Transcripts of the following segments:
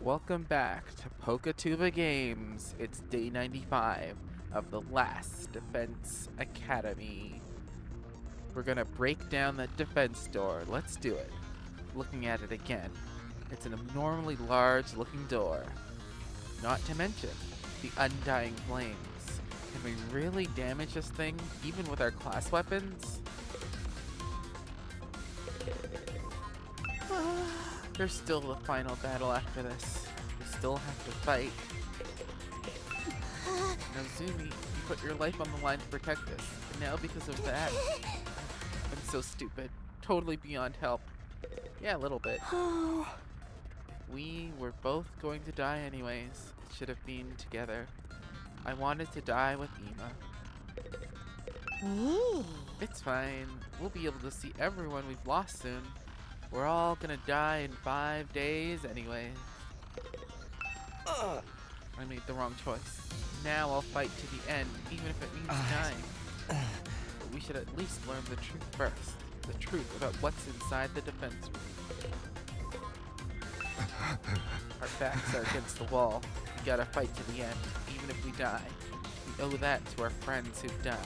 Welcome back to Poketuba Games. It's day 95 of the last Defense Academy. We're gonna break down that defense door. Let's do it. Looking at it again. It's an abnormally large looking door. Not to mention the undying flames. Can we really damage this thing even with our class weapons? There's still the final battle after this. We still have to fight. Now, Zumi, you put your life on the line to protect us, and now because of that, I'm so stupid. Totally beyond help. Yeah, a little bit. We were both going to die anyways. Should have been together. I wanted to die with Ema. It's fine. We'll be able to see everyone we've lost soon. We're all gonna die in 5 days anyways. I made the wrong choice. Now I'll fight to the end, even if it means dying. But we should at least learn the truth first. The truth about what's inside the defense room. Our backs are against the wall. We gotta fight to the end, even if we die. We owe that to our friends who've died.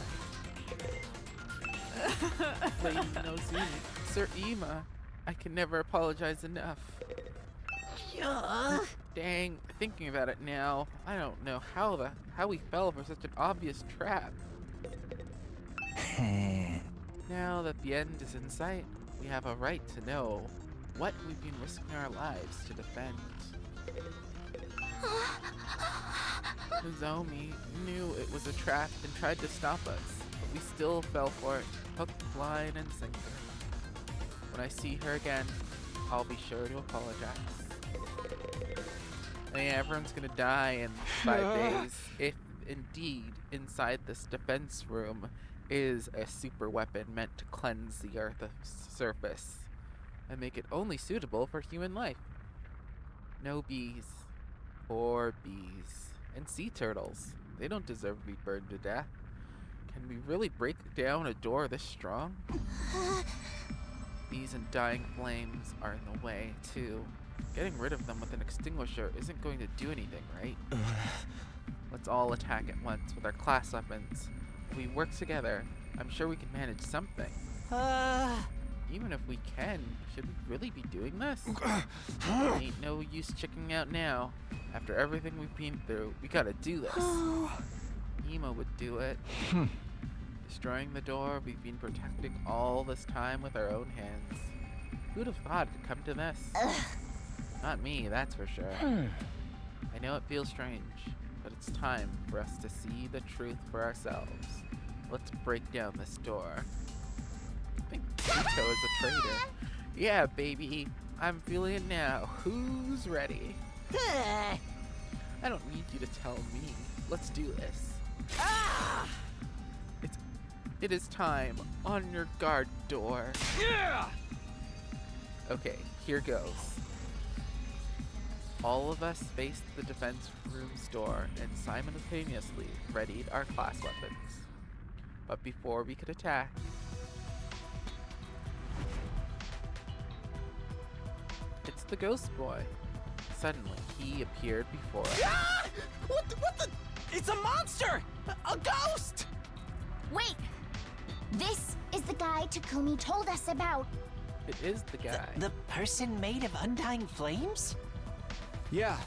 Lady Nozumi, Sir Ema, I can never apologize enough. Dang, thinking about it now, I don't know how we fell for such an obvious trap. Now that the end is in sight, we have a right to know what we've been risking our lives to defend. Nozomi knew it was a trap and tried to stop us, but we still fell for it, hook, line, and sinker. When I see her again, I'll be sure to apologize. And yeah, everyone's gonna die in 5 days, if indeed inside this defense room is a super weapon meant to cleanse the Earth's surface and make it only suitable for human life. No bees. Poor bees. And sea turtles. They don't deserve to be burned to death. Can we really break down a door this strong? These undying flames are in the way, too. Getting rid of them with an extinguisher isn't going to do anything, right? Let's all attack at once with our class weapons. If we work together, I'm sure we can manage something. Even if we can, should we really be doing this? Ain't no use checking out now. After everything we've been through, we gotta do this. Ema would do it. Destroying the door we've been protecting all this time with our own hands. Who'd have thought it'd come to this? Not me, that's for sure. I know it feels strange, but it's time for us to see the truth for ourselves. Let's break down this door. I think Kito is a traitor. Yeah, baby, I'm feeling it now. Who's ready? I don't need you to tell me. Let's do this. It is time. On your guard, door. Yeah! Okay, here goes. All of us faced the defense room's door and simultaneously readied our class weapons. But before we could attack, it's the ghost boy. Suddenly, he appeared before us. Ah! What the? It's a monster! A ghost! Wait! This is the guy Takumi told us about. It is the guy. The person made of undying flames? Yeah.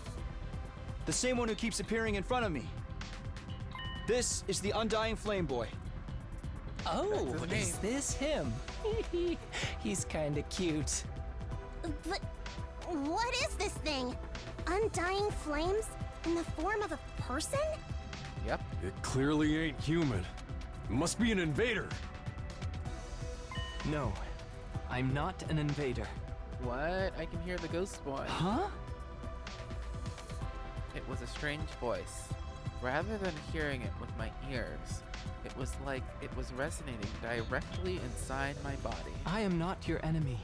The same one who keeps appearing in front of me. This is the Undying Flame Boy. Oh, That's his is name. this him? He's kinda cute. But what is this thing? Undying flames in the form of a person? Yep. It clearly ain't human. It must be an invader. No, I'm not an invader. What? I can hear the ghost boy. Huh? It was a strange voice. Rather than hearing it with my ears, it was like it was resonating directly inside my body. I am not your enemy.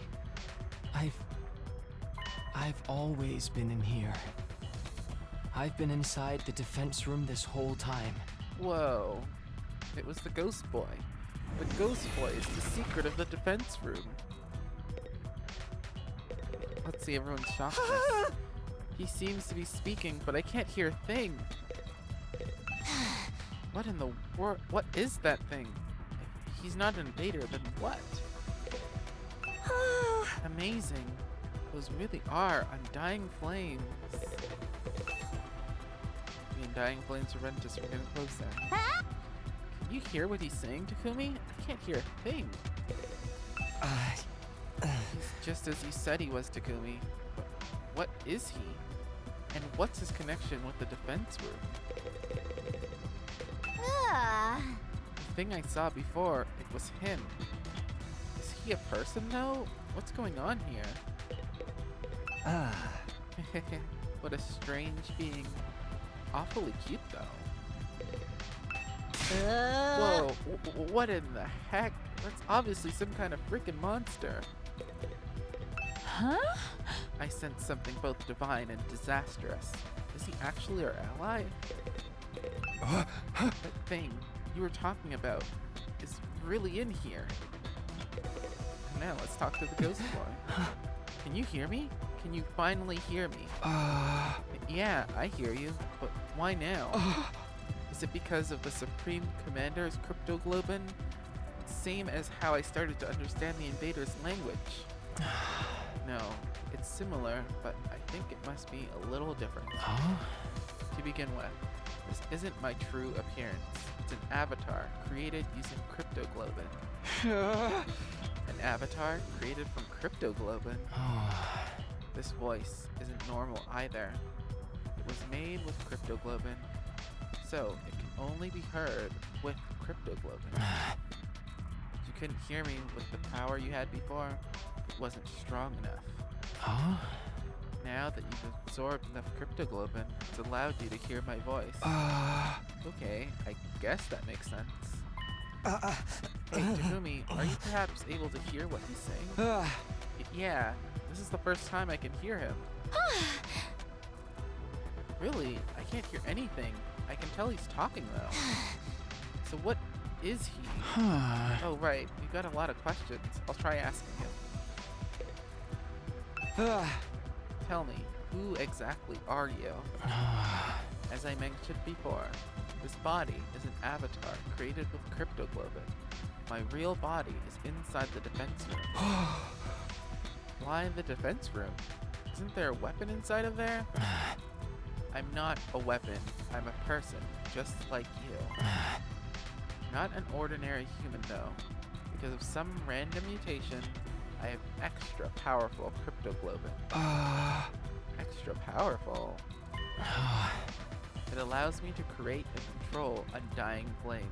I've always been in here. I've been inside the defense room this whole time. Whoa. It was the ghost boy. The ghost boy is the secret of the defense room. Let's see everyone's shocked. He seems to be speaking, but I can't hear a thing. What in the world? What is that thing? If he's not an invader, then what? Amazing. Those really are undying flames. The undying flames prevent us from getting closer. Can you hear what he's saying, Takumi? I can't hear a thing. He's just as you said he was, Takumi. But what is he? And what's his connection with the defense room? The thing I saw before, it was him. Is he a person, though? What's going on here? What a strange being. Awfully cute, though. Whoa, what in the heck? That's obviously some kind of freaking monster. Huh? I sense something both divine and disastrous. Is he actually our ally? That thing you were talking about is really in here. Now let's talk to the ghost boy. Can you hear me? Can you finally hear me? Yeah, I hear you, but why now? Is it because of the Supreme Commander's cryptoglobin? Same as how I started to understand the invader's language. No, it's similar, but I think it must be a little different. To begin with, this isn't my true appearance. It's an avatar created using cryptoglobin. An avatar created from cryptoglobin. This voice isn't normal either. It was made with cryptoglobin, so it can only be heard with cryptoglobin. You couldn't hear me with the power you had before. It wasn't strong enough. Now that you've absorbed enough cryptoglobin, it's allowed you to hear my voice. Okay, I guess that makes sense. Hey, Takumi, are you perhaps able to hear what he's saying? Yeah, this is the first time I can hear him. Really? I can't hear anything. I can tell he's talking, though. So what is he? Oh, right. You've got a lot of questions. I'll try asking him. Tell me, who exactly are you? As I mentioned before, this body is an avatar created with cryptoglobin. My real body is inside the defense room. Why the defense room? Isn't there a weapon inside of there? I'm not a weapon. I'm a person, just like you. Not an ordinary human, though. Because of some random mutation, I have extra powerful cryptoglobin. Extra powerful? It allows me to create and control undying flames.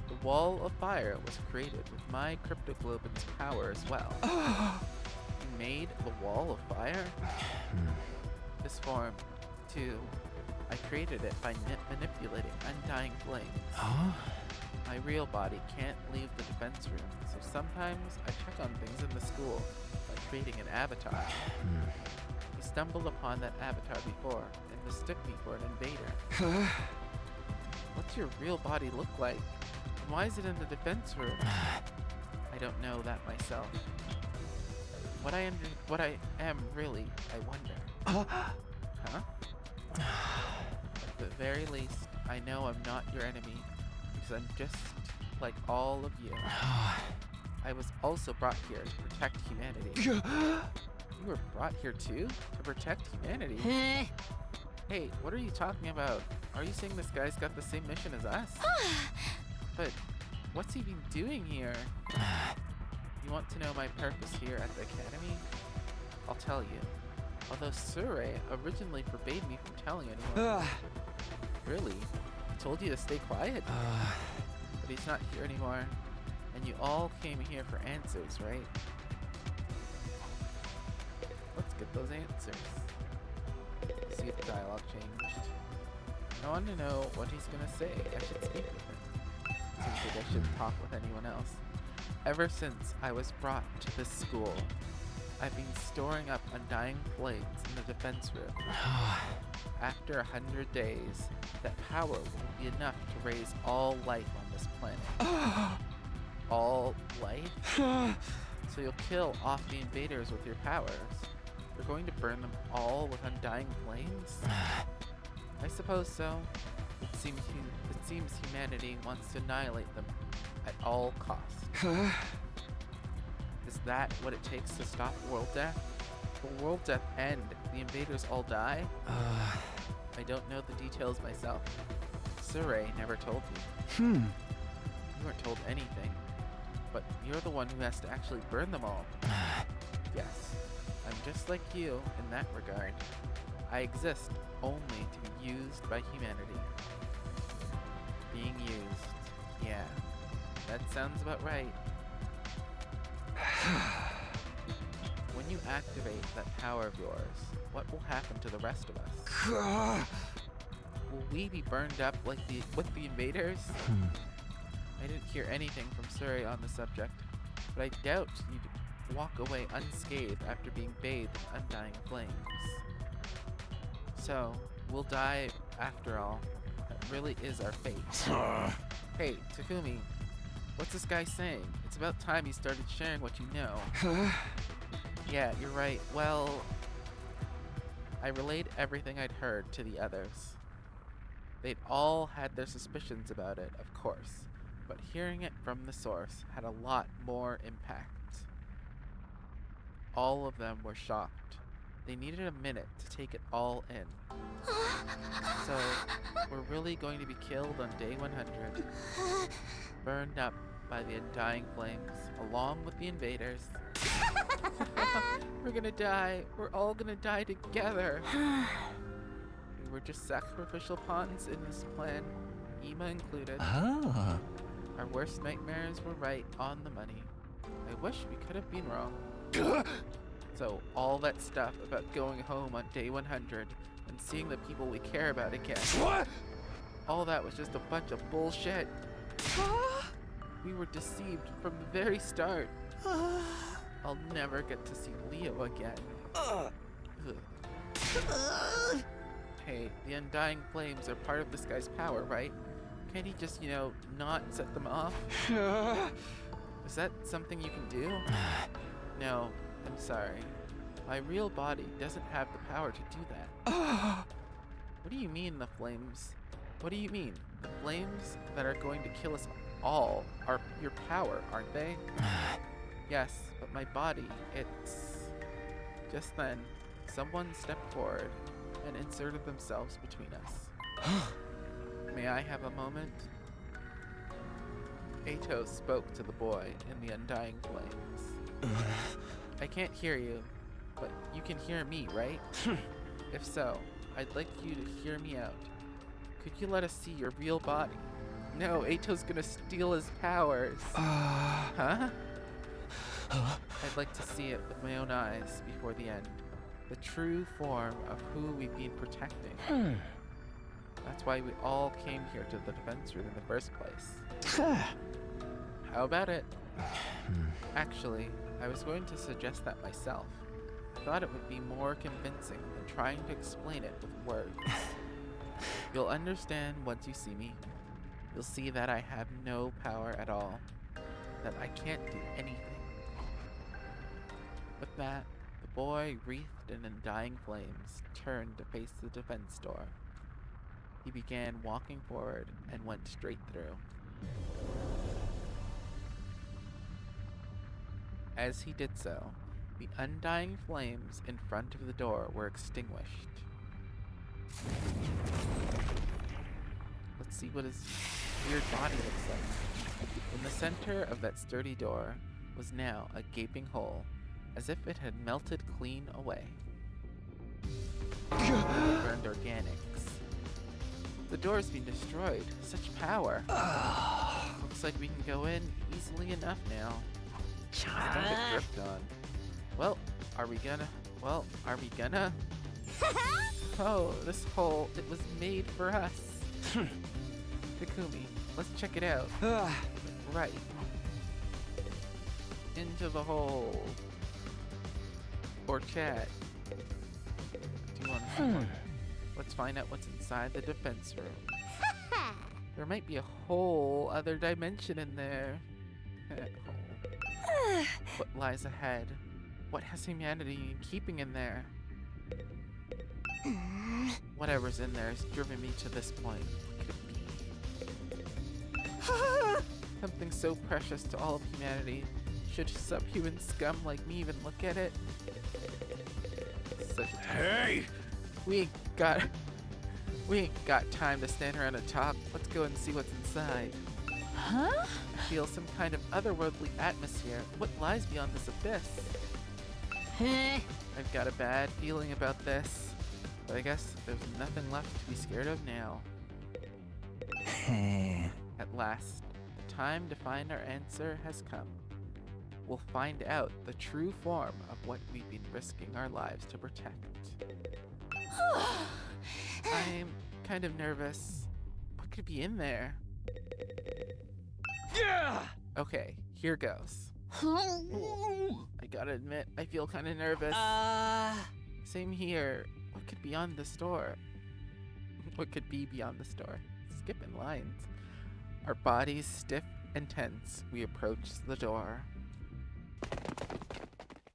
The wall of fire was created with my cryptoglobin's power as well. You made the wall of fire? This form, too. I created it by manipulating undying flames. My real body can't leave the defense room, so sometimes I check on things in the school by creating an avatar. You stumbled upon that avatar before and mistook me for an invader. What's your real body look like? And why is it in the defense room? I don't know that myself. What I am really, I wonder. Huh? At the very least, I know I'm not your enemy, because I'm just like all of you. I was also brought here to protect humanity. You were brought here too? To protect humanity? Hey, what are you talking about? Are you saying this guy's got the same mission as us? But what's he been doing here? You want to know my purpose here at the academy? I'll tell you. Although Sure originally forbade me from telling anyone. Really? He told you to stay quiet? But he's not here anymore. And you all came here for answers, right? Let's get those answers. See if the dialogue changed. I want to know what he's gonna say. I should speak with him. Seems like I shouldn't talk with anyone else. Ever since I was brought to this school, I've been storing up undying flames in the defense room. After 100 days, that power will be enough to raise all life on this planet. All life? So you'll kill off the invaders with your powers. We're going to burn them all with undying flames? I suppose so. It seems humanity wants to annihilate them at all costs. Is that what it takes to stop world death? Will world death end? The invaders all die? I don't know the details myself. Surrey never told me. You weren't told anything. But you're the one who has to actually burn them all. Yes, I'm just like you in that regard. I exist only to be used by humanity. Being used. Yeah, that sounds about right. When you activate that power of yours, what will happen to the rest of us? Will we be burned up like with the invaders? I didn't hear anything from Surrey on the subject, but I doubt you'd walk away unscathed after being bathed in undying flames. So, we'll die after all. That really is our fate. Hey, Takumi, what's this guy saying? It's about time you started sharing what you know. Yeah, you're right. Well, I relayed everything I'd heard to the others. They'd all had their suspicions about it, of course, but hearing it from the source had a lot more impact. All of them were shocked. They needed a minute to take it all in. So, we're really going to be killed on day 100, burned up by the undying flames, along with the invaders. We're gonna die. We're all gonna die together. We were just sacrificial pawns in this plan, Ema included. Our worst nightmares were right on the money. I wish we could have been wrong. So all that stuff about going home on day 100 and seeing the people we care about again. What? All that was just a bunch of bullshit. We were deceived from the very start. I'll never get to see Leo again. Ugh. Hey, the undying flames are part of this guy's power, right? Can't he just, not set them off? Is that something you can do? No, I'm sorry. My real body doesn't have the power to do that. What do you mean, the flames? What do you mean? The flames that are going to kill us all are your power, aren't they? Yes, but my body, it's... Just then, someone stepped forward and inserted themselves between us. May I have a moment? Atos spoke to the boy in the undying flames. I can't hear you, but you can hear me, right? If so, I'd like you to hear me out. Could you let us see your real body? No, Ato's gonna steal his powers. Huh? I'd like to see it with my own eyes before the end. The true form of who we've been protecting. That's why we all came here to the defense room in the first place. How about it? Actually, I was going to suggest that myself. I thought it would be more convincing than trying to explain it with words. You'll understand once you see me. You'll see that I have no power at all. That I can't do anything. With that, the boy, wreathed in undying flames, turned to face the defense door. He began walking forward and went straight through. As he did so, the undying flames in front of the door were extinguished. Let's see what his weird body looks like. In the center of that sturdy door was now a gaping hole, as if it had melted clean away. Burned organics. The door's been destroyed. Such power. Looks like we can go in easily enough now. Don't get dripped on. Well, are we gonna? Oh, this hole, it was made for us. Takumi, let's check it out. Right. Into the hole. Or chat. Do you want to see more? Let's find out what's inside the defense room. There might be a whole other dimension in there. What lies ahead? What has humanity been keeping in there? Whatever's in there has driven me to this point. What could it be? Something so precious to all of humanity. Should subhuman scum like me even look at it? Such a Hey! We ain't got time to stand around and talk. Let's go and see what's inside. Huh? I feel some kind of otherworldly atmosphere. What lies beyond this abyss? I've got a bad feeling about this, but I guess there's nothing left to be scared of now. At last, the time to find our answer has come. We'll find out the true form of what we've been risking our lives to protect. I'm kind of nervous. What could be in there? Yeah! Okay, here goes. I gotta admit, I feel kind of nervous. Same here. What could be beyond the store? What could be beyond the store? Skipping lines. Our bodies stiff and tense, we approached the door.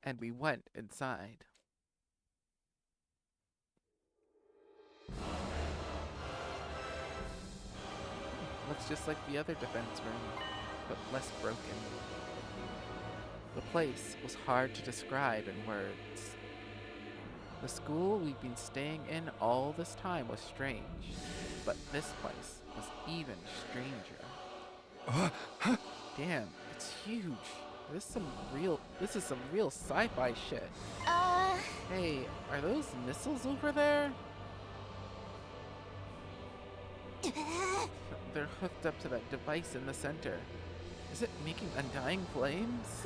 And we went inside. Looks just like the other defense room, but less broken. The place was hard to describe in words. The school we'd been staying in all this time was strange, but this place was even stranger. Damn, it's huge. This is some real sci-fi shit. Hey, are those missiles over there? They're hooked up to that device in the center. Is it making undying flames?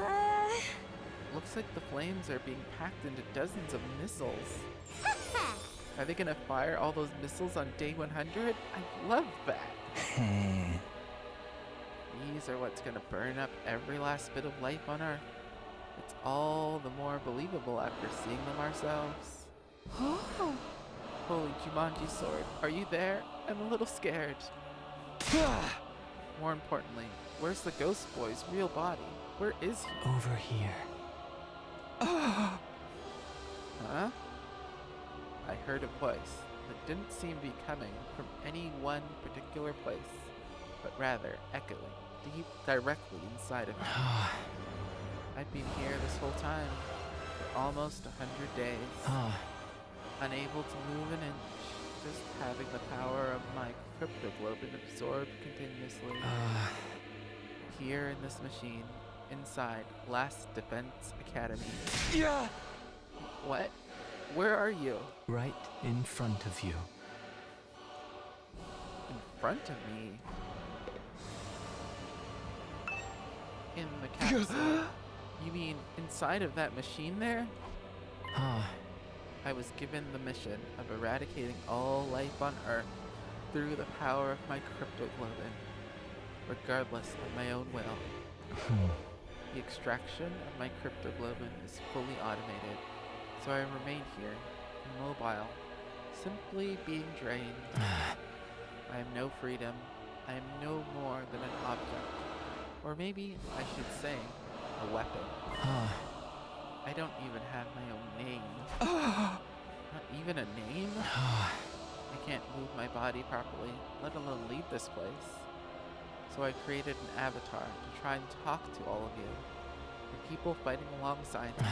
Looks like the flames are being packed into dozens of missiles. Are they gonna fire all those missiles on day 100? I love that. These are what's gonna burn up every last bit of life on Earth. It's all the more believable after seeing them ourselves. Holy Jumanji sword, are you there? I'm a little scared. More importantly, where's the ghost boy's real body? Where is he? Over here. Huh? I heard a voice that didn't seem to be coming from any one particular place, but rather echoing deep directly inside of me. I've been here this whole time, for almost 100 days, unable to move an inch, just having the power of my cryptoglobin absorbed continuously. Here in this machine, inside Last Defense Academy. Yeah! What? Where are you? Right in front of you. In front of me? In the capsule? You mean inside of that machine there? I was given the mission of eradicating all life on Earth through the power of my cryptoglobin, regardless of my own will. The extraction of my cryptoglobin is fully automated, so I remain here, immobile, simply being drained. I have no freedom. I am no more than an object. Or maybe I should say, a weapon. I don't even have my own name. Not even a name? I can't move my body properly, let alone leave this place. So I created an avatar to try and talk to all of you, the people fighting alongside me.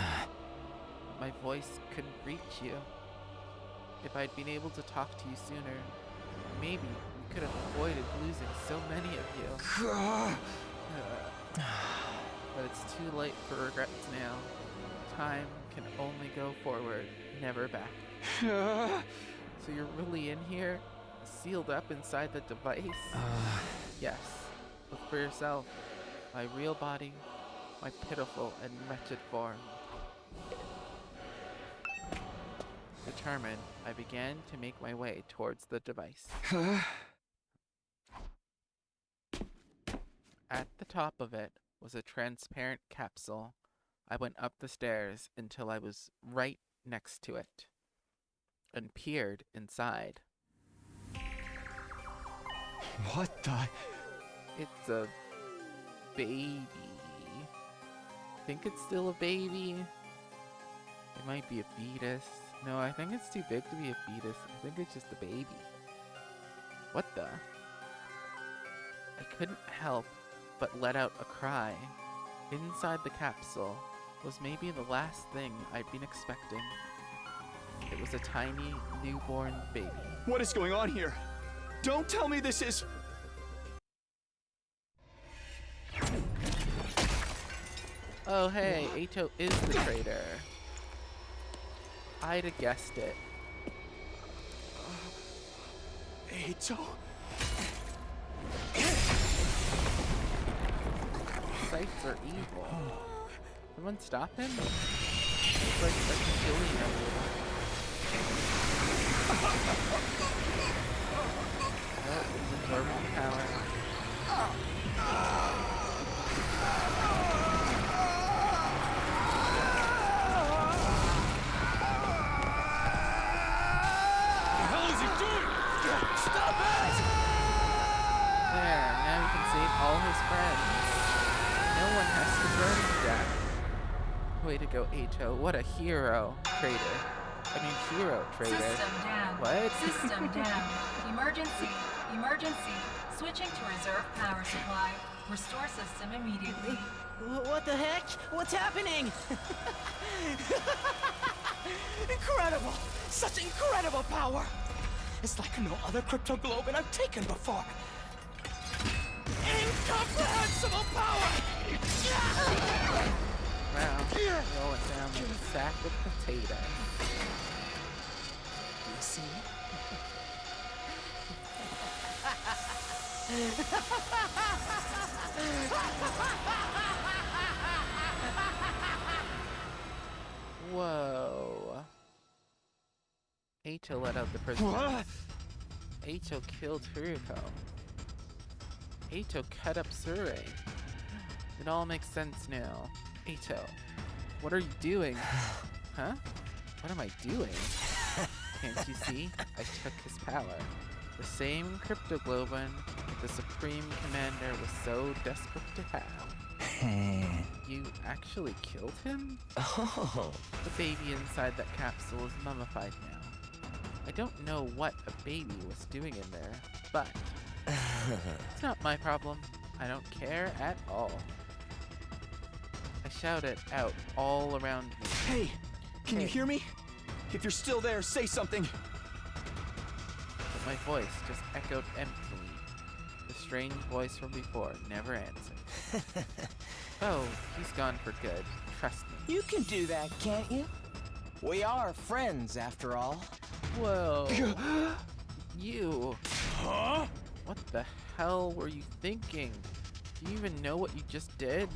But my voice couldn't reach you. If I'd been able to talk to you sooner, maybe we could have avoided losing so many of you. But it's too late for regrets now. Time can only go forward, never back. So you're really in here? Sealed up inside the device? Yes. Look for yourself. My real body, my pitiful and wretched form. Determined, I began to make my way towards the device. At the top of it was a transparent capsule. I went up the stairs until I was right next to it and peered inside. What the? It's a baby. Think it's still a baby? It might be a fetus. No, I think it's too big to be a fetus. I think it's just a baby. What the? I couldn't help but let out a cry. Inside the capsule was maybe the last thing I'd been expecting. It was a tiny, newborn baby. What is going on here? Don't tell me this is... Oh hey, Ato is the traitor. I'd have guessed it. Ato? Sights are evil. Someone stop him? It's like killing everyone. Oh, he's absorbing power. There, now we can save all his friends. No one has to burn to death. Way to go, Ato. What a hero. Traitor. I mean, hero traitor. System down. What? System down. Emergency. Emergency. Switching to reserve power supply. Restore system immediately. What the heck? What's happening? Incredible! Such incredible power! It's like no other cryptoglobin I've taken before. Incomprehensible power! Wow. Roll it down like a sack of potatoes. You see? Whoa. Ato let out the prisoners. Ato killed Hiriko. Ato cut up Surrey. It all makes sense now. Ato, what are you doing? Huh? What am I doing? Can't you see? I took his power. The same cryptoglobin the Supreme Commander was so desperate to have. You actually killed him? Oh. The baby inside that capsule is mummified now. I don't know what a baby was doing in there, but it's not my problem. I don't care at all. I shouted out all around me. Hey, can you Hey. hear me? If you're still there, say something. But my voice just echoed emptily. The strange voice from before never answered. Oh, he's gone for good. Trust me. You can do that, can't you? We are friends, after all. Whoa. You. Huh? What the hell were you thinking? Do you even know what you just did?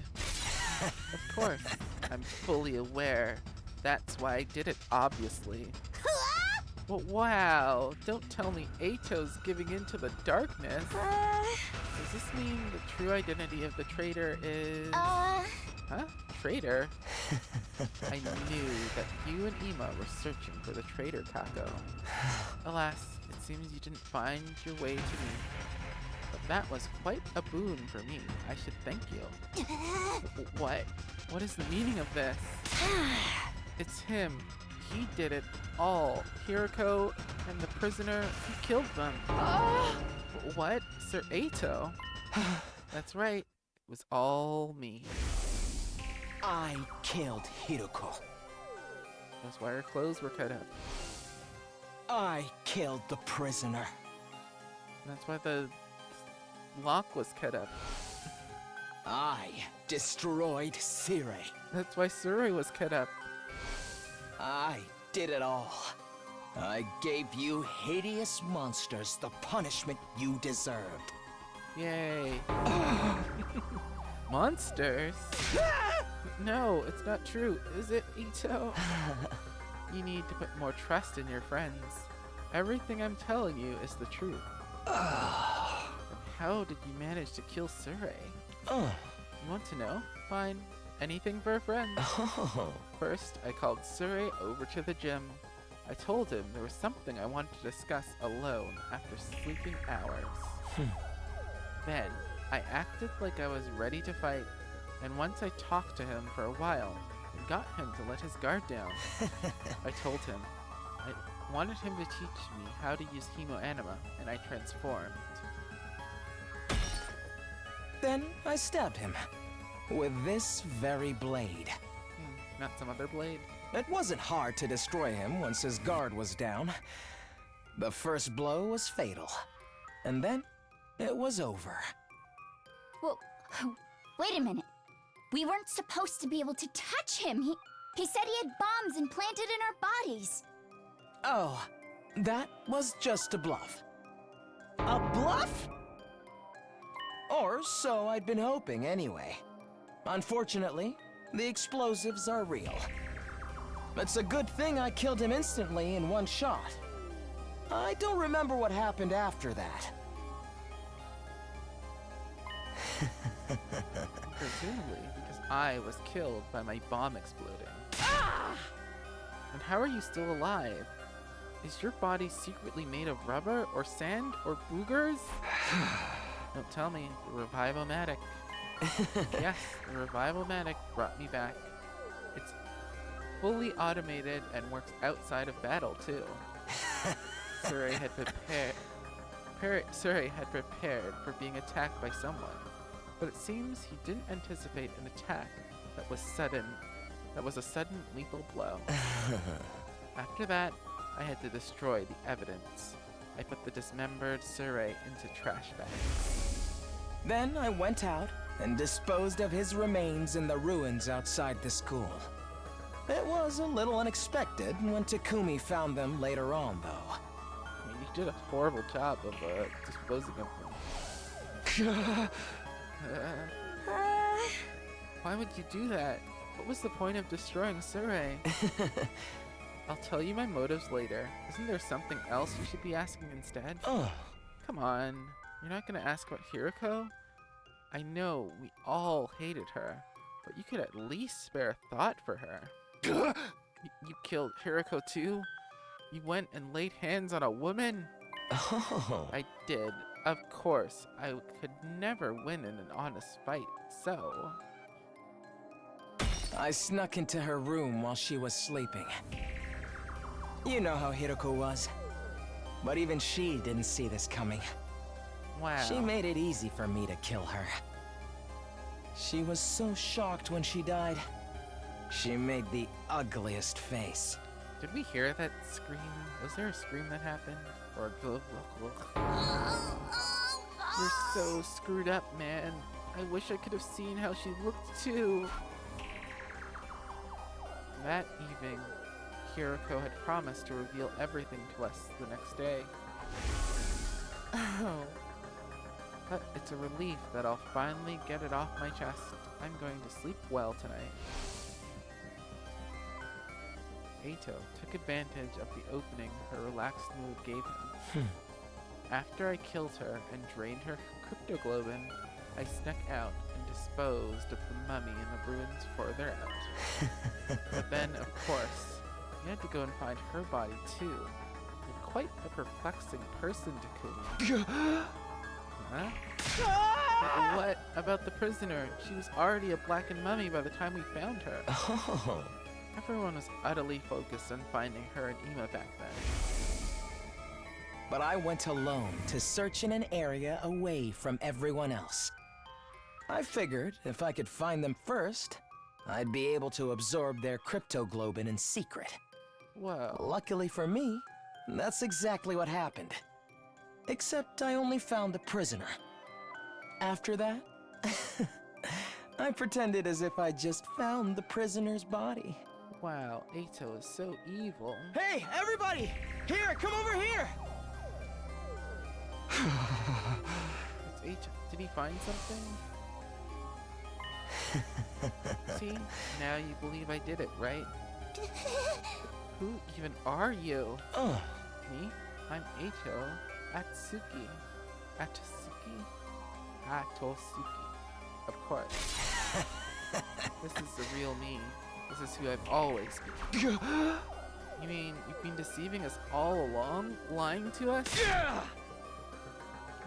Of course. I'm fully aware. That's why I did it, obviously. Well, wow. Don't tell me Ato's giving in to the darkness. Does this mean the true identity of the traitor is... Huh? Traitor? I knew that you and Ima were searching for the traitor, Kako. Alas, it seems you didn't find your way to me. But that was quite a boon for me. I should thank you. What? What is the meaning of this? It's him. He did it all. Hiriko and the prisoner, he killed them. What? Sir Ato? That's right. It was all me. I killed Hiroko. That's why her clothes were cut up. I killed the prisoner. That's why the lock was cut up. I destroyed Sire. That's why Surrey was cut up. I did it all. I gave you hideous monsters the punishment you deserved. Yay. Monsters? No, it's not true, is it, Ito? You need to put more trust in your friends. Everything I'm telling you is the truth. And how did you manage to kill Surrey? You want to know? Fine. Anything for a friend. First, I called Surrey over to the gym. I told him there was something I wanted to discuss alone after sleeping hours. Then, I acted like I was ready to fight, and once I talked to him for a while, and got him to let his guard down. I told him I wanted him to teach me how to use hemoanima, and I transformed. Then I stabbed him with this very blade. Not some other blade? It wasn't hard to destroy him once his guard was down. The first blow was fatal, and then it was over. Well, wait a minute. We weren't supposed to be able to touch him. He said he had bombs implanted in our bodies. Oh, that was just a bluff. A bluff? Or so I'd been hoping anyway. Unfortunately, the explosives are real. It's a good thing I killed him instantly in one shot. I don't remember what happened after that. Presumably, because I was killed by my bomb exploding. Ah! And how are you still alive? Is your body secretly made of rubber, or sand, or boogers? Don't tell me, the Revivomatic. Yes, the Revivomatic brought me back. It's fully automated and works outside of battle, too. Surrey had prepared for being attacked by someone, but it seems he didn't anticipate an attack that was a sudden lethal blow. After that, I had to destroy the evidence. I put the dismembered Surrey into trash bags. Then I went out and disposed of his remains in the ruins outside the school. It was a little unexpected when Takumi found them later on, though. I mean, you did a horrible job of disposing of them. Why would you do that? What was the point of destroying Surrey? I'll tell you my motives later. Isn't there something else you should be asking instead? Oh. Come on. You're not gonna ask about Hiroko? I know we all hated her, but you could at least spare a thought for her. You killed Hiroko too? You went and laid hands on a woman? Oh. I did. Of course. I could never win in an honest fight, so... I snuck into her room while she was sleeping. You know how Hiroko was. But even she didn't see this coming. Wow. She made it easy for me to kill her. She was so shocked when she died. She made the ugliest face. Did we hear that scream? Was there a scream that happened? Or a glug, glug, glug? You're so screwed up, man. I wish I could have seen how she looked too. That evening, Hiroko had promised to reveal everything to us the next day. Oh. But it's a relief that I'll finally get it off my chest. I'm going to sleep well tonight. Eito took advantage of the opening her relaxed mood gave him. After I killed her and drained her cryptoglobin, I snuck out and disposed of the mummy in the ruins further out. But then, of course, we had to go and find her body too. You're quite a perplexing person, Takumi. Huh? But what about the prisoner? She was already a blackened mummy by the time we found her. Oh. Everyone was utterly focused on finding her and Ima back then. But I went alone to search in an area away from everyone else. I figured if I could find them first, I'd be able to absorb their cryptoglobin in secret. Whoa. Luckily for me, that's exactly what happened. Except I only found the prisoner. After that, I pretended as if I just found the prisoner's body. Wow, Eito is so evil. Hey, everybody! Here, come over here! It's Eito. Did he find something? See? Now you believe I did it, right? Who even are you? Me? I'm Eito Atsuki. Atsuki? Atsuki. Of course. This is the real me. This is who I've always been. You mean you've been deceiving us all along? Lying to us?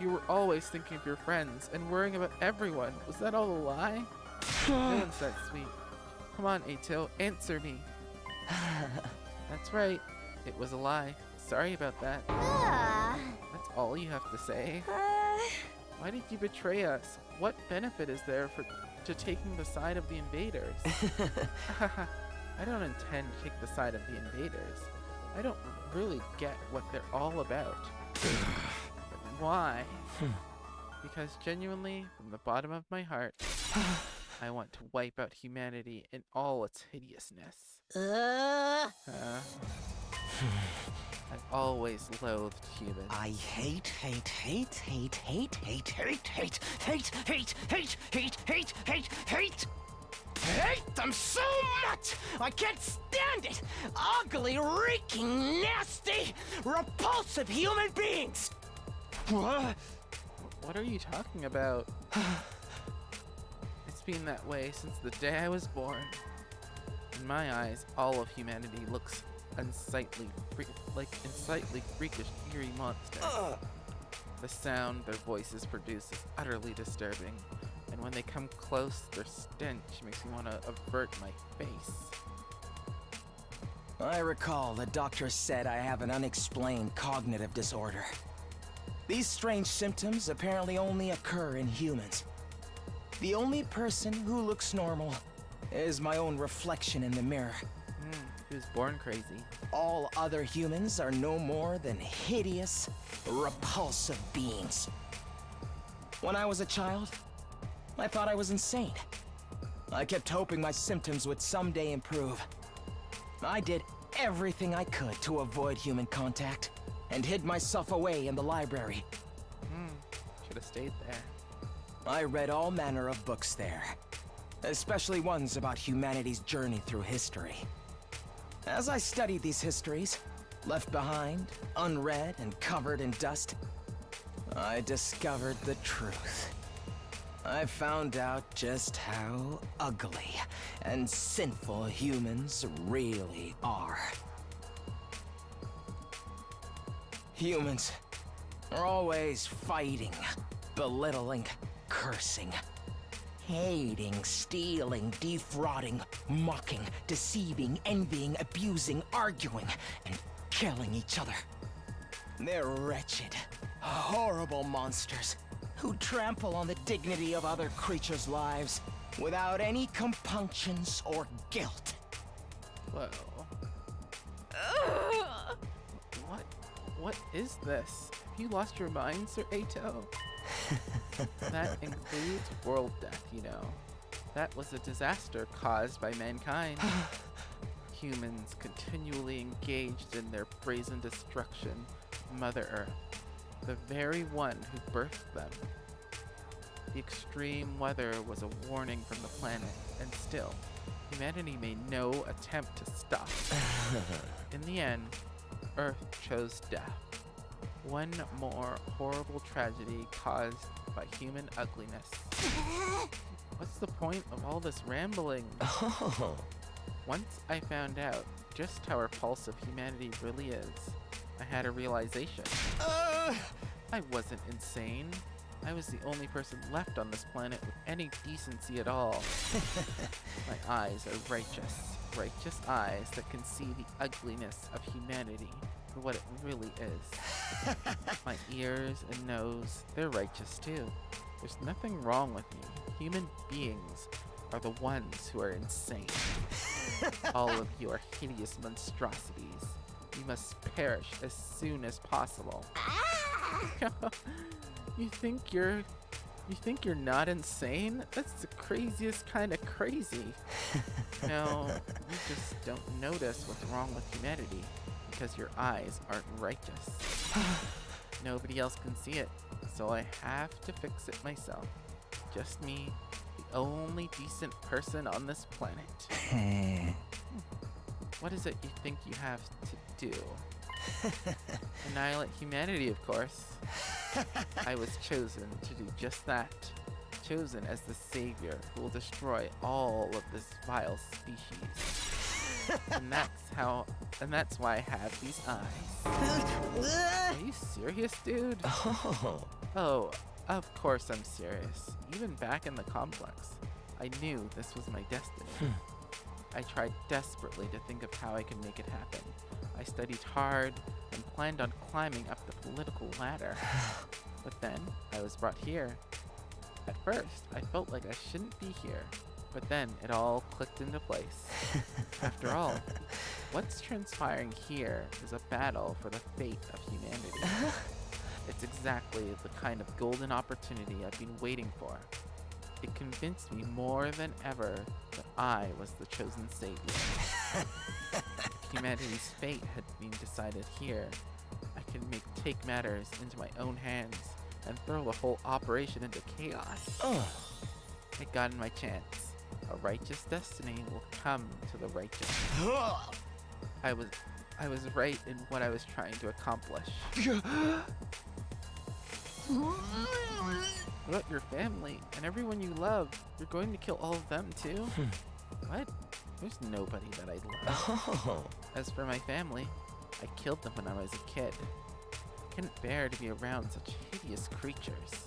You were always thinking of your friends and worrying about everyone. Was that all a lie? No one's that sweet. Come on, Ato, answer me. That's right. It was a lie. Sorry about that. That's all you have to say. Why did you betray us? What benefit is there to taking the side of the invaders? I don't intend to take the side of the invaders. I don't really get what they're all about. But why? Because genuinely, from the bottom of my heart, I want to wipe out humanity in all its hideousness. I've always loathed humans. I hate them so much! I can't stand it! Ugly, reeking, nasty, repulsive human beings! What? What are you talking about? It's been that way since the day I was born. In my eyes, all of humanity looks unsightly, freakish, eerie monsters. The sound their voices produce is utterly disturbing, and when they come close, their stench makes me want to avert my face. I recall the doctor said I have an unexplained cognitive disorder. These strange symptoms apparently only occur in humans. The only person who looks normal is my own reflection in the mirror. He was born crazy. All other humans are no more than hideous, repulsive beings. When I was a child, I thought I was insane. I kept hoping my symptoms would someday improve. I did everything I could to avoid human contact, and hid myself away in the library. Should have stayed there. I read all manner of books there, especially ones about humanity's journey through history. As I studied these histories, left behind, unread, and covered in dust, I discovered the truth. I found out just how ugly and sinful humans really are. Humans are always fighting, belittling, cursing, hating, stealing, defrauding, mocking, deceiving, envying, abusing, arguing, and killing each other. They're wretched, horrible monsters who trample on the dignity of other creatures' lives without any compunctions or guilt. Whoa. What is this? Have you lost your mind, Sir Ato? That includes world death, you know. That was a disaster caused by mankind. Humans continually engaged in their brazen destruction of Mother Earth, the very one who birthed them. The extreme weather was a warning from the planet, and still, humanity made no attempt to stop. In the end, Earth chose death. One more horrible tragedy caused by human ugliness. What's the point of all this rambling? Once I found out just how repulsive humanity really is, I had a realization. I wasn't insane. I was the only person left on this planet with any decency at all. My eyes are righteous eyes that can see the ugliness of humanity for what it really is. My ears and nose, they're righteous too. There's nothing wrong with me. Human beings are the ones who are insane. All of you are hideous monstrosities. You must perish as soon as possible. You think you're not insane? That's the craziest kind of crazy. No, you just don't notice what's wrong with humanity because your eyes aren't righteous. Nobody else can see it, so I have to fix it myself. Just me, the only decent person on this planet. What is it you think you have to do? Annihilate humanity, of course. I was chosen to do just that. Chosen as the savior who will destroy all of this vile species. and that's why I have these eyes. Are you serious, dude? Oh, of course I'm serious. Even back in the complex, I knew this was my destiny. I tried desperately to think of how I could make it happen. I studied hard and planned on climbing up the political ladder. But then, I was brought here. At first, I felt like I shouldn't be here, but then it all clicked into place. After all, what's transpiring here is a battle for the fate of humanity. It's exactly the kind of golden opportunity I've been waiting for. It convinced me more than ever that I was the chosen savior. Humanity's fate had been decided here. I can take matters into my own hands and throw the whole operation into chaos. I got my chance. A righteous destiny will come to the righteous. I was right in what I was trying to accomplish. What about your family and everyone you love? You're going to kill all of them too? What? There's nobody that I love. As for my family, I killed them when I was a kid. I couldn't bear to be around such hideous creatures.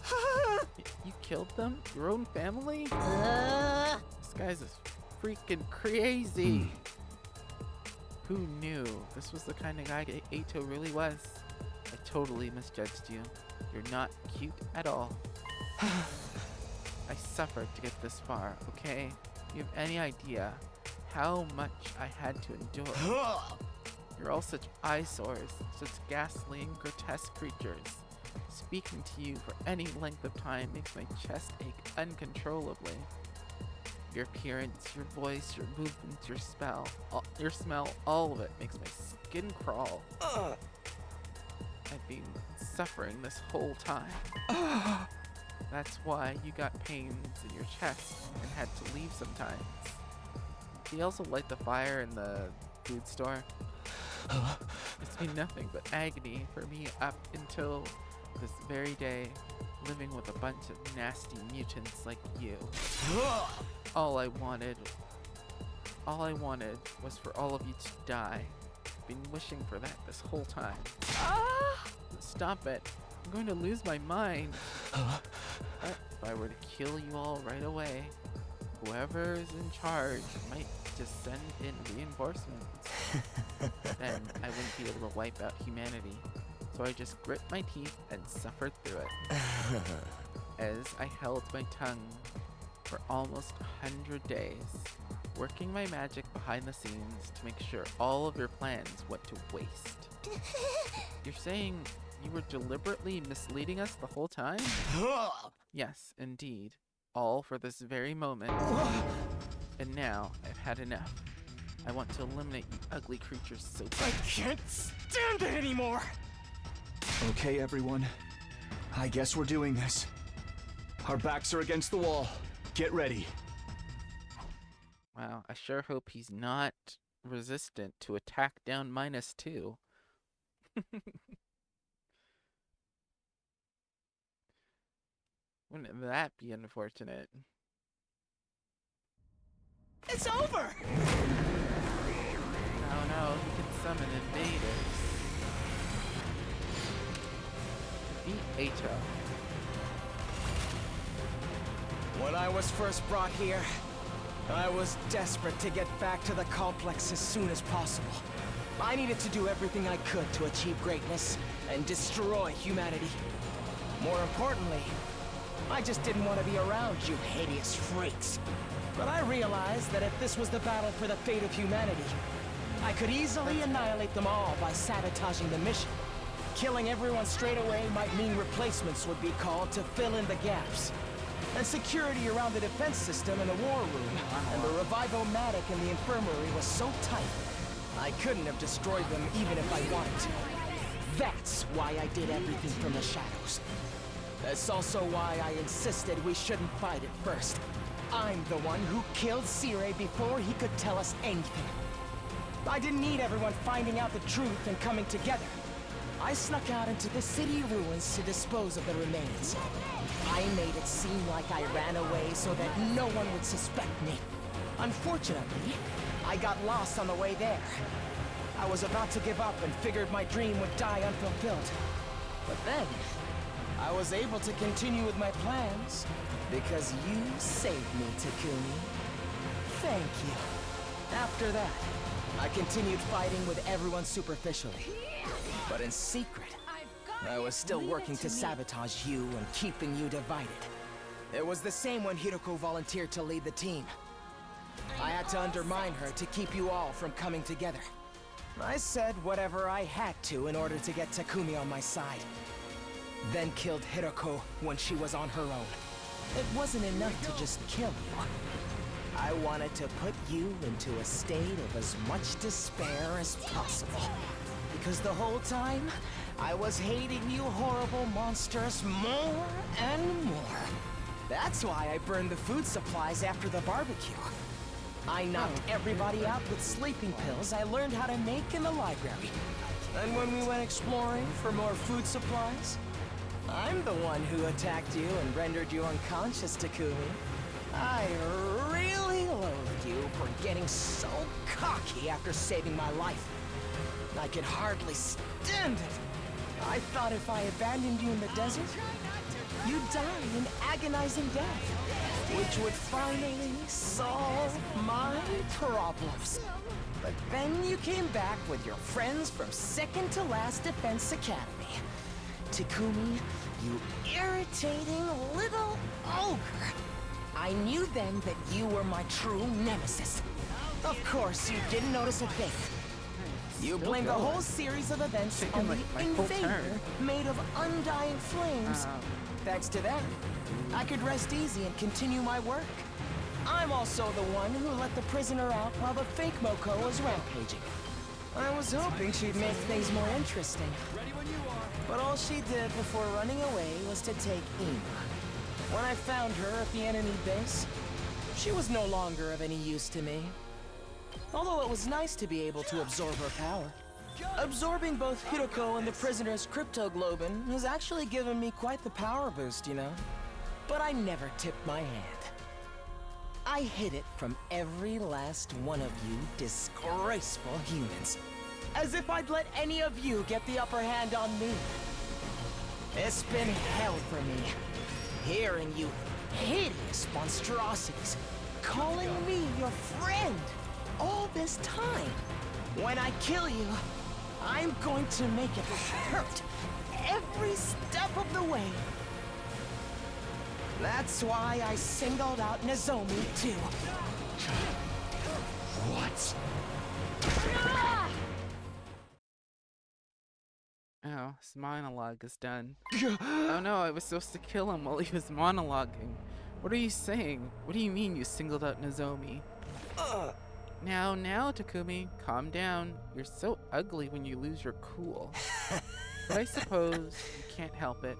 You killed them? Your own family? This guy's freaking crazy. Who knew this was the kind of guy Ato really was? I totally misjudged you. You're not cute at all. I suffered to get this far, okay? You have any idea how much I had to endure? You're all such eyesores, such ghastly and grotesque creatures. Speaking to you for any length of time makes my chest ache uncontrollably. Your appearance, your voice, your movements, your smell, all of it makes my skin crawl. I've been suffering this whole time. That's why you got pains in your chest and had to leave sometimes. Do you also light the fire in the food store? It's been nothing but agony for me up until this very day, living with a bunch of nasty mutants like you. All I wanted was for all of you to die. I've been wishing for that this whole time. Stop it. I'm going to lose my mind. But if I were to kill you all right away, whoever's in charge might just send in reinforcements. Then I wouldn't be able to wipe out humanity. So I just grit my teeth and suffered through it. As I held my tongue for almost 100 days, working my magic behind the scenes to make sure all of your plans went to waste. You're saying you were deliberately misleading us the whole time? Yes, indeed. All for this very moment. And now, I've had enough. I want to eliminate you ugly creatures so bad. I can't stand it anymore! Okay, everyone. I guess we're doing this. Our backs are against the wall. Get ready. Wow, I sure hope he's not resistant to attack down -2. Wouldn't that be unfortunate? It's over! Oh no, he can summon invaders. Defeat Ato. When I was first brought here, I was desperate to get back to the complex as soon as possible. I needed to do everything I could to achieve greatness and destroy humanity. More importantly, I just didn't want to be around you hideous freaks. But I realized that if this was the battle for the fate of humanity, I could easily annihilate them all by sabotaging the mission. Killing everyone straight away might mean replacements would be called to fill in the gaps. And security around the defense system in the war room and the revivomatic in the infirmary was so tight, I couldn't have destroyed them even if I wanted to. That's why I did everything from the shadows. That's also why I insisted we shouldn't fight at first. I'm the one who killed Sire before he could tell us anything. I didn't need everyone finding out the truth and coming together. I snuck out into the city ruins to dispose of the remains. I made it seem like I ran away so that no one would suspect me. Unfortunately, I got lost on the way there. I was about to give up and figured my dream would die unfulfilled. But then, I was able to continue with my plans because you saved me, Takumi. Thank you. After that, I continued fighting with everyone superficially. But in secret, I was still working to sabotage you and keeping you divided. It was the same when Hiroko volunteered to lead the team. I had to undermine her to keep you all from coming together. I said whatever I had to in order to get Takumi on my side. Then killed Hiroko when she was on her own. It wasn't enough to just kill you. I wanted to put you into a state of as much despair as possible. Because the whole time, I was hating you horrible monsters more and more. That's why I burned the food supplies after the barbecue. I knocked everybody out with sleeping pills I learned how to make in the library. And when we went exploring for more food supplies, I'm the one who attacked you and rendered you unconscious, Takumi. I really loathed you for getting so cocky after saving my life. I could hardly stand it. I thought if I abandoned you in the desert, you'd die an agonizing death, which would finally solve my problems. But then you came back with your friends from second to last Defense Academy. Takumi, you irritating little ogre. I knew then that you were my true nemesis. Of course, you didn't notice a thing. You blamed the whole series of events on the invader made of undying flames. Thanks to them, I could rest easy and continue my work. I'm also the one who let the prisoner out while the fake Moko was rampaging. I was hoping she'd make things more interesting. But all she did before running away was to take Ina. When I found her at the enemy base, she was no longer of any use to me. Although it was nice to be able to absorb her power. Absorbing both Hiroko and the prisoner's cryptoglobin has actually given me quite the power boost, you know? But I never tipped my hand. I hid it from every last one of you disgraceful humans. As if I'd let any of you get the upper hand on me. It's been hell for me, hearing you hideous monstrosities calling me your friend all this time. When I kill you, I'm going to make it hurt every step of the way. That's why I singled out Nozomi too. What? Oh, his monologue is done. Oh no, I was supposed to kill him while he was monologuing. What are you saying? What do you mean you singled out Nozomi? Now, Takumi, calm down. You're so ugly when you lose your cool. But I suppose you can't help it.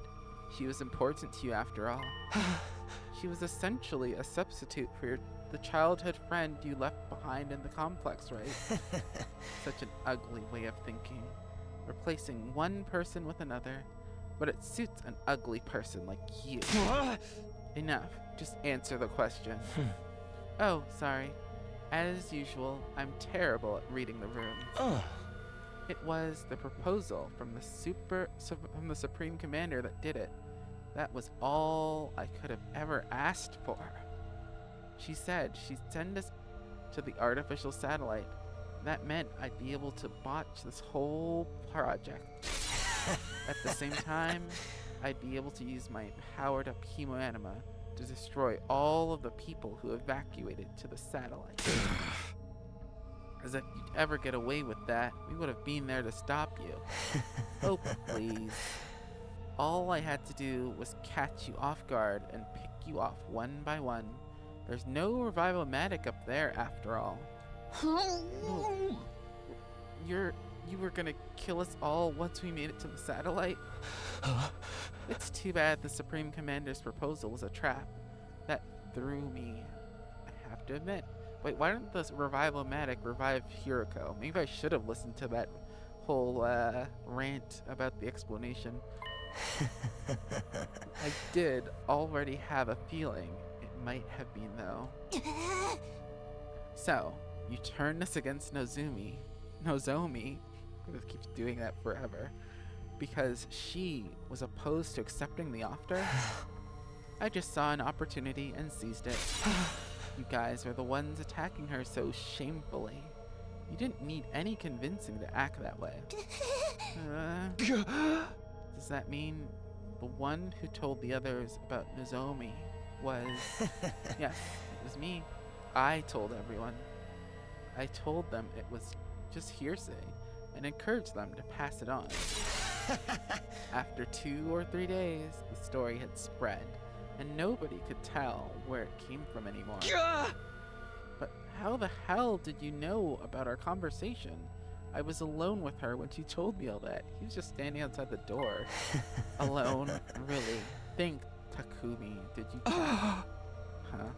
She was important to you after all. She was essentially a substitute for the childhood friend you left behind in the complex, right? Such an ugly way of thinking. Replacing one person with another. But it suits an ugly person like you. Enough. Just answer the question. Oh, sorry. As usual, I'm terrible at reading the room. It was the proposal from the Supreme Commander that did it. That was all I could have ever asked for. She said she'd send us to the artificial satellite. That meant I'd be able to botch this whole project. At the same time, I'd be able to use my powered-up hemoanima to destroy all of the people who evacuated to the satellite. As if you'd ever get away with that, we would have been there to stop you. Oh, please. All I had to do was catch you off guard and pick you off one by one. There's no revival-matic up there after all. Oh, you were gonna kill us all once we made it to the satellite? It's too bad the Supreme Commander's proposal was a trap. That threw me, I have to admit. Wait, why didn't the revival-matic revive Hiroko? Maybe I should have listened to that whole rant about the explanation. I did already have a feeling it might have been, though. So, you turned us against Nozomi. I'm gonna keep doing that forever. Because she was opposed to accepting the offer. I just saw an opportunity and seized it. You guys are the ones attacking her so shamefully. You didn't need any convincing to act that way. Does that mean the one who told the others about Nozomi was... Yes, it was me. I told everyone. I told them it was just hearsay and encouraged them to pass it on. After 2 or 3 days, the story had spread, and nobody could tell where it came from anymore. But how the hell did you know about our conversation? I was alone with her when she told me all that. He was just standing outside the door. Alone? Really? Think, Takumi, did you check? Huh?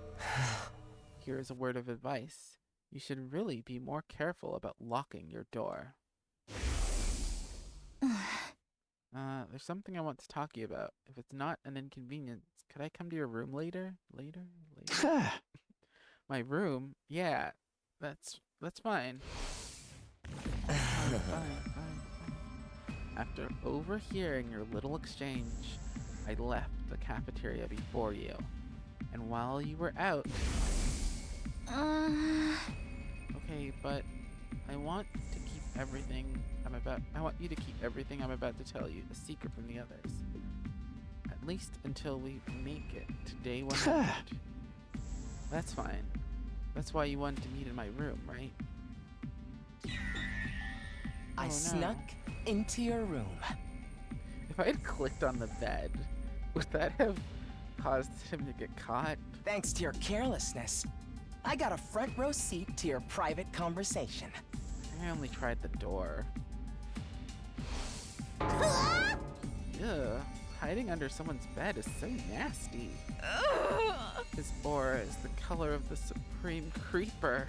Here's a word of advice. You should really be more careful about locking your door. There's something I want to talk to you about. If it's not an inconvenience, could I come to your room later? Later? My room? Yeah, that's fine. Fine. After overhearing your little exchange, I left the cafeteria before you. And while you were out... Okay, but I want to keep everything I want you to keep everything I'm about to tell you a secret from the others. At least until we make it to day 100. That's fine. That's why you wanted to meet in my room, right? I Oh, no. snuck into your room. If I had clicked on the bed, would that have caused him to get caught? Thanks to your carelessness, I got a front row seat to your private conversation. I only tried the door. Ugh, hiding under someone's bed is so nasty. His aura is the color of the supreme creeper.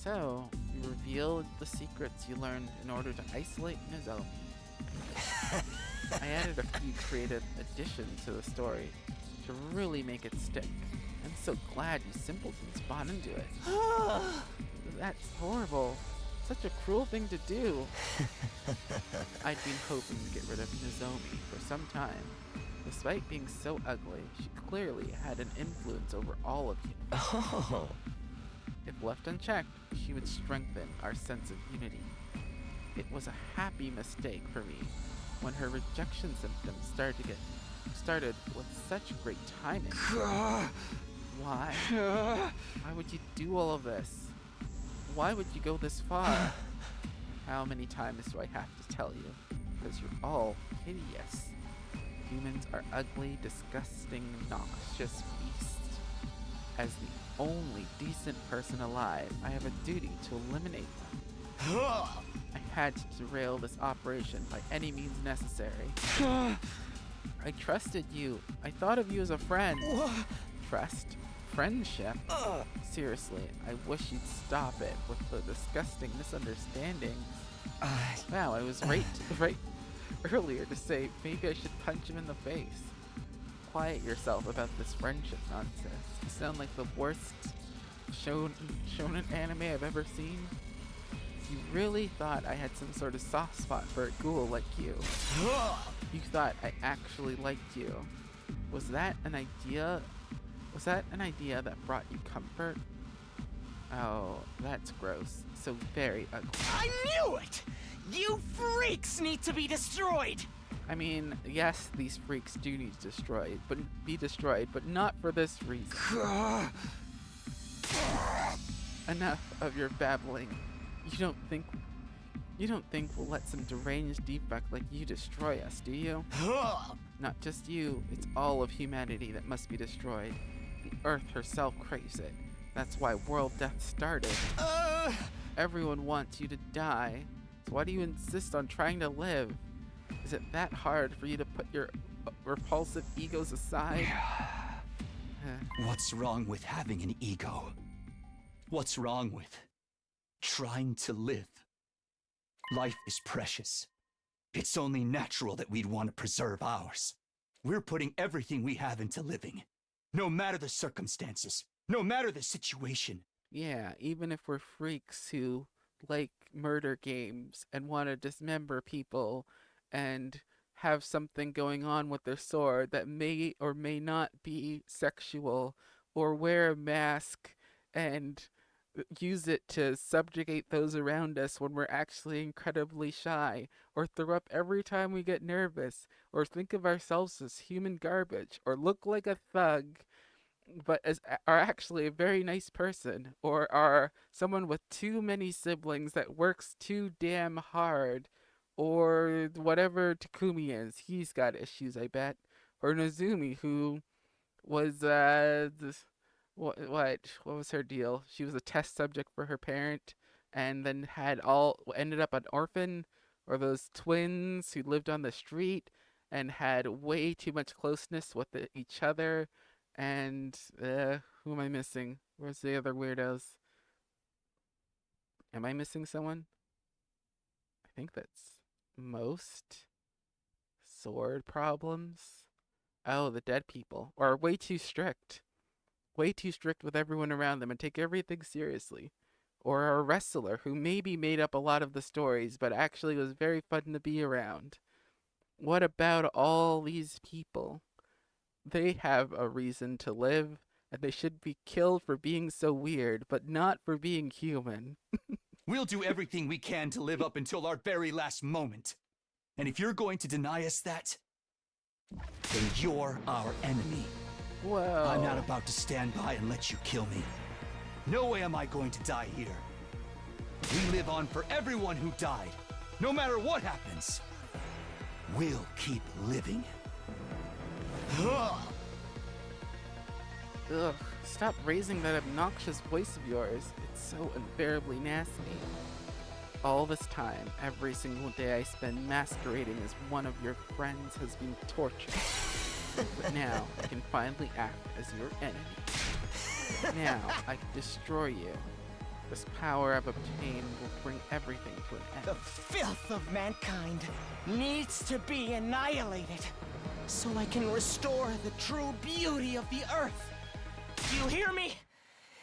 So, you revealed the secrets you learned in order to isolate Nozomi. I added a few creative additions to the story to really make it stick. I'm so glad you simpletons bought into it. That's horrible. Such a cruel thing to do. I'd been hoping to get rid of Nozomi for some time. Despite being so ugly, she clearly had an influence over all of you. Oh. If left unchecked, she would strengthen our sense of unity. It was a happy mistake for me when her rejection symptoms started with such great timing. Why? Why would you do all of this? Why would you go this far? How many times do I have to tell you? Because you're all hideous. Humans are ugly, disgusting, noxious beasts. As the only decent person alive, I have a duty to eliminate them. I had to derail this operation by any means necessary. I trusted you. I thought of you as a friend. Trust? Friendship? Seriously, I wish you'd stop it with the disgusting misunderstandings. Wow, I was right earlier to say maybe I should punch him in the face. Quiet yourself about this friendship nonsense. You sound like the worst shonen anime I've ever seen. You really thought I had some sort of soft spot for a ghoul like you. You thought I actually liked you. Was that an idea? Was that an idea that brought you comfort? Oh, that's gross. So very ugly. I knew it! You freaks need to be destroyed! I mean, yes, these freaks do need be destroyed, but not for this reason. Enough of your babbling. You don't think we'll let some deranged defect like you destroy us, do you? Not just you, it's all of humanity that must be destroyed. The Earth herself craves it. That's why world death started. Everyone wants you to die. So why do you insist on trying to live? Is it that hard for you to put your repulsive egos aside? What's wrong with having an ego? What's wrong with trying to live? Life is precious. It's only natural that we'd want to preserve ours. We're putting everything we have into living. No matter the circumstances, no matter the situation. Yeah, even if we're freaks who like murder games and want to dismember people and have something going on with their sword that may or may not be sexual, or wear a mask and use it to subjugate those around us when we're actually incredibly shy, or throw up every time we get nervous, or think of ourselves as human garbage, or look like a thug but are actually a very nice person, or are someone with too many siblings that works too damn hard, or whatever Takumi is. He's got issues, I bet. Or Nozumi, who was what was her deal? She was a test subject for her parent, and then ended up an orphan, or those twins who lived on the street and had way too much closeness with each other. And who am I missing? Where's the other weirdos? Am I missing someone? I think that's most sword problems. Oh, the dead people are way too strict. Way too strict with everyone around them and take everything seriously. Or a wrestler who maybe made up a lot of the stories but actually was very fun to be around. What about all these people? They have a reason to live, and they should be killed for being so weird, but not for being human. We'll do everything we can to live up until our very last moment. And if you're going to deny us that, then you're our enemy. Whoa. I'm not about to stand by and let you kill me. No way am I going to die here. We live on for everyone who died. No matter what happens, we'll keep living. Ugh, stop raising that obnoxious voice of yours. It's so unbearably nasty. All this time, every single day I spend masquerading as one of your friends has been tortured. But now, I can finally act as your enemy. Now, I can destroy you. This power I've obtained will bring everything to an end. The filth of mankind needs to be annihilated, so I can restore the true beauty of the earth. Do you hear me?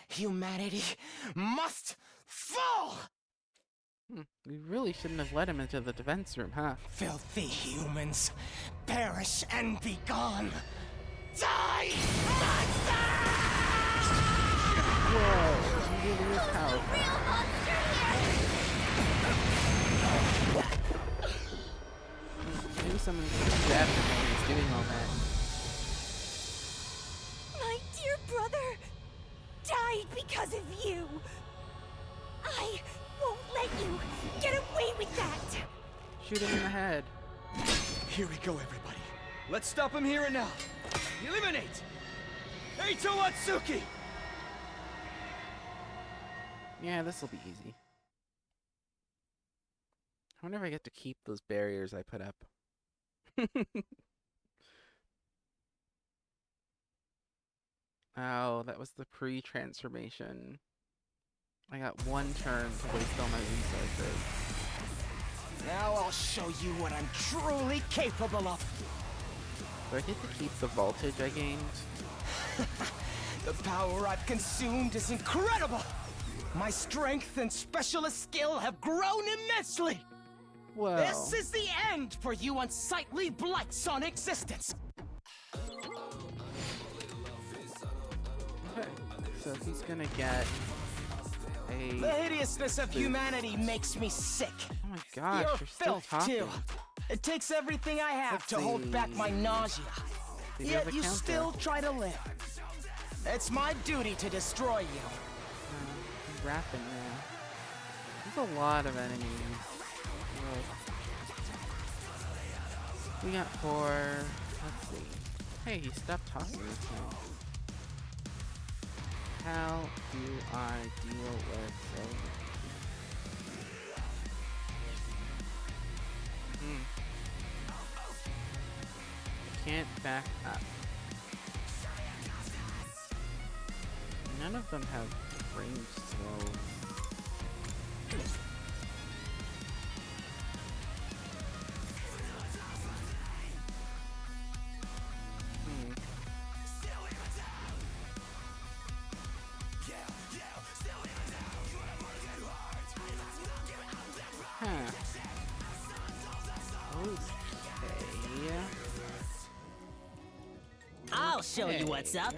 Humanity must fall! We really shouldn't have let him into the defense room, huh? Filthy humans, perish and be gone. Die, monster! Whoa, he really is powerful. Real monster here! Maybe someone stabbed him while he was doing all that. My dear brother died because of you. I won't let you get away with that. Shoot him in the head. Here we go, everybody. Let's stop him here and now. Eliminate! Eito Atsuki! Yeah, this'll be easy. I wonder if I get to keep those barriers I put up. Oh, that was the pre-transformation. I got one turn to waste all my resources. Now I'll show you what I'm truly capable of. Do I get to keep the voltage I gained? The power I've consumed is incredible. My strength and specialist skill have grown immensely. Whoa. This is the end for you unsightly blights on existence. Okay, so he's gonna get The a... hideousness of humanity makes me sick. Oh my gosh, You're you're still filth talking. too. It takes everything I have Let's to hold back my see. nausea. Did you have Yet a you counter? still try to live. It's my duty to destroy you. He's rapping now. There's a lot of enemies. Whoa. We got 4. Let's see. Hey, he stopped talking this time. How do I deal with so I can't back up. None of them have range skills. Huh. Okay. I'll show you what's up.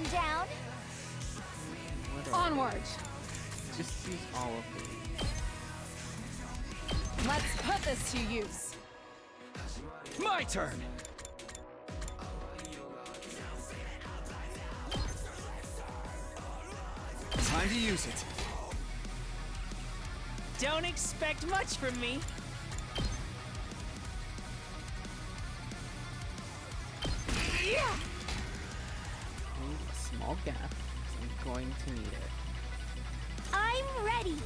one down. Whatever. Onward! Just use all of these. Let's put this to use. My turn! Time to use it. Don't expect much from me. Yeah! Need a small gap, 'cause I'm going to need it. I'm ready.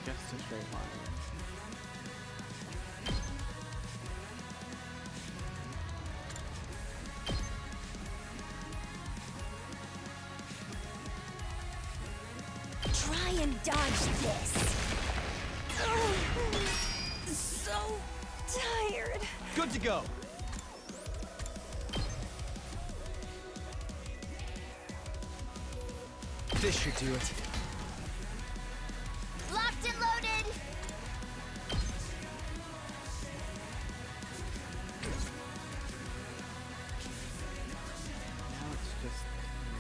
Just a straight line. Try and dodge this. Ugh, so tired. Good to go. This should do it. Locked and loaded. Now it's just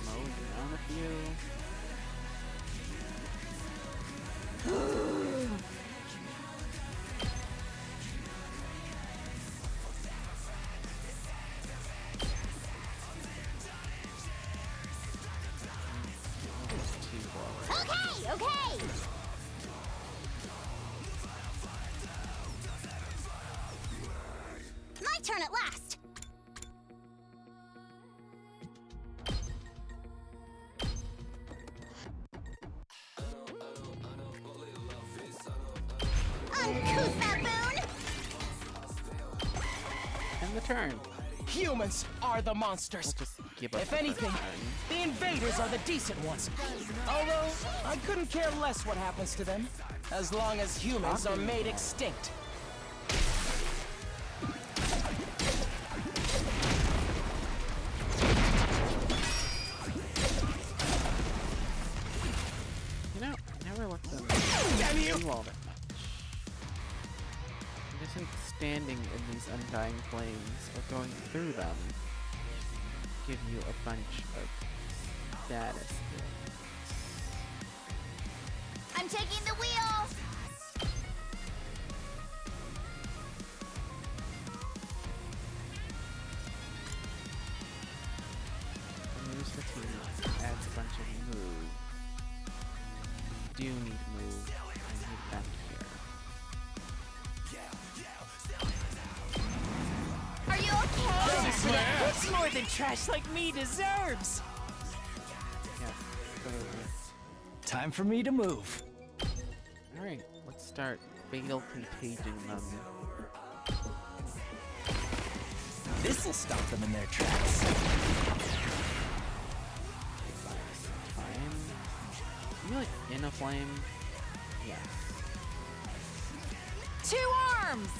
mow down a few. Too forward. Okay, okay. My turn at last. Uncouth baboon. And the turn. Humans are the monsters. We'll just give up. If the first anything, turn. the invaders are the decent ones. Although, I couldn't care less what happens to them, as long as humans are made extinct. You know, I never let them Damn you! do all that much. I just think standing in these undying flames or going through them give you a bunch of status points. I'm taking the wheel. Moves fatigue adds a bunch of moves. Do need move. I need it back here. Are you okay? It's more than trash like me deserves. Yeah. Totally. Time for me to move. Alright, let's start fatal contaging them. This'll stop them in their tracks. Time. You like in a flame? Yes. 2 arms!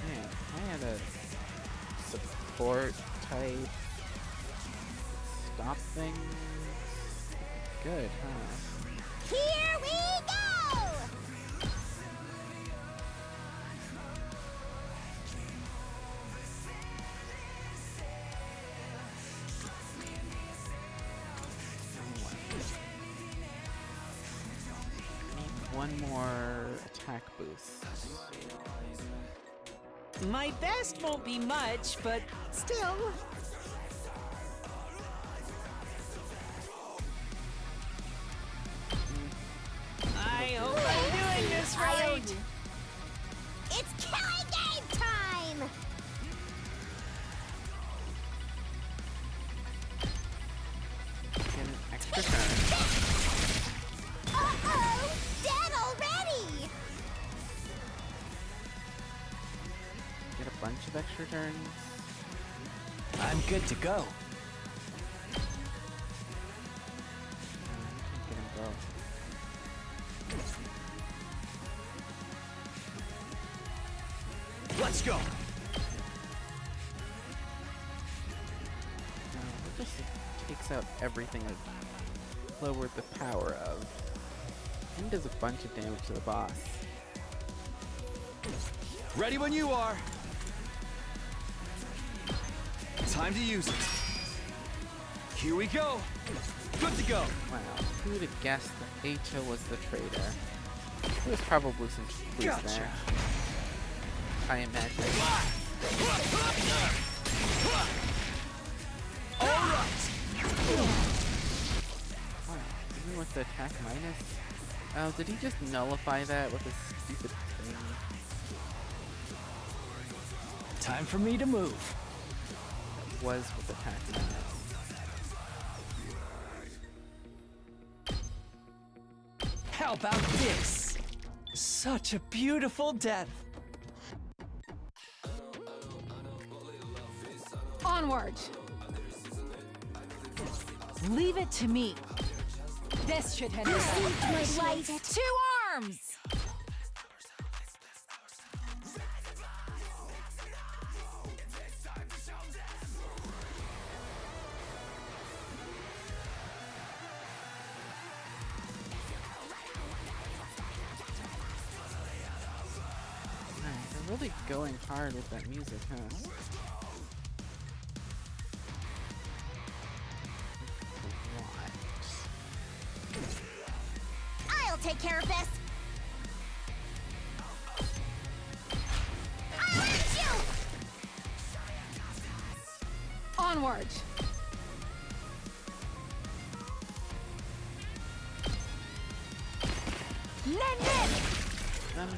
Man, I had a support type stop things. Good, huh? Here we go! Need one more attack boost. My best won't be much, but still. I hope I'm doing this right. It's killing game time! Get an extra turn. Uh-oh! Dead already! Get a bunch of extra turns. I'm good to go. You can't get them both. Let's go. No, it just takes out everything lowered the power of. And does a bunch of damage to the boss. Ready when you are. Time to use it. Here we go. Good to go. Wow, who would have guessed that Acho was the traitor? There's probably some clues there. I imagine. Alright. Wow, even with the attack minus? Oh, did he just nullify that with a stupid thing? Time for me to move. That was with attack minus. How about this? Such a beautiful death. Onward! Leave it to me. This should handle My life. 2 arms! They're really going hard with that music, huh? I'll take care of this. I'll hurt you! Onward! Nen!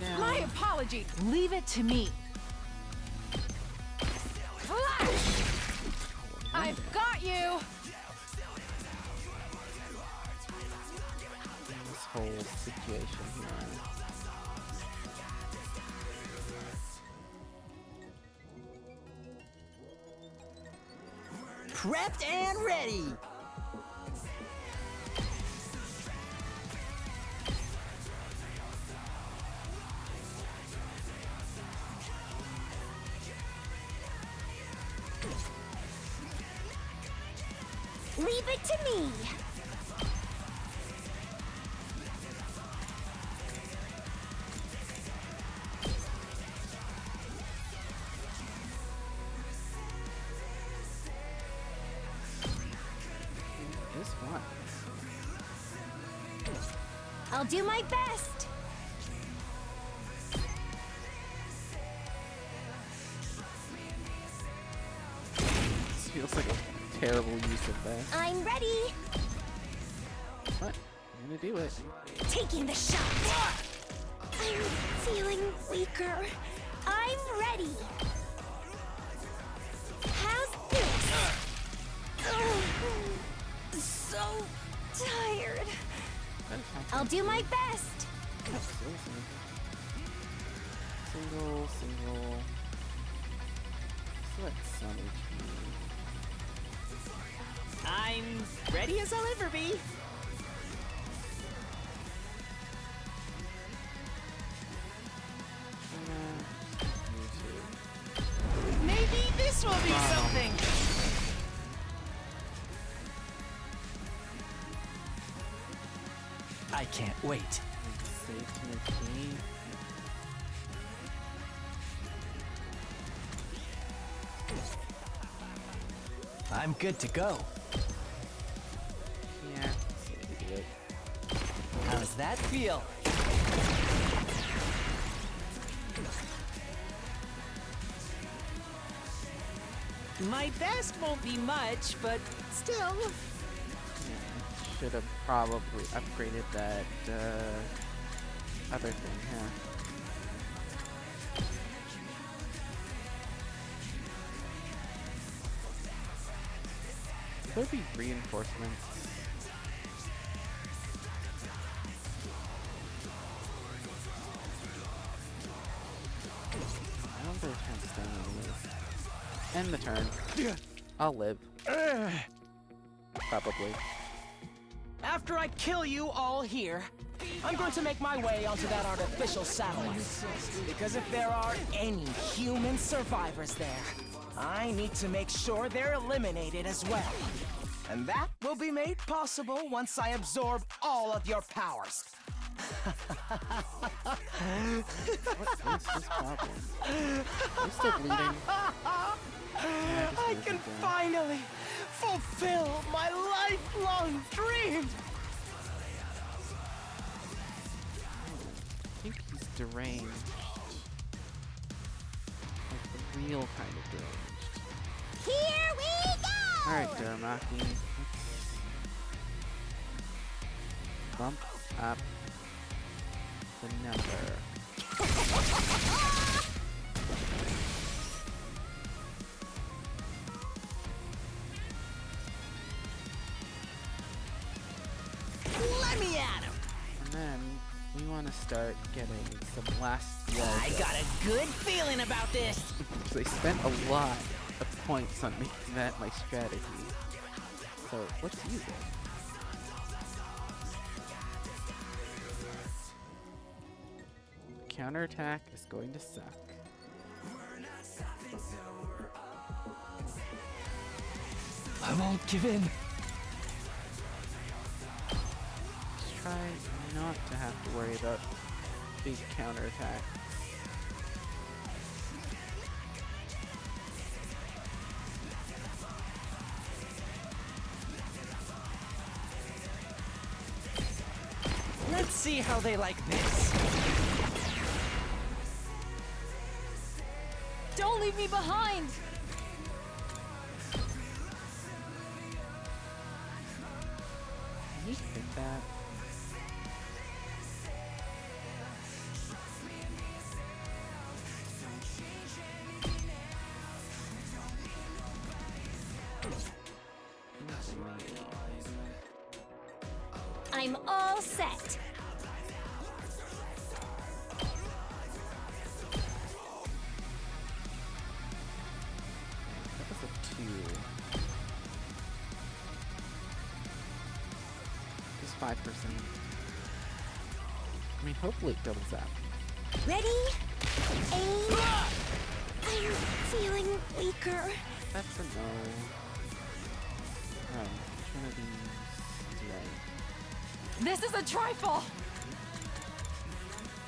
Down. My apology. Leave it to me. Flash! I've got you! This whole situation here. Prepped and ready! Leave it to me. This one. I'll do my best. This feels like a terrible use of that. I'm ready. What? I'm gonna do it. Taking the shot. I'm feeling weaker. I'm ready. How's this? So tired. I'll do my best. Single. Select some HP. I'm ready as I'll ever be. Maybe this will be something. I can't wait. Save some HP. I'm good to go. Yeah, let's do it. How does that feel? My best won't be much, but still. Should have probably upgraded that other thing, huh? Could there be reinforcements? I don't think I can stand on this. End the turn. I'll live. Probably. After I kill you all here, I'm going to make my way onto that artificial satellite. Because if there are any human survivors there, I need to make sure they're eliminated as well. And that will be made possible once I absorb all of your powers. What is this problem? I'm still bleeding. I can finally fulfill my lifelong dream! I think he's deranged. Like the real kind of deranged. Here we go! Alright, Daramaki. Let's bump up the number. Let me at him! And then we want to start getting some last blood. I got a good feeling about this! So I spent a lot of points on making that my strategy. So let's use it. Counterattack is going to suck. I won't give in. Just try not to have to worry about big counterattack. Let's see how they like this. Don't leave me behind! Can you hit that? I'm all set. That was a 2. Just 5%. I mean, hopefully it doubles up. Ready? Aim. I'm feeling weaker. That's a no. Oh, which one of these do I? This is a trifle!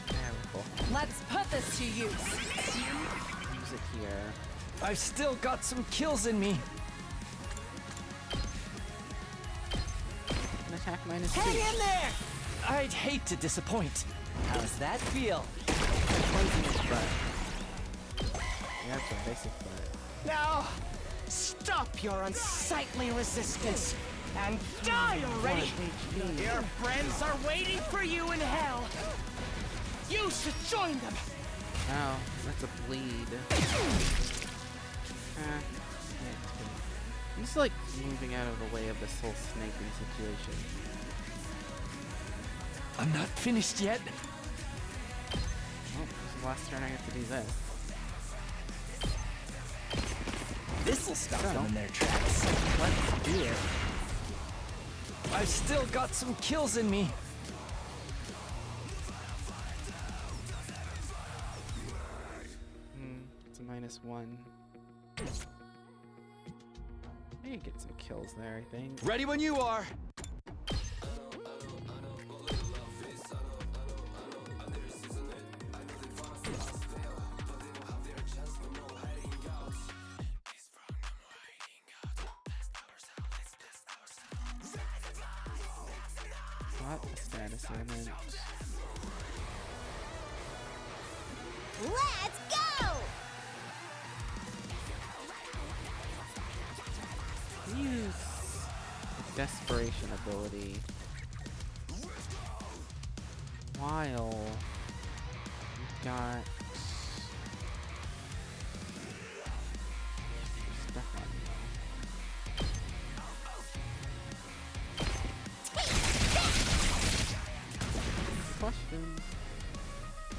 Terrible. Let's put this to use. Use it here. I've still got some kills in me. An attack minus 2. Hang in there! I'd hate to disappoint. How's that feel? Poison his butt. Yeah, it's a basic butt. Now, stop your unsightly resistance and die already! Your friends are waiting for you in hell! You should join them! Ow, that's a bleed. He's like moving out of the way of this whole snaking situation. I'm not finished yet. Oh, this is the last turn I have to do this. This'll stop So, them in their tracks. let's do it. I've still got some kills in me. It's a -1. You get some kills there, I think. Ready when you are. What a status ailment. Let's go! Use the desperation ability while we've got stuff on you. Question.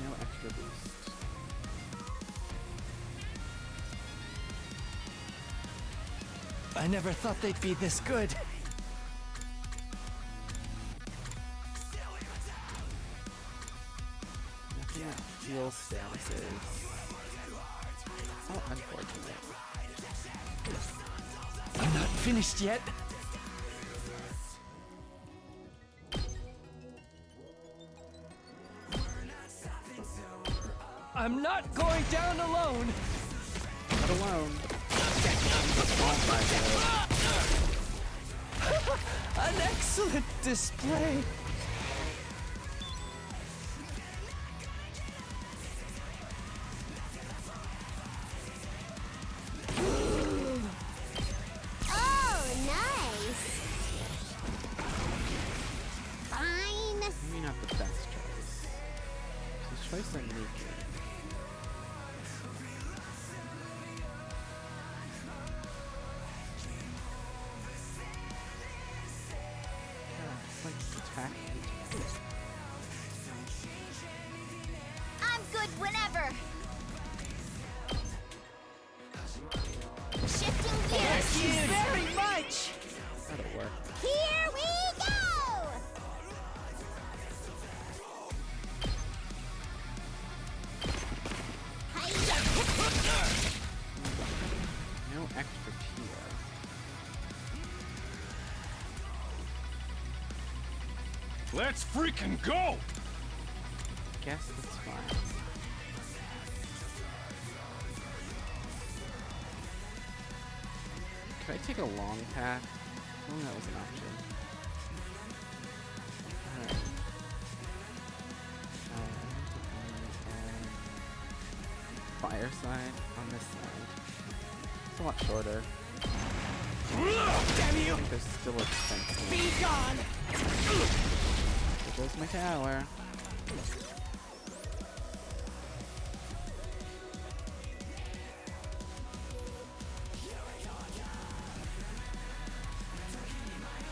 No extra boost. I never thought they'd be this good. Nothing that heal statuses. How unfortunate. I'm not finished yet. I'm not going down alone. Not alone. An excellent display. Oh, nice. Fine. Maybe not the best choice. His choice I make. I'm good whenever. Shifting gears. Thank you very much. That'll work. Here we go. No extra tier. Let's freaking go! Guess that's fine. Could I take a long path? Oh, that was an option. Alright. Fire side on this side. It's a lot shorter. Damn you! I think there's still a defense. Be gone! There goes my tower.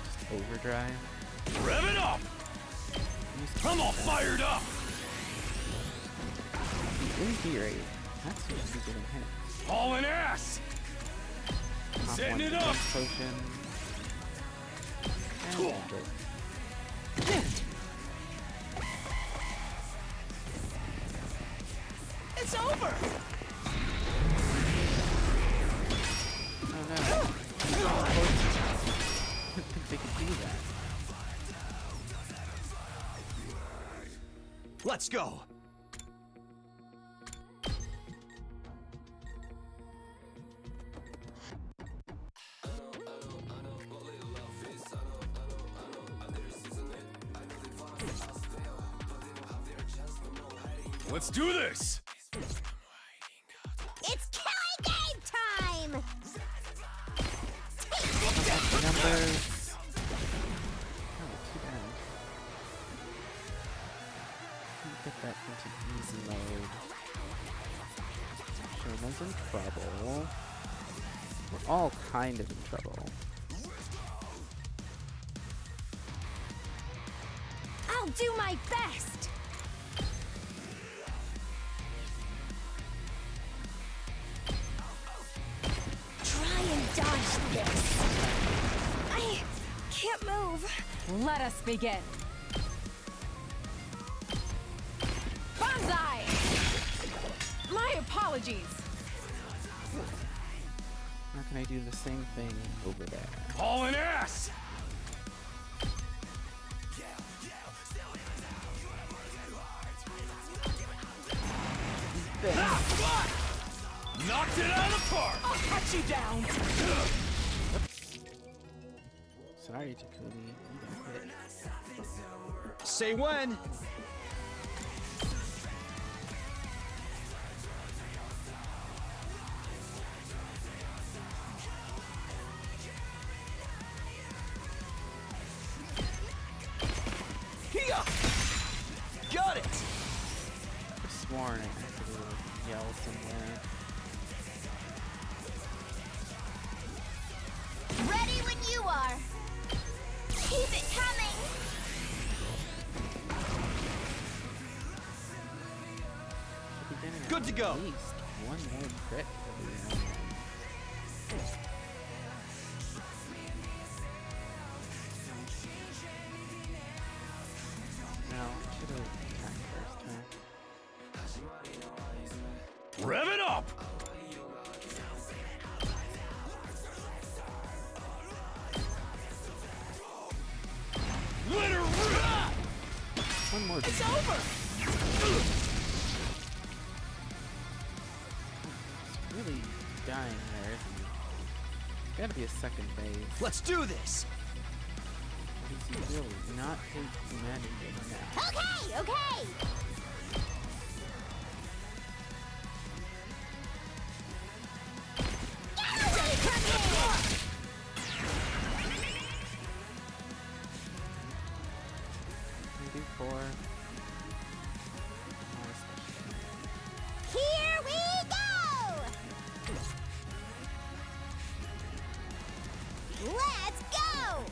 Just overdrive. Rev it up! I'm all fired up! Infuriate. That's what should be getting hit. Hauling ass! Top Setting one it defense up! Potion. And Cool. magic. It's over! Oh no. I didn't think they could do that. Let's go! Let's do this! It's killing game time. Numbers. Oh, too bad. Can't get that into easy mode. Sherman's in trouble. We're all kind of in trouble. I'll do my best. Try and dodge this. I can't move. Let us begin. Banzai! My apologies. How can I do the same thing over there? Hauling ass! Knocked it out of the park! I'll cut you down! Sorry, Takumi. You got hit. Say when! Here! Got it! I've sworn I activated a yell somewhere. Ready when you are. Keep it coming. Should be getting Good to go. at least one more crit every now and then. No, I should have attacked first, huh? Rev it up! Let her rip! One more. It's over! dying there, isn't he? Gotta be a second phase. Let's do this! Does he really not hate humanity now? Okay, okay! Get away from me! Maybe 4. Here we go! Let's go!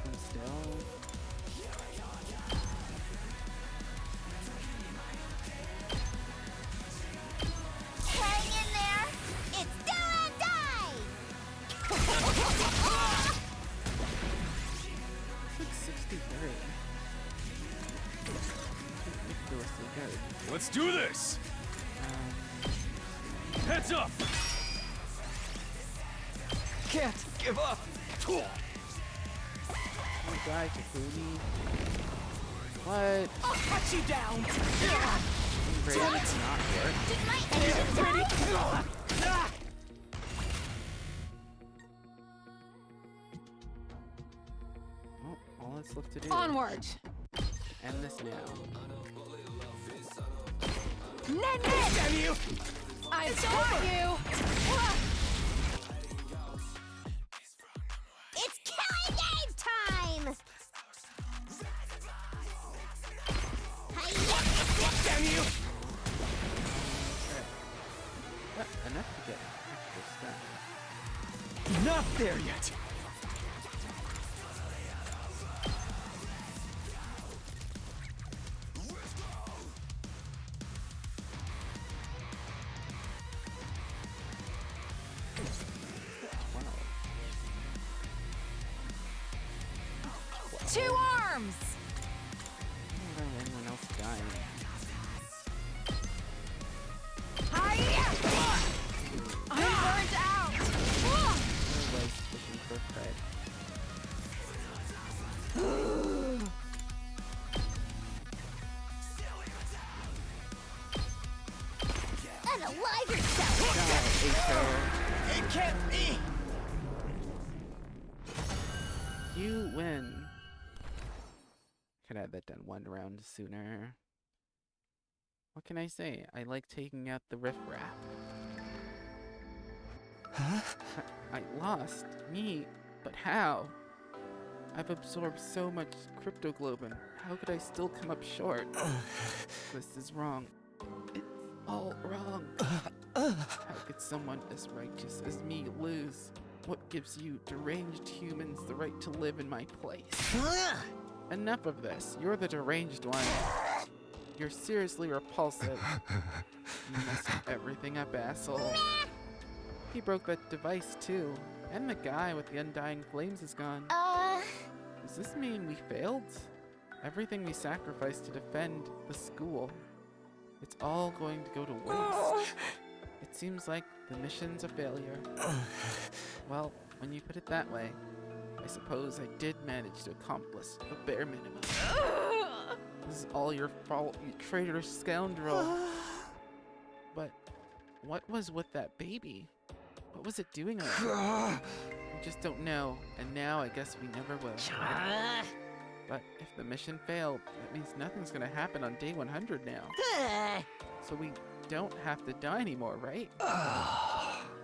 And still. Hang in there! It's do and die! It's like 63. Ridiculously good. Let's do this! Heads up! Can't give up! Oh, die, Kakuni. What? I'll cut you down! Great, not work. Did my engine die? Oh, all that's left to do. Onward! End this now. Damn you! I've got you! It's killing game time! Hi-ya! Damn you! What? Enough to get extra stuff. Not there yet! Two arms! I don't know anyone else dying. Hiya! I'm burnt out! Everybody's pushing for Fred. Unalive yourself! It can't be! You win. Could have had that done one round sooner. What can I say? I like taking out the riffraff. Huh? I lost. Me? But how? I've absorbed so much cryptoglobin. How could I still come up short? This is wrong. It's all wrong. How could someone as righteous as me lose? What gives you, deranged humans, the right to live in my place? Enough of this. You're the deranged one. You're seriously repulsive. You messed everything up, asshole. He broke that device too. And the guy with the undying flames is gone. Does this mean we failed? Everything we sacrificed to defend the school. It's all going to go to waste. It seems like the mission's a failure. Well, when you put it that way, I suppose I did manage to accomplish the bare minimum. This is all your fault, you traitorous scoundrel. But what was with that baby? What was it doing there? We just don't know, and now I guess we never will. But if the mission failed, that means nothing's gonna happen on day 100 now. So we don't have to die anymore, right?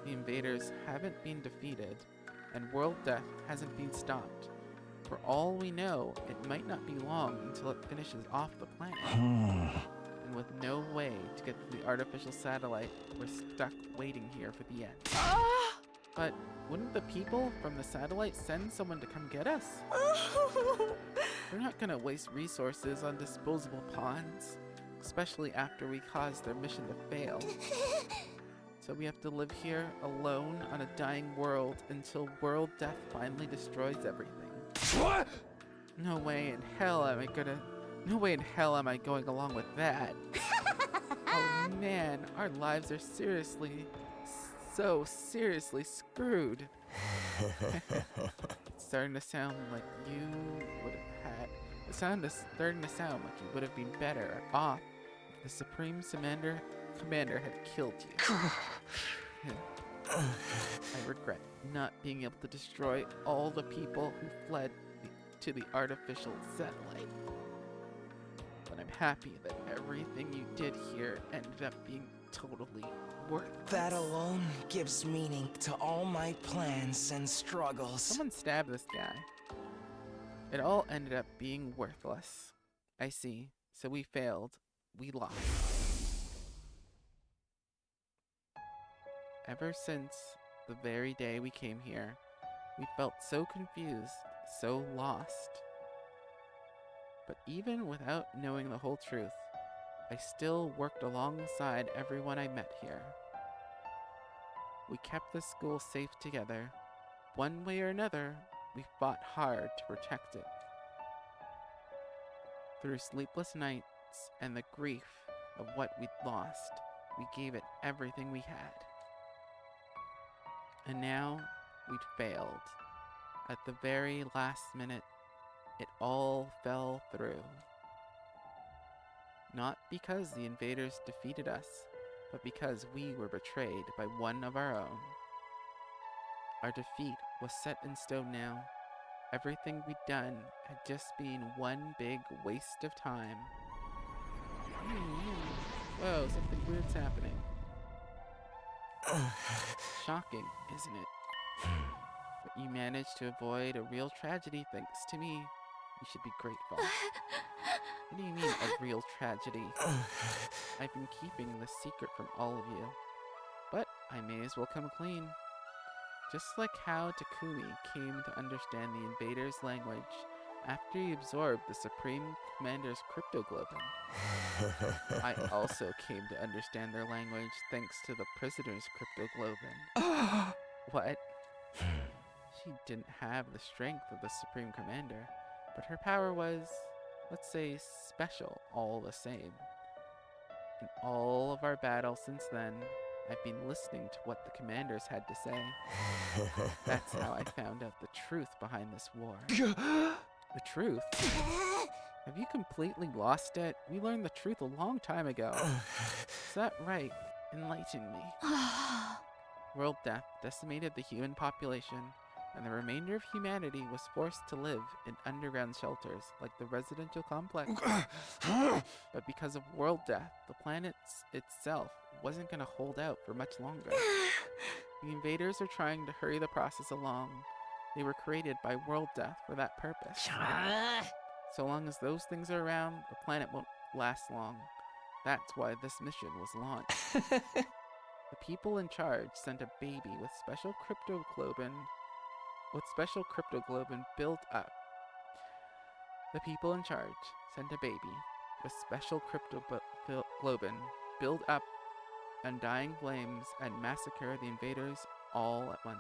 The invaders haven't been defeated, and world death hasn't been stopped. For all we know, it might not be long until it finishes off the planet. And with no way to get to the artificial satellite, we're stuck waiting here for the end. But wouldn't the people from the satellite send someone to come get us? They're not gonna waste resources on disposable pawns, especially after we caused their mission to fail. So we have to live here alone on a dying world until world death finally destroys everything. What? No way in hell am I going along with that. Oh man, our lives are so seriously screwed. It's starting to sound like you would have had The sound is starting to sound like you would have been better off if the Supreme Commander had killed you. I regret not being able to destroy all the people who fled to the artificial satellite. But I'm happy that everything you did here ended up being totally worthless. That alone gives meaning to all my plans and struggles. Someone stabbed this guy. It all ended up being worthless. I see. So we failed. We lost. Ever since the very day we came here, we felt so confused, so lost. But even without knowing the whole truth, I still worked alongside everyone I met here. We kept the school safe together. One way or another, we fought hard to protect it. Through sleepless nights and the grief of what we'd lost, we gave it everything we had. And now, we'd failed. At the very last minute, it all fell through. Not because the invaders defeated us, but because we were betrayed by one of our own. Our defeat was set in stone now. Everything we'd done had just been one big waste of time. Whoa, something weird's happening. Shocking, isn't it? But you managed to avoid a real tragedy thanks to me. You should be grateful. What do you mean, a real tragedy? I've been keeping this secret from all of you. But I may as well come clean. Just like how Takumi came to understand the invaders' language after he absorbed the Supreme Commander's cryptoglobin. I also came to understand their language thanks to the prisoner's cryptoglobin. What? She didn't have the strength of the Supreme Commander, but her power was, let's say, special all the same. In all of our battles since then, I've been listening to what the commanders had to say. That's how I found out the truth behind this war. The truth? Have you completely lost it? We learned the truth a long time ago. Is that right? Enlighten me. World death decimated the human population, and the remainder of humanity was forced to live in underground shelters like the residential complex. But because of world death, the planet itself wasn't going to hold out for much longer. The invaders are trying to hurry the process along. They were created by world death for that purpose. So long as those things are around, the planet won't last long. That's why this mission was launched. The people in charge sent a baby with special cryptoglobin built up. The people in charge sent a baby with special cryptoglobin build up undying flames and massacre the invaders all at once.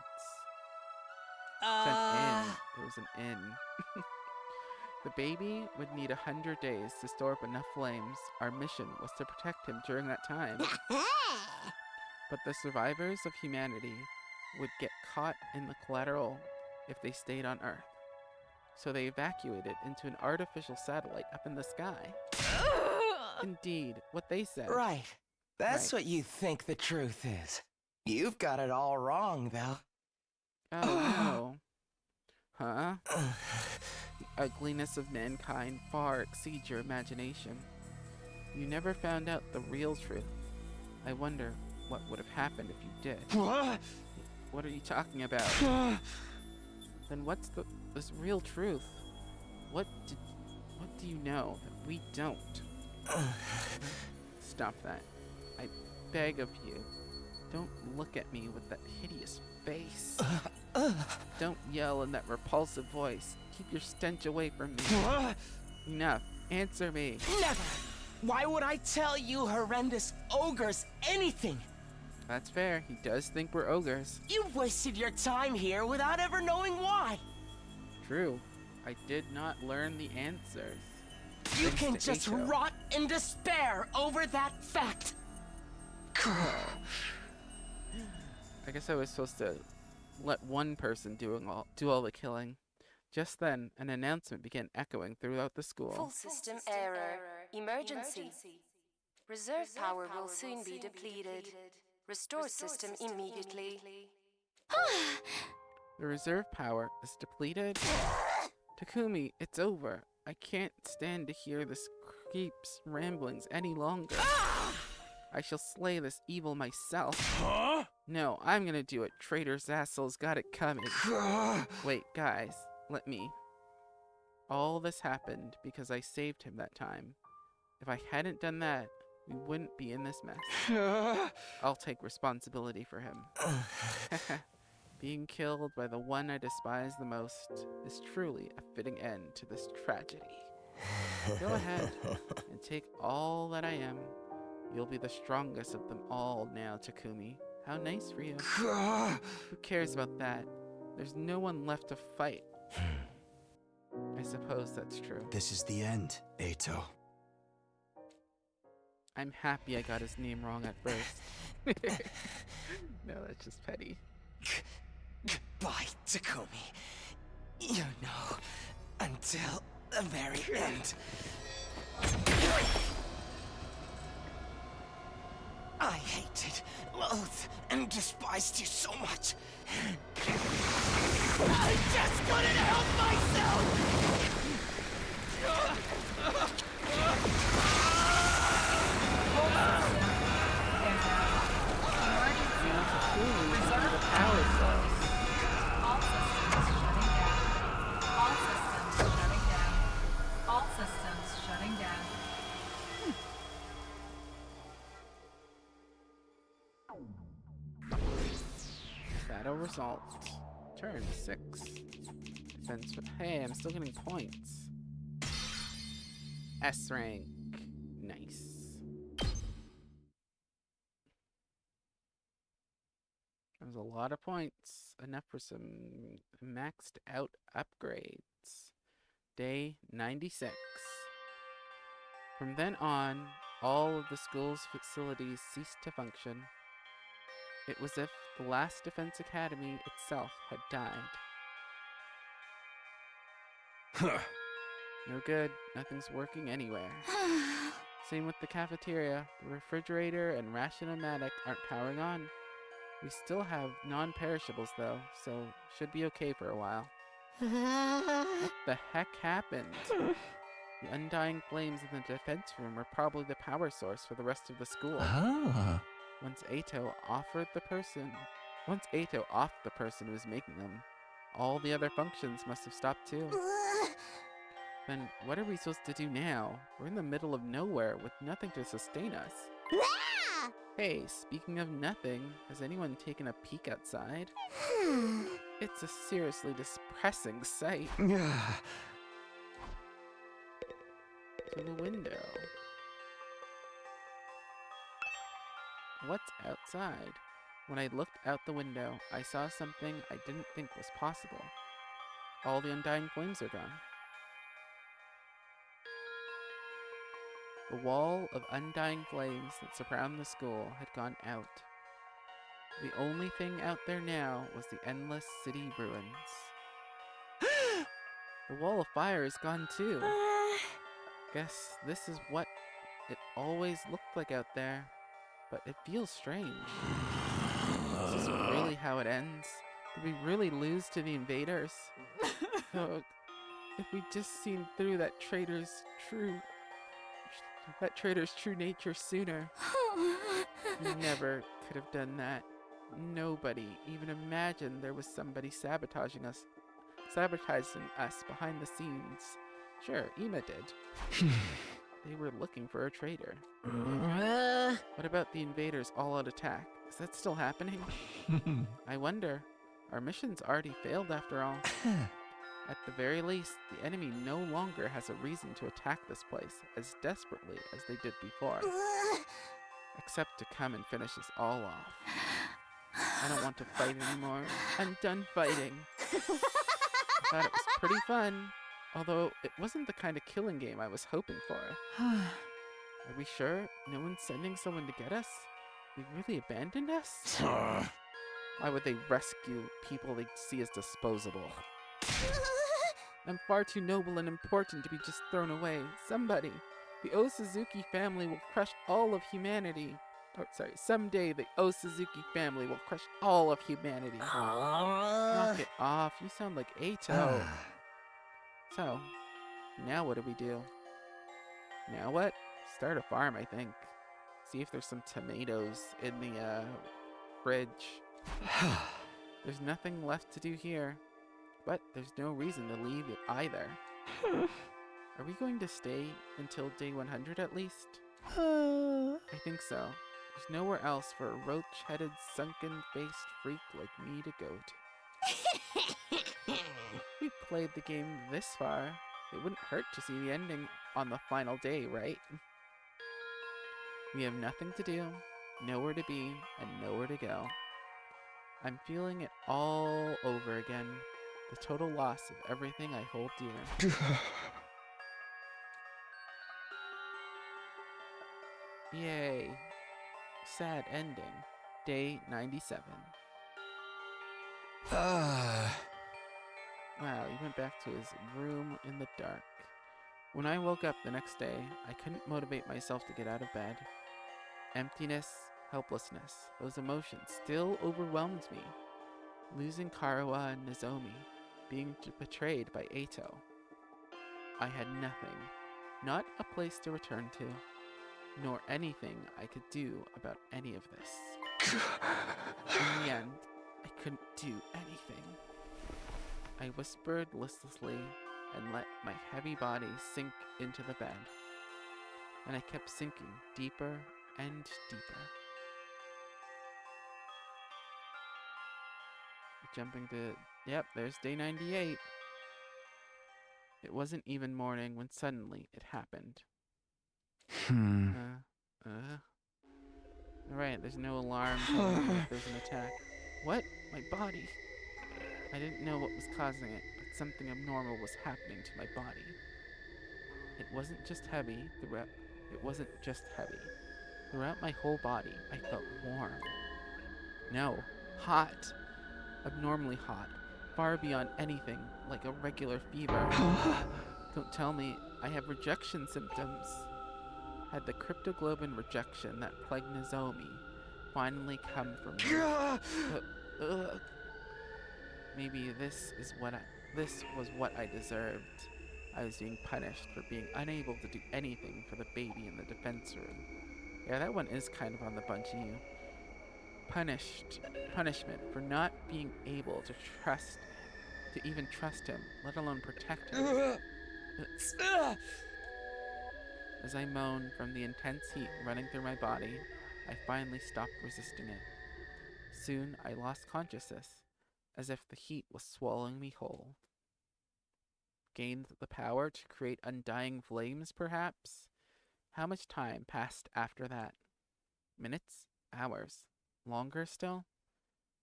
Sent in. There was an in. The baby would need 100 days to store up enough flames. Our mission was to protect him during that time. But the survivors of humanity would get caught in the collateral if they stayed on Earth. So they evacuated into an artificial satellite up in the sky. Indeed, what they said. Right. That's what you think the truth is. You've got it all wrong, though. Oh no. Huh? The ugliness of mankind far exceeds your imagination. You never found out the real truth. I wonder what would have happened if you did. What? What are you talking about? Then what's this real truth? What do you know that we don't? Stop that. I beg of you. Don't look at me with that hideous face. Don't yell in that repulsive voice. Keep your stench away from me. Enough. Answer me. Never! Why would I tell you horrendous ogres anything? That's fair. He does think we're ogres. You've wasted your time here without ever knowing why. True. I did not learn the answers. You Thanks can to just Eiko. rot in despair over that fact. I guess I was supposed to let one person do all the killing. Just then, an announcement began echoing throughout the school. Full system error. Emergency. Reserve power will soon be depleted. Restore system immediately. The reserve power is depleted? Takumi, it's over. I can't stand to hear this creep's ramblings any longer. I shall slay this evil myself. Huh? No, I'm gonna do it. Traitor Zassel's got it coming. Wait, guys, let me. All this happened because I saved him that time. If I hadn't done that, we wouldn't be in this mess. I'll take responsibility for him. Being killed by the one I despise the most is truly a fitting end to this tragedy. Go ahead and take all that I am. You'll be the strongest of them all now, Takumi. How nice for you. Who cares about that? There's no one left to fight. I suppose that's true. This is the end, Eito. I'm happy I got his name wrong at first. No, that's just petty. Goodbye, Takumi. You know, until the very end. I hated, loathed, and despised you so much. I just couldn't help myself! Reserve power source. All systems shutting down. All systems shutting down. All systems shutting down. Battle result. Turn 6. Defense. Hey, I'm still getting points. S rank. Nice. That was a lot of points. Enough for some maxed out upgrades. Day 96. From then on, all of the school's facilities ceased to function. It was as if the last defense academy itself had died. Huh. No good. Nothing's working anywhere. Same with the cafeteria. The refrigerator and ration-o-matic aren't powering on. We still have non-perishables though, so should be okay for a while. What the heck happened? The undying flames in the defense room were probably the power source for the rest of the school. Once Eito offed the person who was making them, all the other functions must have stopped too. Then what are we supposed to do now? We're in the middle of nowhere with nothing to sustain us. Hey, speaking of nothing, has anyone taken a peek outside? It's a seriously depressing sight. To the window. What's outside? When I looked out the window, I saw something I didn't think was possible. All the undying flames are gone. The wall of undying flames that surround the school had gone out. The only thing out there now was the endless city ruins. The wall of fire is gone too. Guess this is what it always looked like out there, but it feels strange. Is this really how it ends? Did we really lose to the invaders? Oh, if we'd just seen through that traitor's true nature sooner. We never could have done that. Nobody even imagined there was somebody sabotaging us behind the scenes. Sure, Ima did. They were looking for a traitor. What about the invaders' all-out attack? Is that still happening? I wonder. Our mission's already failed after all. At the very least, the enemy no longer has a reason to attack this place as desperately as they did before. Except to come and finish us all off. I don't want to fight anymore. I'm done fighting. I thought it was pretty fun, although it wasn't the kind of killing game I was hoping for. Are we sure no one's sending someone to get us? They really abandoned us? Why would they rescue people they see as disposable? I'm far too noble and important to be just thrown away. Somebody, the Osuzuki family will crush all of humanity. Oh, sorry, someday the Osuzuki family will crush all of humanity. Knock it off, you sound like Ato. So, now what do we do? Now what? Start a farm, I think. See if there's some tomatoes in the fridge. There's nothing left to do here, but there's no reason to leave it either. Are we going to stay until day 100 at least? I think so. There's nowhere else for a roach-headed, sunken-faced freak like me to go to. We played the game this far. It wouldn't hurt to see the ending on the final day, right? We have nothing to do, nowhere to be, and nowhere to go. I'm feeling it all over again. The total loss of everything I hold dear. Yay. Sad ending. Day 97. Wow, he went back to his room in the dark. When I woke up the next day, I couldn't motivate myself to get out of bed. Emptiness, helplessness, those emotions still overwhelmed me. Losing Karawa and Nozomi, being betrayed by Ato. I had nothing, not a place to return to, nor anything I could do about any of this. In the end, I couldn't do anything. I whispered listlessly and let my heavy body sink into the bed. And I kept sinking deeper and deeper. Jumping to, yep, there's day 98. It wasn't even morning when suddenly it happened. Alright, there's no alarm telling me if there's an attack. What? My body. I didn't know what was causing it, but something abnormal was happening to my body. It wasn't just heavy throughout my whole body, I felt warm. No, hot. Abnormally hot. Far beyond anything like a regular fever. Don't tell me I have rejection symptoms. Had the cryptoglobin rejection that plagued Nozomi finally come from me? Maybe this was what I deserved. I was being punished for being unable to do anything for the baby in the defense room. Yeah, that one is kind of on the bunchy. Punishment for not being able to even trust him, let alone protect him. As I moaned from the intense heat running through my body, I finally stopped resisting it. Soon I lost consciousness, as if the heat was swallowing me whole. Gained the power to create undying flames, perhaps? How much time passed after that? Minutes? Hours? Longer still?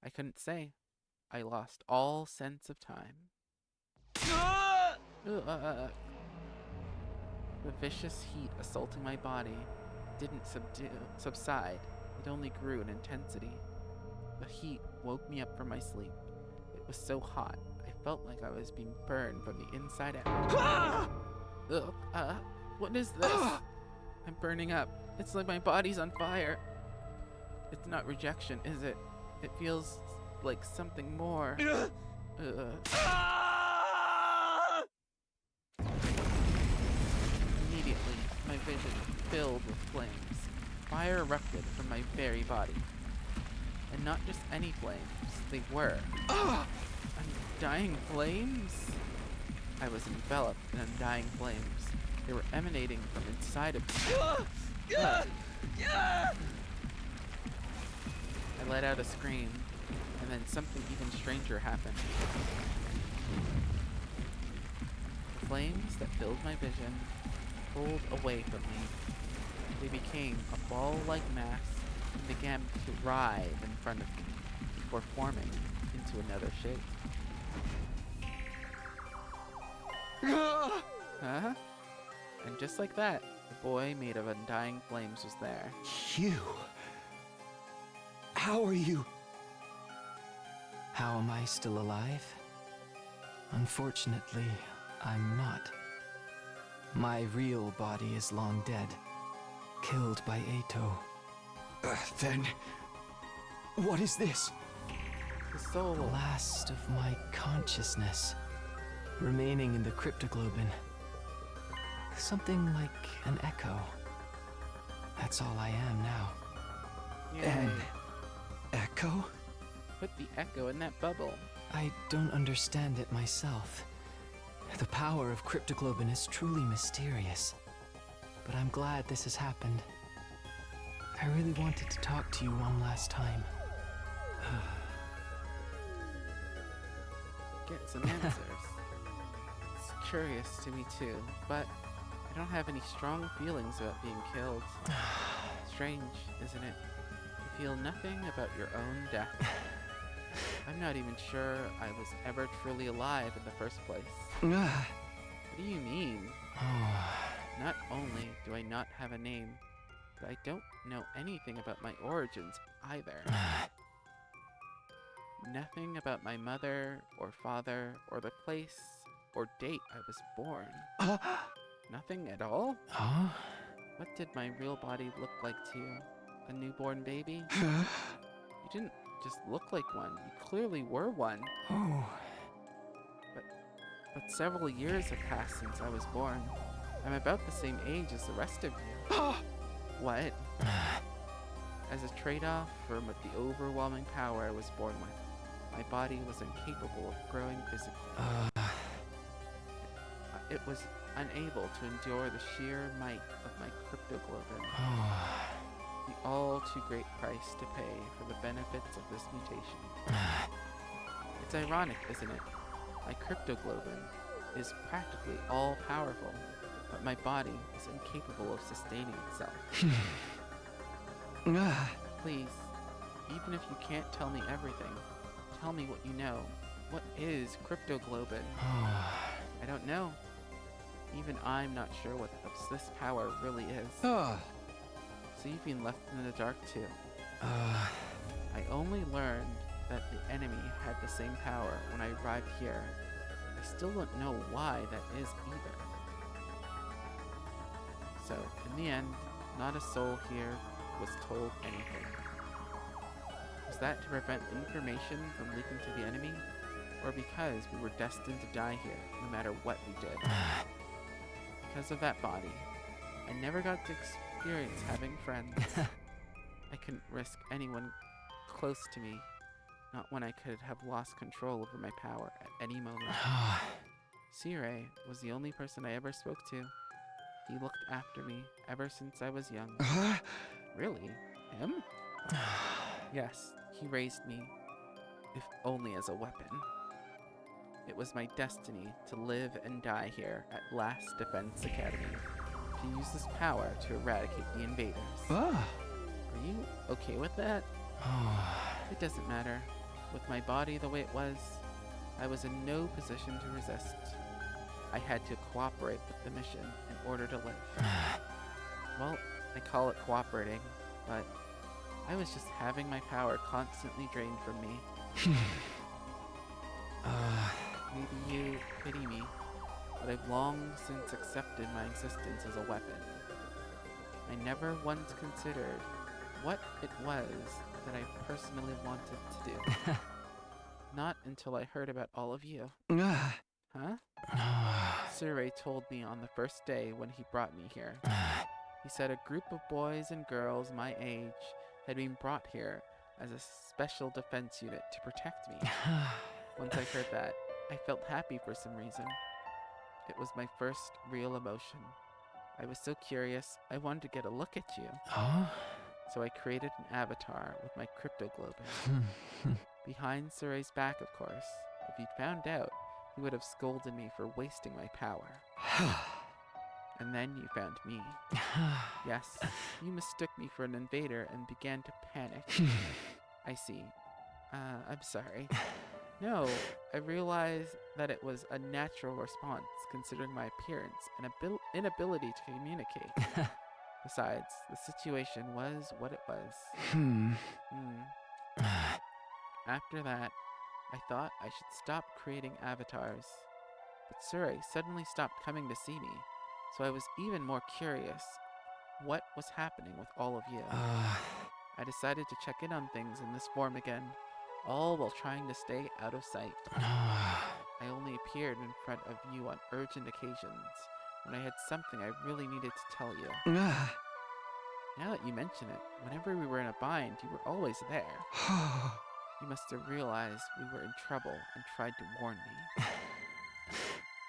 I couldn't say. I lost all sense of time. The vicious heat assaulting my body didn't subside. It only grew in intensity. The heat woke me up from my sleep. It was so hot, I felt like I was being burned from the inside out. What is this? I'm burning up. It's like my body's on fire. It's not rejection, is it? It feels like something more. Immediately, my vision filled with flames. Fire erupted from my very body. And not just any flames, they were. Undying flames? I was enveloped in undying flames. They were emanating from inside of me. I let out a scream, and then something even stranger happened. The flames that filled my vision pulled away from me. They became a ball-like mass and began to writhe in front of me before forming into another shape. Huh? And just like that, the boy made of undying flames was there. You? How are you? How am I still alive? Unfortunately, I'm not. My real body is long dead, killed by Ato. Then, what is this? The soul. The last of my consciousness, remaining in the cryptoglobin. Something like an echo. That's all I am now. Yay. An echo? Put the echo in that bubble. I don't understand it myself. The power of cryptoglobin is truly mysterious. But I'm glad this has happened. I really wanted to talk to you one last time. Get some answers. It's curious to me too, but I don't have any strong feelings about being killed. Strange, isn't it? To feel nothing about your own death. I'm not even sure I was ever truly alive in the first place. What do you mean? Not only do I not have a name, but I don't know anything about my origins either. Nothing about my mother or father or the place or date I was born. Nothing at all? What did my real body look like to you? A newborn baby? You didn't just look like one. You clearly were one. But several years have passed since I was born. I'm about the same age as the rest of you. What? As a trade-off for the overwhelming power I was born with, my body was incapable of growing physically. It was unable to endure the sheer might of my cryptoglobin. The all too great price to pay for the benefits of this mutation. It's ironic, isn't it? My cryptoglobin is practically all-powerful, but my body is incapable of sustaining itself. Please, even if you can't tell me everything, tell me what you know. What is cryptoglobin? I don't know. Even I'm not sure what this power really is. So you've been left in the dark too. I only learned that the enemy had the same power when I arrived here. I still don't know why that is either. So, in the end, not a soul here was told anything. Was that to prevent information from leaking to the enemy? Or because we were destined to die here, no matter what we did? Because of that body, I never got to experience having friends. I couldn't risk anyone close to me, not when I could have lost control over my power at any moment. Sirei was the only person I ever spoke to. He looked after me ever since I was young. Really? Him? Yes, he raised me, if only as a weapon. It was my destiny to live and die here at Last Defense Academy, to use this power to eradicate the invaders. Are you okay with that? It doesn't matter. With my body the way it was, I was in no position to resist. I had to cooperate with the mission in order to live. Well, I call it cooperating, but I was just having my power constantly drained from me. Maybe you pity me, but I've long since accepted my existence as a weapon. I never once considered what it was that I personally wanted to do. Not until I heard about all of you. Huh? Sirei told me on the first day when he brought me here. He said a group of boys and girls my age had been brought here as a special defense unit to protect me. Once I heard that, I felt happy for some reason. It was my first real emotion. I was so curious, I wanted to get a look at you. So I created an avatar with my cryptoglobin. Behind Sirei's back, of course. If he'd found out, he would have scolded me for wasting my power. And then you found me. Yes, you mistook me for an invader and began to panic. I see. I'm sorry. No, I realized that it was a natural response considering my appearance and inability to communicate. Besides, the situation was what it was. After that, I thought I should stop creating avatars. But Surrey suddenly stopped coming to see me, so I was even more curious what was happening with all of you. I decided to check in on things in this form again, all while trying to stay out of sight. I only appeared in front of you on urgent occasions, when I had something I really needed to tell you. Now that you mention it, whenever we were in a bind, you were always there. You must have realized we were in trouble and tried to warn me.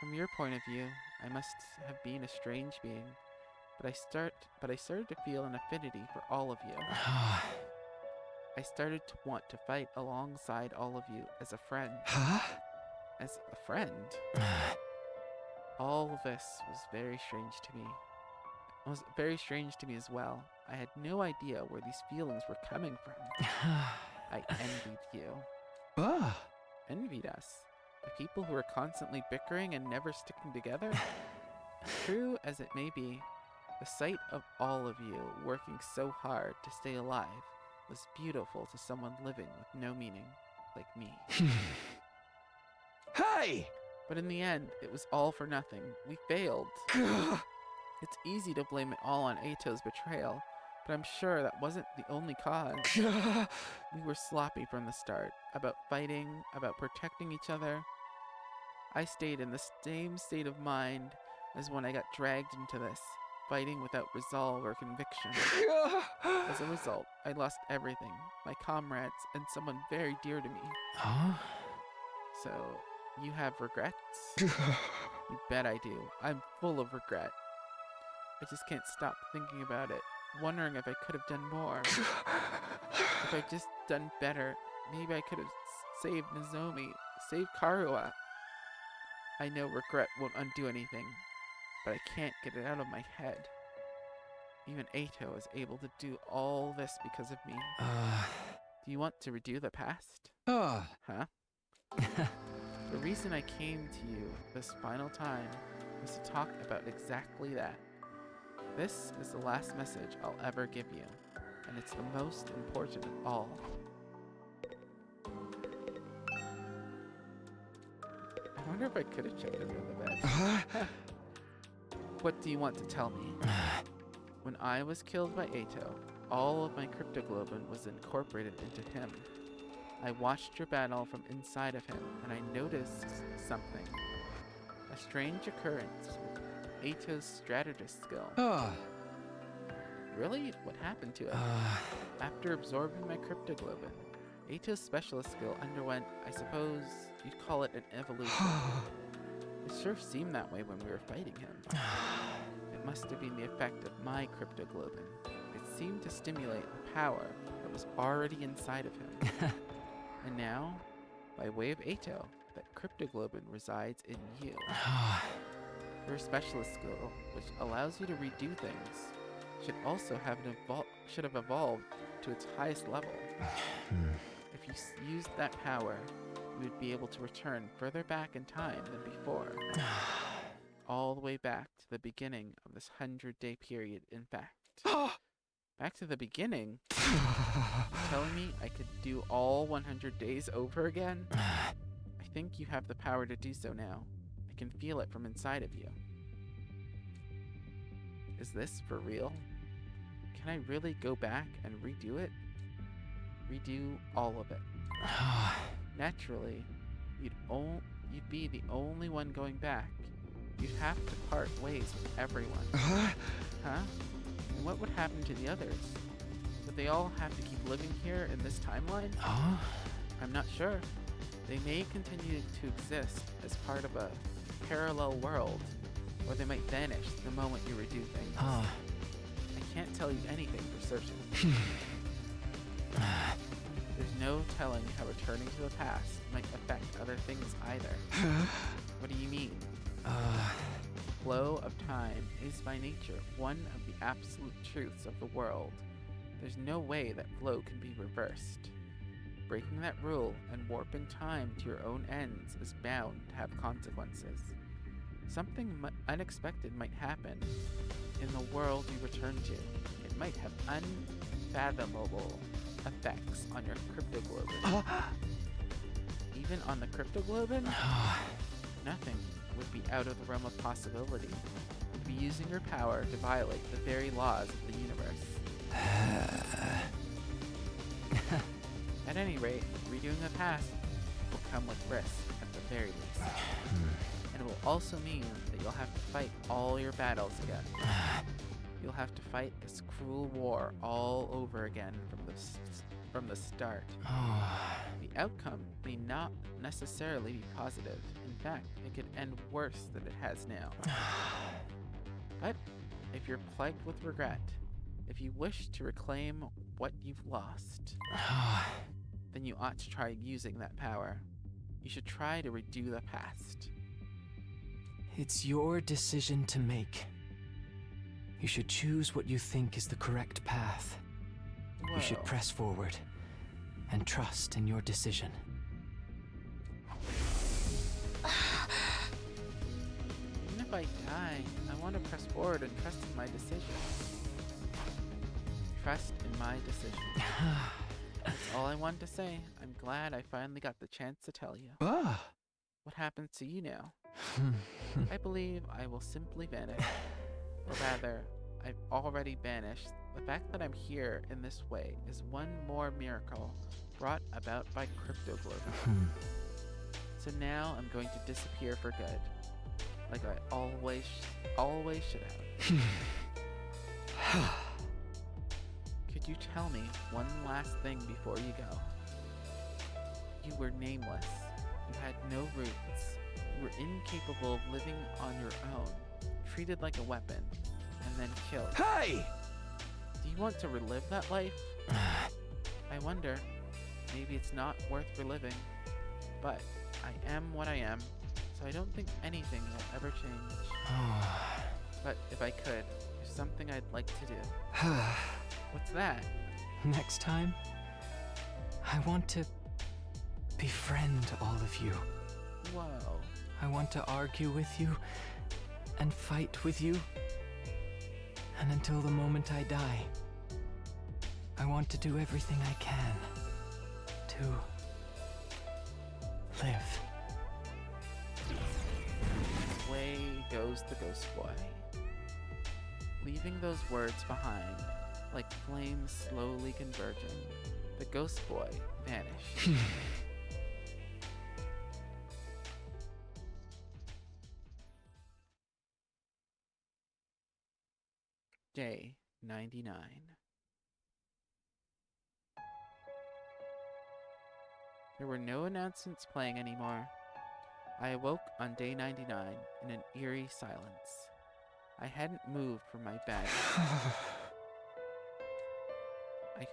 From your point of view, I must have been a strange being, but I started to feel an affinity for all of you. I started to want to fight alongside all of you as a friend. As a friend? All of this was very strange to me. It was very strange to me as well. I had no idea where these feelings were coming from. I envied you. Envied us. The people who were constantly bickering and never sticking together? True as it may be, the sight of all of you working so hard to stay alive was beautiful to someone living with no meaning, like me. Hey! But in the end, it was all for nothing. We failed. It's easy to blame it all on Ato's betrayal, but I'm sure that wasn't the only cause. We were sloppy from the start, about fighting, about protecting each other. I stayed in the same state of mind as when I got dragged into this, fighting without resolve or conviction. As a result, I lost everything, my comrades, and someone very dear to me. So, you have regrets? You bet I do. I'm full of regret. I just can't stop thinking about it, wondering if I could have done more. If I'd just done better, maybe I could have saved Nozomi, saved Karua. I know regret won't undo anything, but I can't get it out of my head. Even Ato is able to do all this because of me. Do you want to redo the past? Huh? The reason I came to you this final time was to talk about exactly that. This is the last message I'll ever give you, and it's the most important of all. I wonder if I could have checked under the bed. What do you want to tell me? When I was killed by Ato, all of my cryptoglobin was incorporated into him. I watched your battle from inside of him, and I noticed something. A strange occurrence with Ato's strategist skill. Really? What happened to it? After absorbing my cryptoglobin, Ato's specialist skill underwent, I suppose you'd call it an evolution. It sure seemed that way when we were fighting him. It must have been the effect of my cryptoglobin. It seemed to stimulate the power that was already inside of him. And now, by way of Ato, that cryptoglobin resides in you. Your specialist skill, which allows you to redo things, should also have evolved to its highest level. If you used that power, you would be able to return further back in time than before. All the way back to the beginning of this 100-day period, in fact. Back to the beginning? Telling me I could do all 100 days over again? I think you have the power to do so now. I can feel it from inside of you. Is this for real? Can I really go back and redo it? Redo all of it. Naturally, you'd be the only one going back. You'd have to part ways with everyone. Huh? And what would happen to the others? Would they all have to keep living here in this timeline? I'm not sure. They may continue to exist as part of a parallel world, or they might vanish the moment you redo things. I can't tell you anything for certain. There's no telling how returning to the past might affect other things either. What do you mean? Flow of time is by nature one of the absolute truths of the world. There's no way that flow can be reversed. Breaking that rule and warping time to your own ends is bound to have consequences. Something unexpected might happen in the world you return to. It might have unfathomable effects on your cryptoglobin. Even on the cryptoglobin? Nothing. would be out of the realm of possibility. You'd be using your power to violate the very laws of the universe. At any rate, redoing the past will come with risk at the very least. And it will also mean that you'll have to fight all your battles again. You'll have to fight this cruel war all over again from the start. The outcome may not necessarily be positive. In fact, it could end worse than it has now. But if you're plagued with regret, if you wish to reclaim what you've lost, then you ought to try using that power. You should try to redo the past. It's your decision to make. You should choose what you think is the correct path. Whoa. You should press forward and trust in your decision. Even if I die, I want to press forward and trust in my decision. Trust in my decision. That's all I wanted to say. I'm glad I finally got the chance to tell you. What happens to you now? I believe I will simply vanish. Or rather, I've already vanished. The fact that I'm here in this way is one more miracle brought about by cryptoglobin. So now I'm going to disappear for good. Like I always should have. Could you tell me one last thing before you go? You were nameless. You had no roots. You were incapable of living on your own. Treated like a weapon. And then killed. Hey! Do you want to relive that life? I wonder. Maybe it's not worth reliving. But I am what I am. So I don't think anything will ever change. But if I could, there's something I'd like to do. What's that? Next time, I want to befriend all of you. Whoa. I want to argue with you and fight with you. And until the moment I die, I want to do everything I can to live. Away goes the ghost boy, leaving those words behind, like flames slowly converging. The ghost boy vanished. Day 99. There were no announcements playing anymore. I awoke on day 99 in an eerie silence. I hadn't moved from my bed. I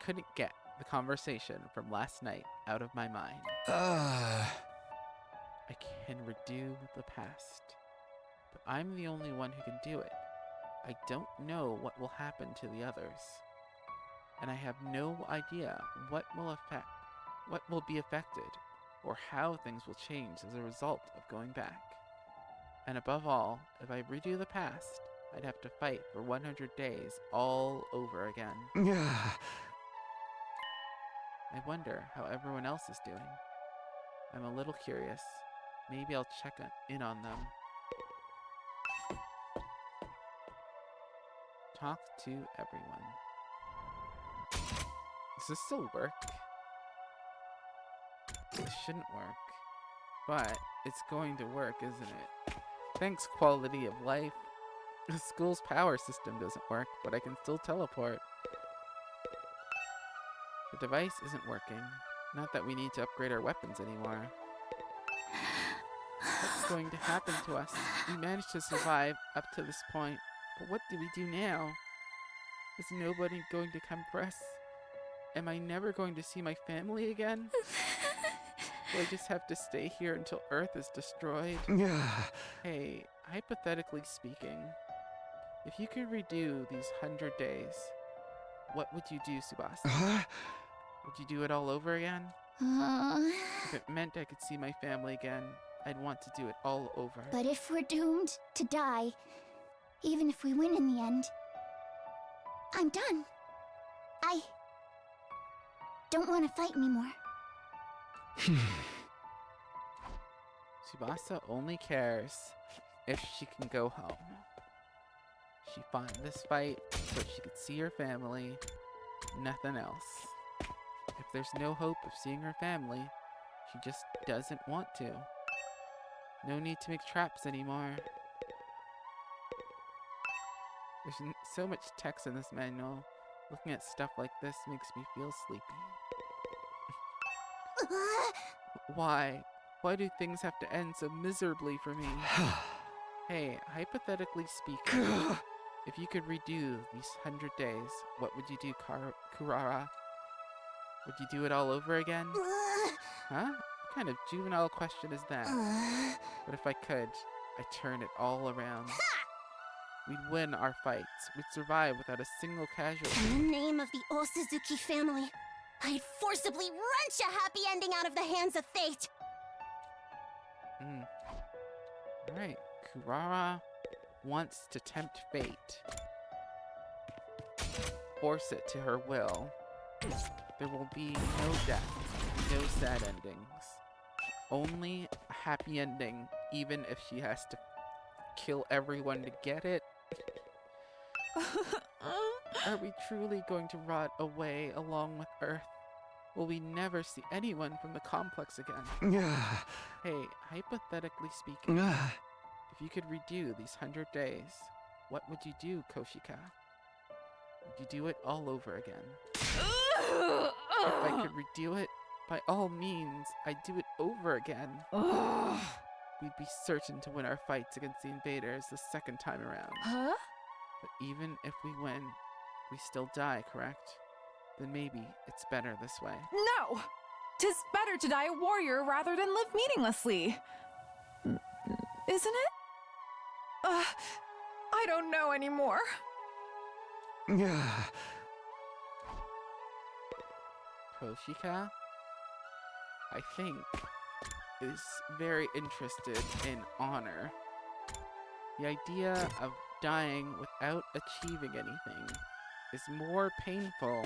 couldn't get the conversation from last night out of my mind. I can redo the past, but I'm the only one who can do it. I don't know what will happen to the others, and I have no idea what will be affected, or how things will change as a result of going back. And above all, if I redo the past, I'd have to fight for 100 days all over again. I wonder how everyone else is doing. I'm a little curious. Maybe I'll check in on them. Talk to everyone. Does this still work? This shouldn't work. But it's going to work, isn't it? Thanks, quality of life. The school's power system doesn't work, but I can still teleport. The device isn't working. Not that we need to upgrade our weapons anymore. What's going to happen to us? We managed to survive up to this point, but what do we do now? Is nobody going to come for us? Am I never going to see my family again? Will I just have to stay here until Earth is destroyed? Hey, hypothetically speaking, if you could redo these 100 days, what would you do, Tsubasa? Would you do it all over again? If it meant I could see my family again, I'd want to do it all over. But if we're doomed to die, even if we win in the end, I'm done. I don't want to fight anymore. Tsubasa only cares if she can go home. She fought in this fight so she could see her family, nothing else. If there's no hope of seeing her family, she just doesn't want to. No need to make traps anymore. There's so much text in this manual. Looking at stuff like this makes me feel sleepy. Why? Why do things have to end so miserably for me? Hey, hypothetically speaking, if you could redo these 100 days, what would you do, Kurara? Would you do it all over again? Huh? What kind of juvenile question is that? But if I could, I'd turn it all around. We'd win our fights. We'd survive without a single casualty. In the name of the Osuzuki family, I'd forcibly wrench a happy ending out of the hands of fate. Alright, Kurara wants to tempt fate. Force it to her will. There will be no death, no sad endings. Only a happy ending, even if she has to kill everyone to get it. Are we truly going to rot away along with Earth? Will we never see anyone from the complex again? Hey, hypothetically speaking, if you could redo these 100 days, what would you do, Koshika? Would you do it all over again? If I could redo it, by all means, I'd do it over again. We'd be certain to win our fights against the invaders the second time around. Huh? But even if we win, we still die, correct? Then maybe it's better this way. No! 'Tis better to die a warrior rather than live meaninglessly. Isn't it? I don't know anymore. Koshika, I think, is very interested in honor. The idea of dying without achieving anything is more painful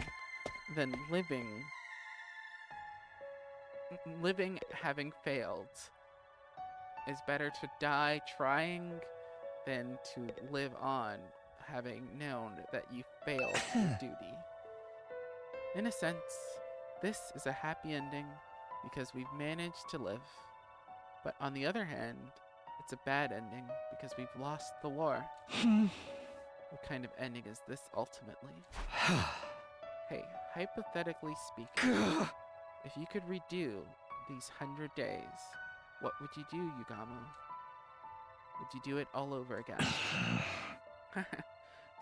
than living having failed. It's better to die trying than to live on having known that you failed your duty. In a sense, this is a happy ending because we've managed to live. But on the other hand, it's a bad ending because we've lost the war. What kind of ending is this ultimately? Hey, hypothetically speaking, if you could redo these 100 days, what would you do, Yugamo? Would you do it all over again?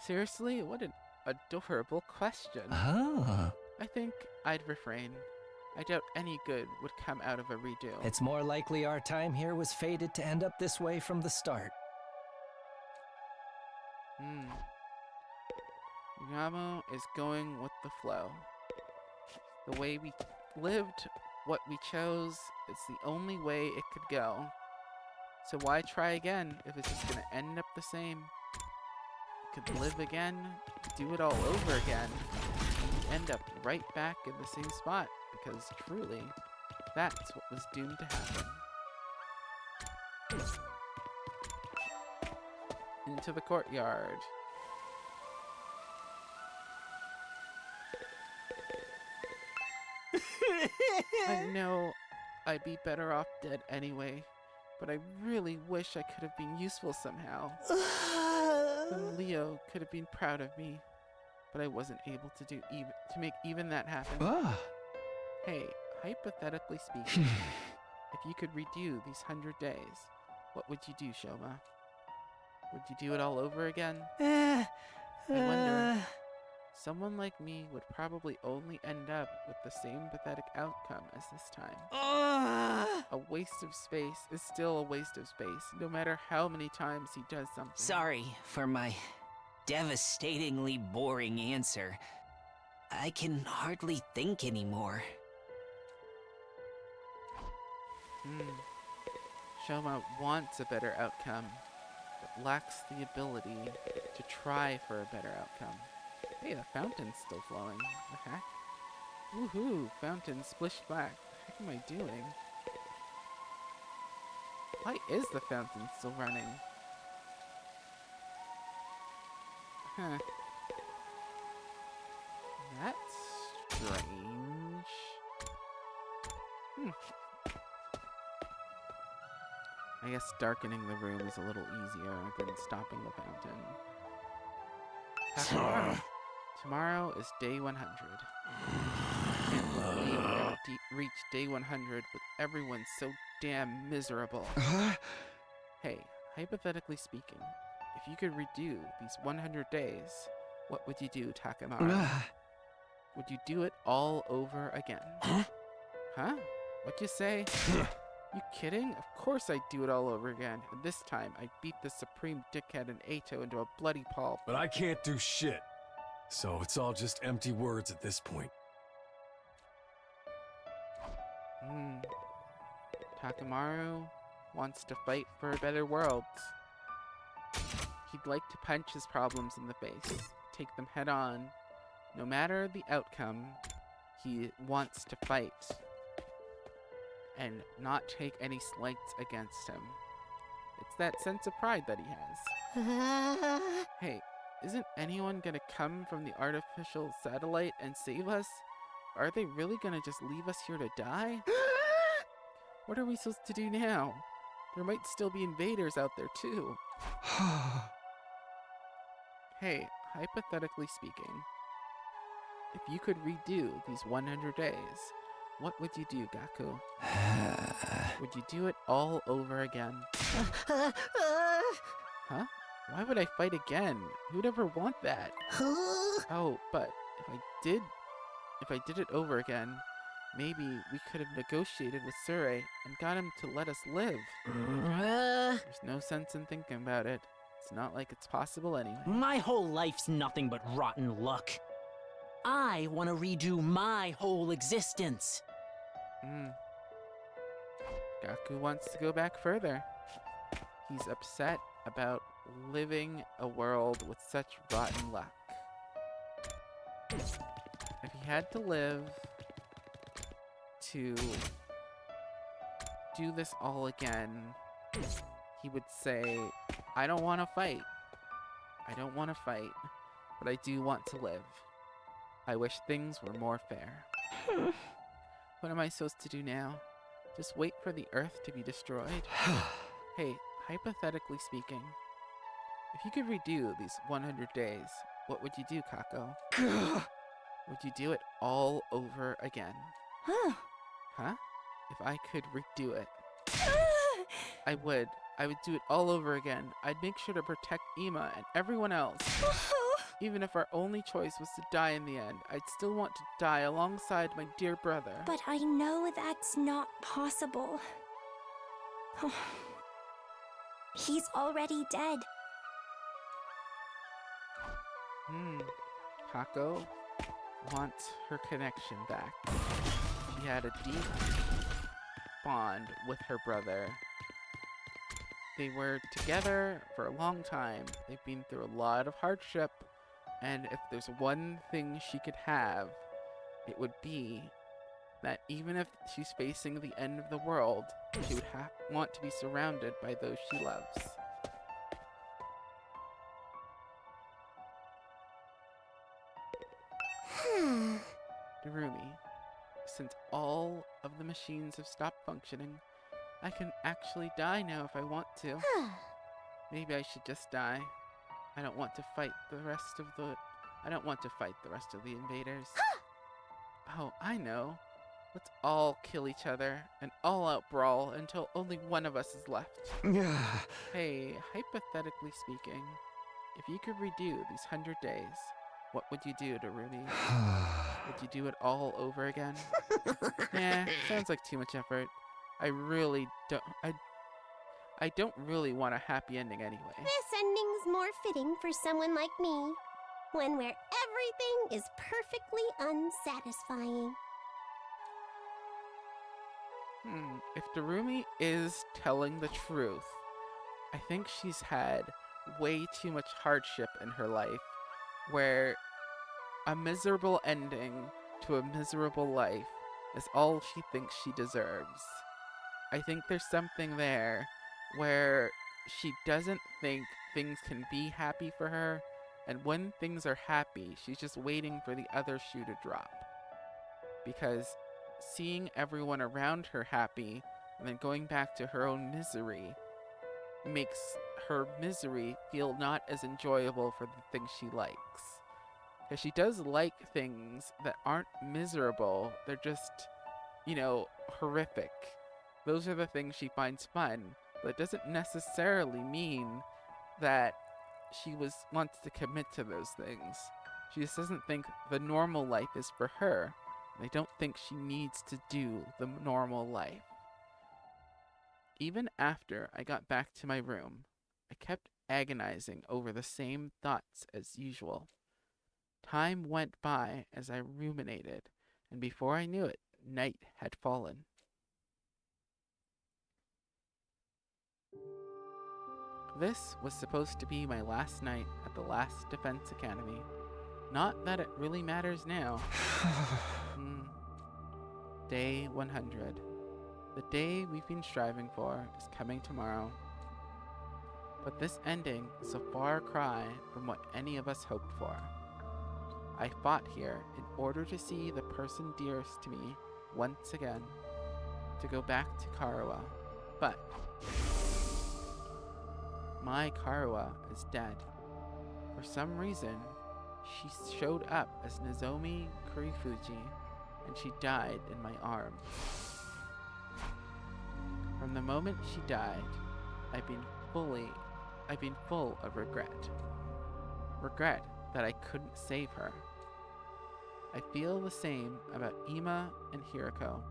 Seriously, what an adorable question. I think I'd refrain. I doubt any good would come out of a redo. It's more likely our time here was fated to end up this way from the start. Yugamo is going with the flow. The way we lived, what we chose, it's the only way it could go. So why try again if it's just gonna end up the same? You could live again, do it all over again, and end up right back in the same spot, because truly, that's what was doomed to happen. Into the courtyard. I know I'd be better off dead anyway, but I really wish I could have been useful somehow. Then Leo could have been proud of me, but I wasn't able to make even that happen. Hey, hypothetically speaking, if you could redo these 100 days, what would you do, Shoma? Would you do it all over again? I wonder. Someone like me would probably only end up with the same pathetic outcome as this time. A waste of space is still a waste of space, no matter how many times he does something. Sorry for my devastatingly boring answer. I can hardly think anymore. Shoma wants a better outcome, but lacks the ability to try for a better outcome. Hey, the fountain's still flowing. The heck? Woohoo! Fountain splish black. What the heck am I doing? Why is the fountain still running? Huh. That's strange. I guess darkening the room is a little easier than stopping the fountain. Tomorrow is day 100. I can't believe we're gonna reach day 100 with everyone so damn miserable. Hey, hypothetically speaking, if you could redo these 100 days, what would you do, Takemaru? Would you do it all over again? Huh? What'd you say? You kidding? Of course I'd do it all over again. And this time, I'd beat the supreme dickhead in Eito into a bloody pulp. But I can't do shit. So it's all just empty words at this point. Takemaru wants to fight for a better world. He'd like to punch his problems in the face, take them head on. No matter the outcome, he wants to fight and not take any slights against him. It's that sense of pride that he has. Hey, isn't anyone gonna come from the artificial satellite and save us? Are they really gonna just leave us here to die? What are we supposed to do now? There might still be invaders out there too. Hey, hypothetically speaking, if you could redo these 100 days, what would you do, Gaku? Would you do it all over again? Huh? Why would I fight again? Who'd ever want that? Oh, but if I did it over again, maybe we could have negotiated with Surrey and got him to let us live. There's no sense in thinking about it. It's not like it's possible anyway. My whole life's nothing but rotten luck. I want to redo my whole existence. Gaku wants to go back further. He's upset about living a world with such rotten luck. If he had to live to do this all again, he would say, I don't want to fight. I don't want to fight, but I do want to live. I wish things were more fair. What am I supposed to do now? Just wait for the Earth to be destroyed? Hey, hypothetically speaking, if you could redo these 100 days, what would you do, Kako? Would you do it all over again? Huh? If I could redo it. I would. I would do it all over again. I'd make sure to protect Ima and everyone else. Even if our only choice was to die in the end, I'd still want to die alongside my dear brother. But I know that's not possible. He's already dead. Kako wants her connection back. She had a deep bond with her brother. They were together for a long time. They've been through a lot of hardship. And if there's one thing she could have, it would be that even if she's facing the end of the world, she would want to be surrounded by those she loves. Darumi, since all of the machines have stopped functioning, I can actually die now if I want to. Maybe I should just die. I don't want to fight the rest of the invaders. Oh, I know. Let's all kill each other, an all-out brawl until only one of us is left. Hey, hypothetically speaking, if you could redo these 100 days, what would you do, Darumi? Would you do it all over again? Nah, sounds like too much effort. I don't really want a happy ending anyway. This ending's more fitting for someone like me. One where everything is perfectly unsatisfying. If Darumi is telling the truth, I think she's had way too much hardship in her life, where a miserable ending to a miserable life is all she thinks she deserves. I think there's something there where she doesn't think things can be happy for her, and when things are happy, she's just waiting for the other shoe to drop. Because seeing everyone around her happy and then going back to her own misery makes her misery feel not as enjoyable for the things she likes. Because she does like things that aren't miserable, they're just, horrific. Those are the things she finds fun, but it doesn't necessarily mean that she wants to commit to those things. She just doesn't think the normal life is for her. I don't think she needs to do the normal life. Even after I got back to my room, I kept agonizing over the same thoughts as usual. Time went by as I ruminated, and before I knew it, night had fallen. This was supposed to be my last night at the last Defense Academy. Not that it really matters now. Day 100. The day we've been striving for is coming tomorrow. But this ending is a far cry from what any of us hoped for. I fought here in order to see the person dearest to me once again, to go back to Karawa, but my Karawa is dead. For some reason, she showed up as Nozomi Kurifuji, and she died in my arms. From the moment she died, I've been full of regret. Regret that I couldn't save her. I feel the same about Ima and Hiroko,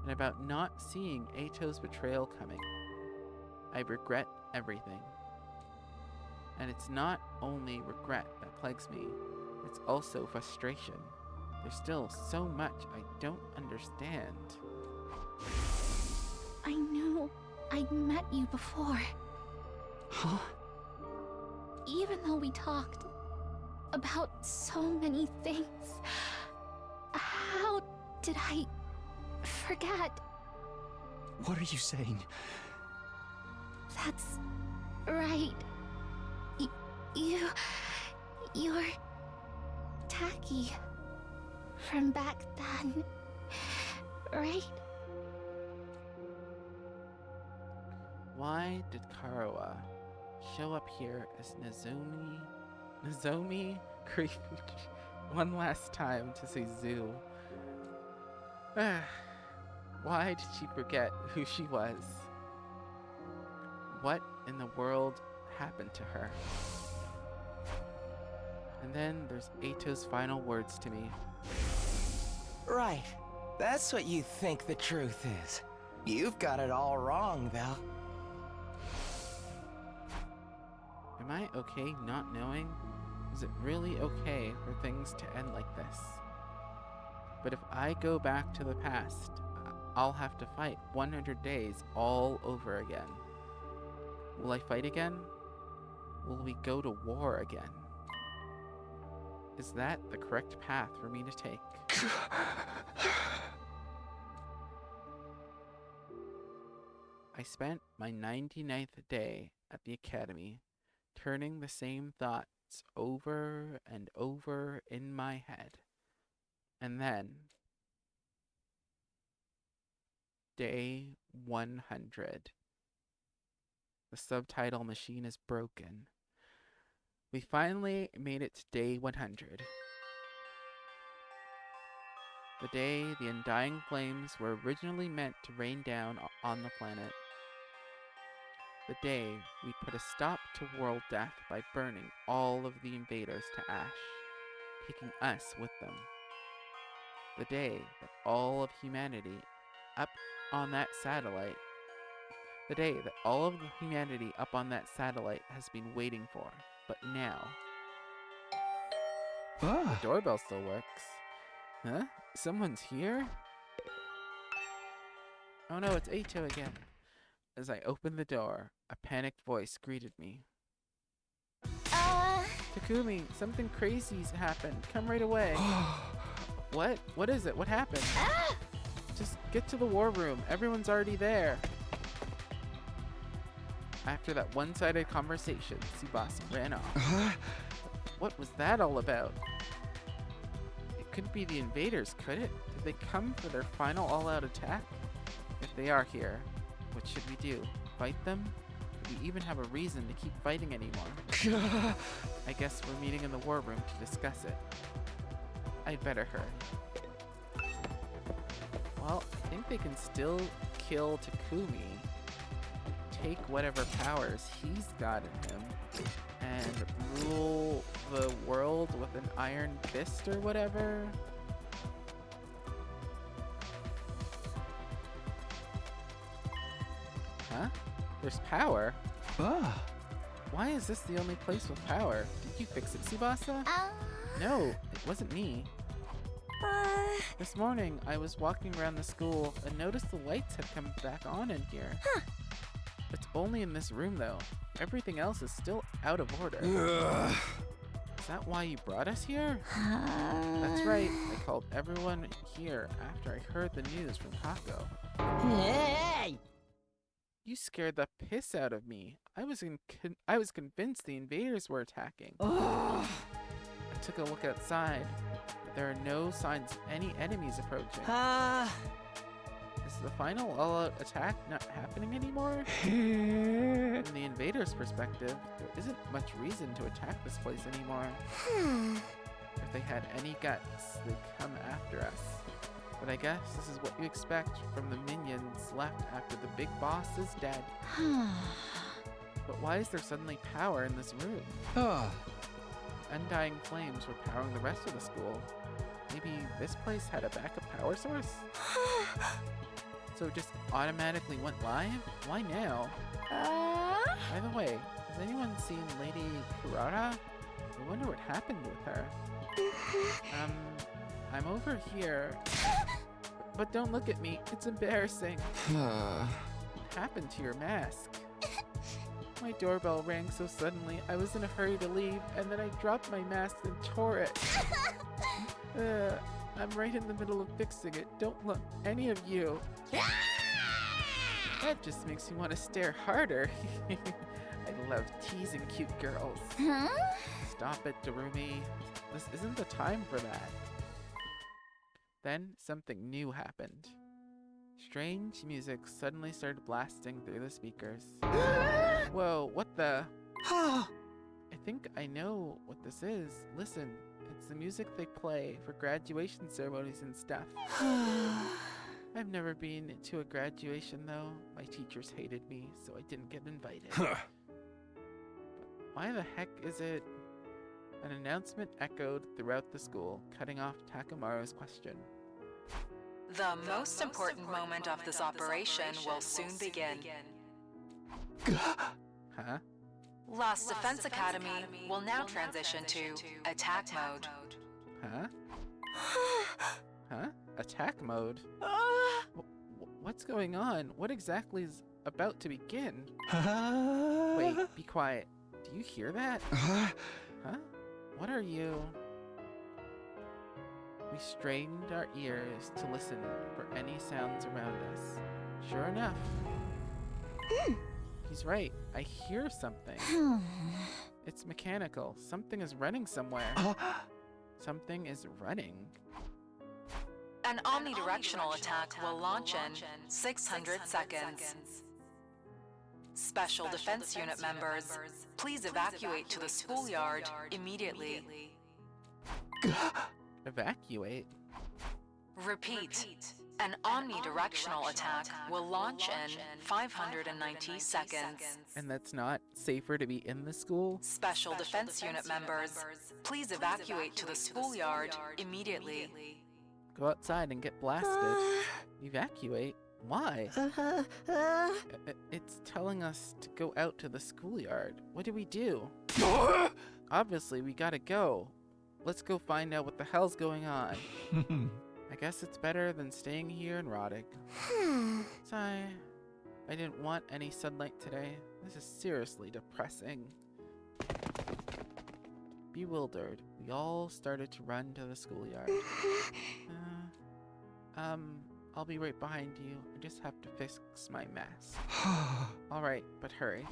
and about not seeing Eito's betrayal coming. I regret everything. And it's not only regret that plagues me, it's also frustration. There's still so much I don't understand. I knew I'd met you before. Huh? Even though we talked about so many things, how did I forget? What are you saying? That's right. You're Taki from back then, right? Why did Karawa show up here as Nozomi Kurifuji one last time to say Zoo? Why did she forget who she was? What in the world happened to her? And then there's Eito's final words to me. Right. That's what you think the truth is. You've got it all wrong, though. Am I okay not knowing? Is it really okay for things to end like this? But if I go back to the past, I'll have to fight 100 days all over again. Will I fight again? Will we go to war again? Is that the correct path for me to take? I spent my 99th day at the academy, turning the same thoughts over and over in my head. And then, day 100. The subtitle machine is broken. We finally made it to day 100. The day the undying flames were originally meant to rain down on the planet. The day we put a stop to world death by burning all of the invaders to ash, taking us with them. The day that all of humanity up on that satellite has been waiting for. But now, the doorbell still works. Huh? Someone's here? Oh no, it's Eito again. As I opened the door, a panicked voice greeted me. Takumi, something crazy's happened. Come right away. What? What is it? What happened? Just get to the war room. Everyone's already there. After that one-sided conversation, Tsubasa ran off. What was that all about? It couldn't be the invaders, could it? Did they come for their final all-out attack? If they are here, what should we do? Fight them? Do we even have a reason to keep fighting anymore? I guess we're meeting in the war room to discuss it. I'd better hurry. Well, I think they can still kill Takumi, take whatever powers he's got in him, and rule the world with an iron fist or whatever. Huh? There's power? Why is this the only place with power? Did you fix it, Tsubasa? No, it wasn't me. This morning, I was walking around the school and noticed the lights had come back on in here. It's only in this room, though. Everything else is still out of order. Is that why you brought us here? That's right. I called everyone here after I heard the news from Hako. Hey! You scared the piss out of me. I was convinced the invaders were attacking. Ugh. I took a look outside. There are no signs of any enemies approaching. Is the final all-out attack not happening anymore? From the invaders' perspective, there isn't much reason to attack this place anymore. If they had any guts, they'd come after us. But I guess this is what you expect from the minions left after the big boss is dead. But why is there suddenly power in this room? Undying flames were powering the rest of the school. Maybe this place had a backup power source? So it just automatically went live? Why now? By the way, has anyone seen Lady Kurata? I wonder what happened with her. I'm over here. But don't look at me, it's embarrassing. What happened to your mask? My doorbell rang so suddenly, I was in a hurry to leave, and then I dropped my mask and tore it. I'm right in the middle of fixing it. Don't look, any of you. That just makes me want to stare harder. I love teasing cute girls. Stop it, Darumi. This isn't the time for that. Then something new happened. Strange music suddenly started blasting through the speakers. Whoa, what the? I think I know what this is. Listen, it's the music they play for graduation ceremonies and stuff. I've never been to a graduation though. My teachers hated me, so I didn't get invited. But why the heck is it? An announcement echoed throughout the school, cutting off Takamaru's question. The most important moment of this operation will soon begin. Huh? Last Defense Academy will now transition to attack mode. Huh? Huh? Attack mode? What's going on? What exactly is about to begin? Wait, be quiet. Do you hear that? Huh? What are you? We strained our ears to listen for any sounds around us. Sure enough. He's right. I hear something. It's mechanical. Something is running somewhere. Something is running. An omnidirectional attack will launch in 600 seconds. Special Defense Unit members, please evacuate to the schoolyard immediately. Evacuate? Repeat. An omnidirectional attack will launch in 590 seconds. And that's not safer to be in the school? Special Defense Unit members, please evacuate to the schoolyard immediately. Go outside and get blasted. Evacuate? Why? It's telling us to go out to the schoolyard. What do we do? Obviously, we gotta go. Let's go find out what the hell's going on. I guess it's better than staying here in Roddick. Sigh. I didn't want any sunlight today. This is seriously depressing. Bewildered, we all started to run to the schoolyard. I'll be right behind you. I just have to fix my mask. Alright, but hurry.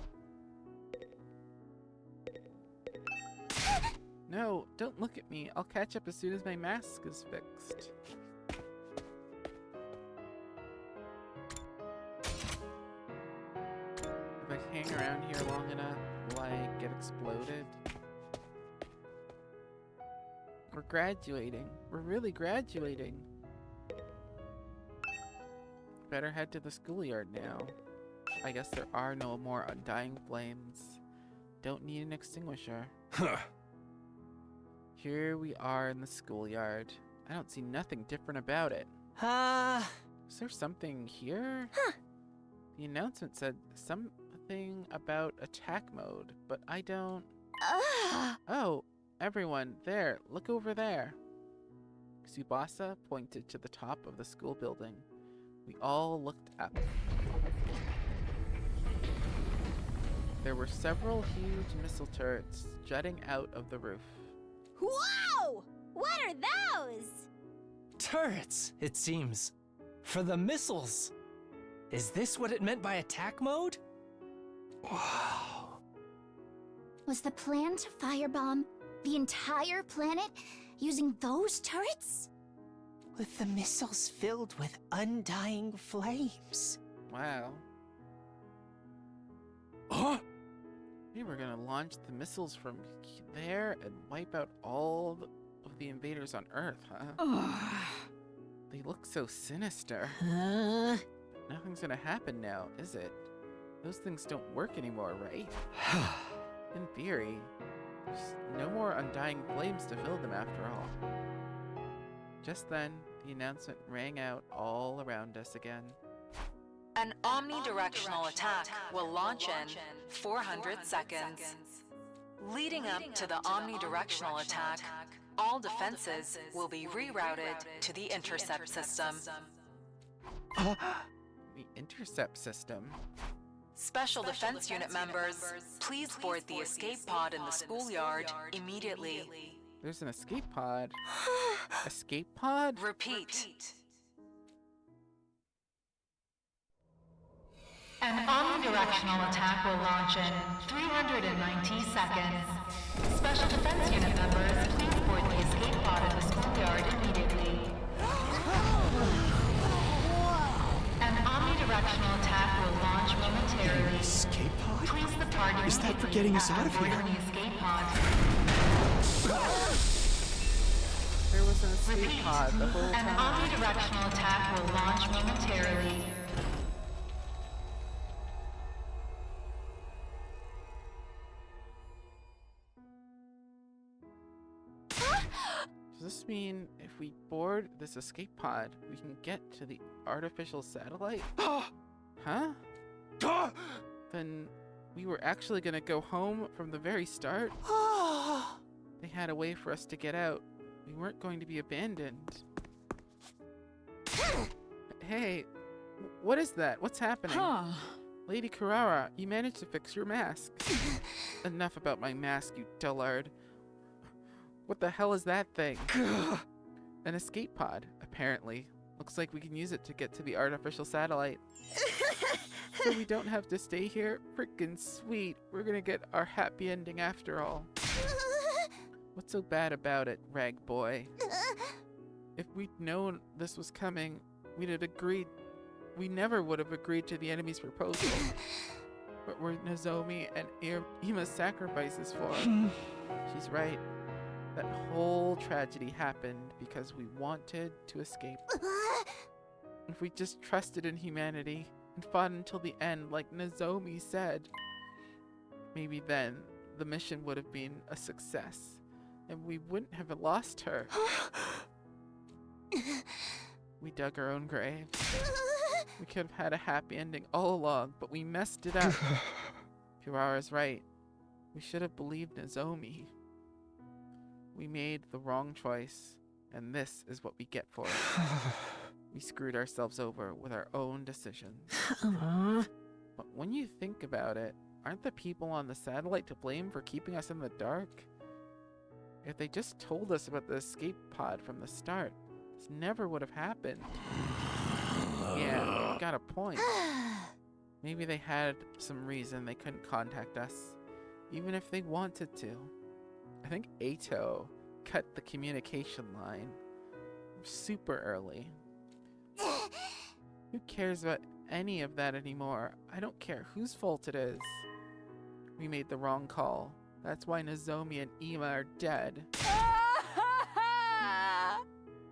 No, don't look at me. I'll catch up as soon as my mask is fixed. If I hang around here long enough, will I get exploded? We're graduating. We're really graduating. Better head to the schoolyard now. I guess there are no more undying flames. Don't need an extinguisher. Huh. Here we are in the schoolyard. I don't see nothing different about it. Is there something here? Huh. The announcement said something about attack mode, but I don't... Oh, everyone, there, look over there. Tsubasa pointed to the top of the school building. We all looked up. There were several huge missile turrets jutting out of the roof. Whoa! What are those? Turrets, it seems. For the missiles. Is this what it meant by attack mode? Wow. Was the plan to firebomb the entire planet using those turrets? With the missiles filled with undying flames. Wow. Huh? We were gonna launch the missiles from there and wipe out all of the invaders on Earth, huh? They look so sinister. Nothing's gonna happen now, is it? Those things don't work anymore, right? In theory, there's no more undying flames to fill them after all. Just then, the announcement rang out all around us again. An omnidirectional attack will launch in 400 seconds. Leading up to the omnidirectional attack, all defenses will be rerouted to the intercept system. The intercept system? Special Defense Unit members, please board the escape pod in the schoolyard immediately. There's an escape pod. Escape pod? Repeat. An omnidirectional attack will launch in 390 seconds. Special Defense Unit members, please board the escape pod in the schoolyard immediately. An omnidirectional attack will launch momentarily. Escape pod? Please the party Is that for getting us out of boarding here? the escape pod. There was an escape Repeat. pod the whole An time. omnidirectional attack will launch momentarily. Does this mean if we board this escape pod, we can get to the artificial satellite? Huh? Then we were actually gonna go home from the very start? They had a way for us to get out. We weren't going to be abandoned. Hey, what is that? What's happening? Lady Carrara, you managed to fix your mask. Enough about my mask, you dullard. What the hell is that thing? An escape pod, apparently. Looks like we can use it to get to the artificial satellite. So we don't have to stay here? Frickin' sweet. We're gonna get our happy ending after all. What's so bad about it, rag boy? If we'd known this was coming, we'd have agreed. We never would have agreed to the enemy's proposal. But were Nozomi and Ima's sacrifices for? She's right. That whole tragedy happened because we wanted to escape. If we just trusted in humanity and fought until the end like Nozomi said, maybe then the mission would have been a success and we wouldn't have lost her. We dug our own grave. We could have had a happy ending all along, but we messed it up. Kirara's right. We should have believed Nozomi. We made the wrong choice, and this is what we get for it. We screwed ourselves over with our own decisions. But when you think about it, aren't the people on the satellite to blame for keeping us in the dark? If they just told us about the escape pod from the start, this never would have happened. Yeah, you got a point. Maybe they had some reason they couldn't contact us, even if they wanted to. I think Ato cut the communication line super early. Who cares about any of that anymore? I don't care whose fault it is. We made the wrong call. That's why Nozomi and Ima are dead.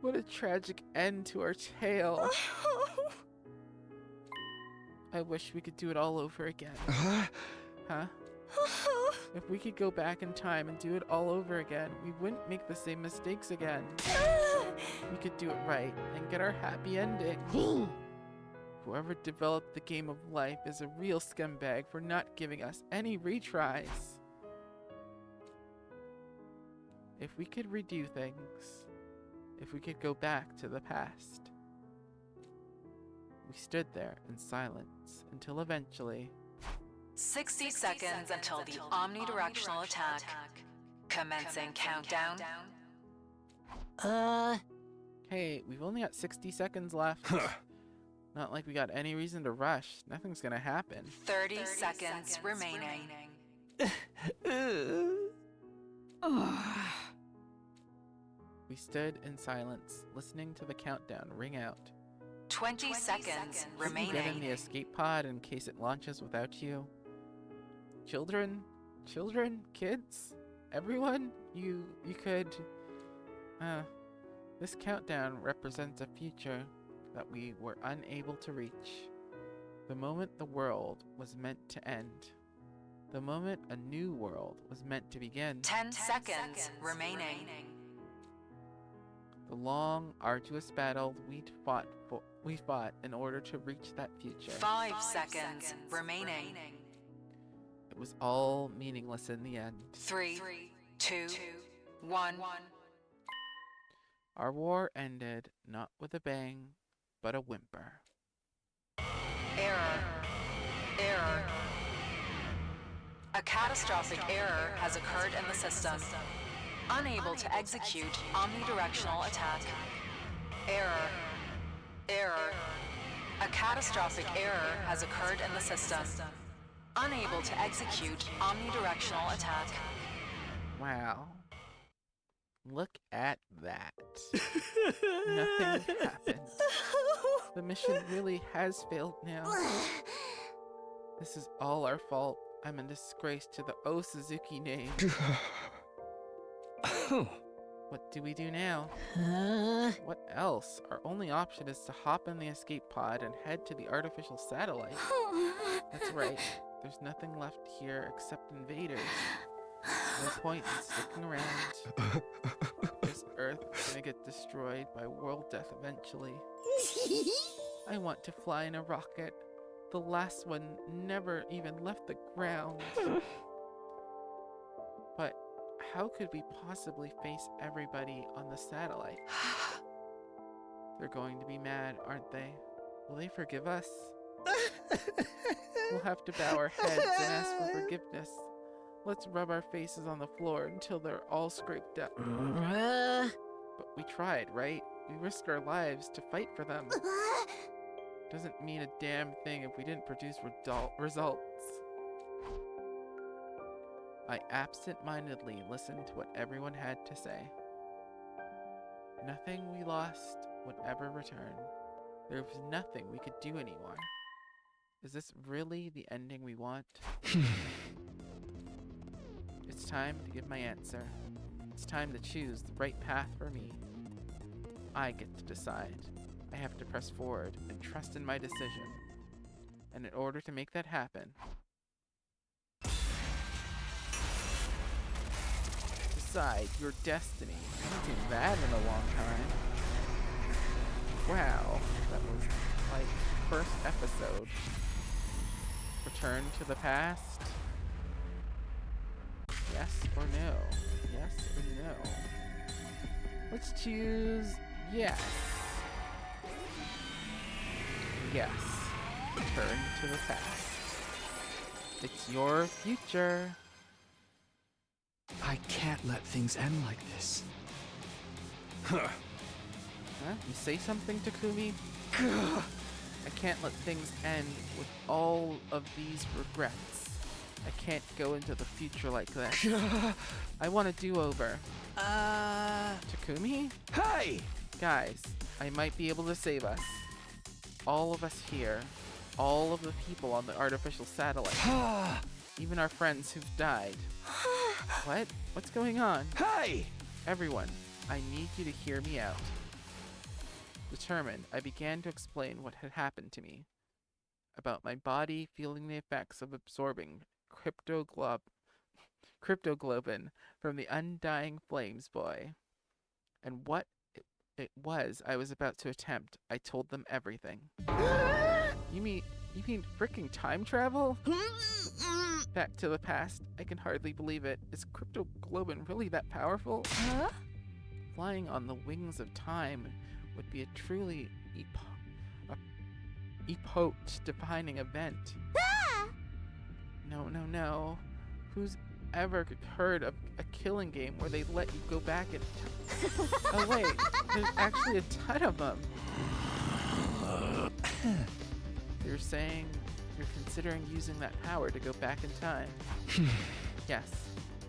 What a tragic end to our tale. I wish we could do it all over again. Huh? If we could go back in time and do it all over again, we wouldn't make the same mistakes again. We could do it right and get our happy ending. Whoever developed the game of life is a real scumbag for not giving us any retries. If we could redo things, if we could go back to the past. We stood there in silence until eventually 60 seconds until the omnidirectional attack. Commencing countdown. Hey, we've only got 60 seconds left. Not like we got any reason to rush. Nothing's gonna happen. 30 seconds remaining. We stood in silence, listening to the countdown ring out. 20 seconds remaining. Get in the escape pod in case it launches without you. Children, kids, everyone, you could. This countdown represents a future that we were unable to reach. The moment the world was meant to end. The moment a new world was meant to begin. 10 seconds remaining. The long, arduous battle we fought in order to reach that future. 5 seconds remaining. It was all meaningless in the end. 3, 2, 1. Our war ended not with a bang, but a whimper. Error. A catastrophic error has occurred in the system. Unable to execute omnidirectional attack. Error. A catastrophic error has occurred in the system. Unable to execute omnidirectional attack. Wow. Look at that. Nothing happened. The mission really has failed now. This is all our fault. I'm a disgrace to the O Suzuki name. What do we do now? What else? Our only option is to hop in the escape pod and head to the artificial satellite. That's right. There's nothing left here except invaders. No point in sticking around. This Earth is gonna get destroyed by world death eventually. I want to fly in a rocket. The last one never even left the ground. But how could we possibly face everybody on the satellite? They're going to be mad, aren't they? Will they forgive us? We'll have to bow our heads and ask for forgiveness. Let's rub our faces on the floor until they're all scraped up. But we tried, right? We risked our lives to fight for them. Doesn't mean a damn thing if we didn't produce results. I absent-mindedly listened to what everyone had to say. Nothing we lost would ever return. There was nothing we could do anymore. Is this really the ending we want? It's time to give my answer. It's time to choose the right path for me. I get to decide. I have to press forward and trust in my decision. And in order to make that happen, decide your destiny. I haven't seen that in a long time. Wow, that was like first episode. Return to the past? Yes or no? Yes or no? Let's choose yes. Yes. Return to the past. It's your future. I can't let things end like this. Huh? You say something, Takumi? I can't let things end with all of these regrets. I can't go into the future like this. I want a do-over. Takumi? Hey! Guys, I might be able to save us. All of us here. All of the people on the artificial satellite. Even our friends who've died. What? What's going on? Hey! Everyone, I need you to hear me out. Determined, I began to explain what had happened to me. About my body feeling the effects of absorbing cryptoglobin from the undying Flames Boy. And what it was I was about to attempt. I told them everything. You mean fricking time travel? Back to the past. I can hardly believe it. Is cryptoglobin really that powerful? Huh? Flying on the wings of time would be a truly epoch-defining event. No. Who's ever heard of a killing game where they let you go back in time? Oh wait, there's actually a ton of them. You're saying you're considering using that power to go back in time? Yes,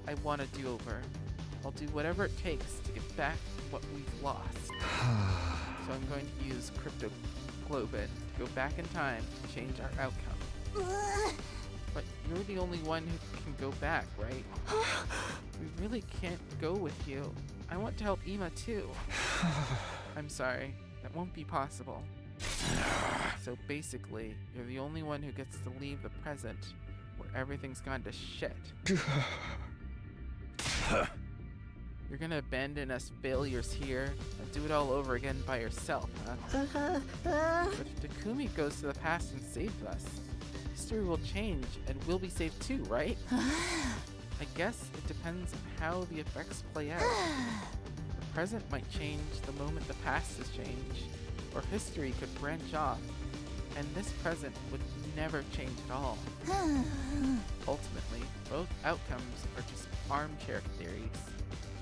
I want a do-over. I'll do whatever it takes to get back what we've lost. So I'm going to use cryptoglobin to go back in time to change our outcome. But you're the only one who can go back, right? We really can't go with you. I want to help Ima too. I'm sorry, that won't be possible. So basically, you're the only one who gets to leave the present where everything's gone to shit. You're gonna abandon us failures here and do it all over again by yourself, huh? But if Takumi goes to the past and saves us, history will change and we'll be saved too, right? I guess it depends on how the effects play out. The present might change the moment the past has changed, or history could branch off, and this present would never change at all. Ultimately, both outcomes are just armchair theories,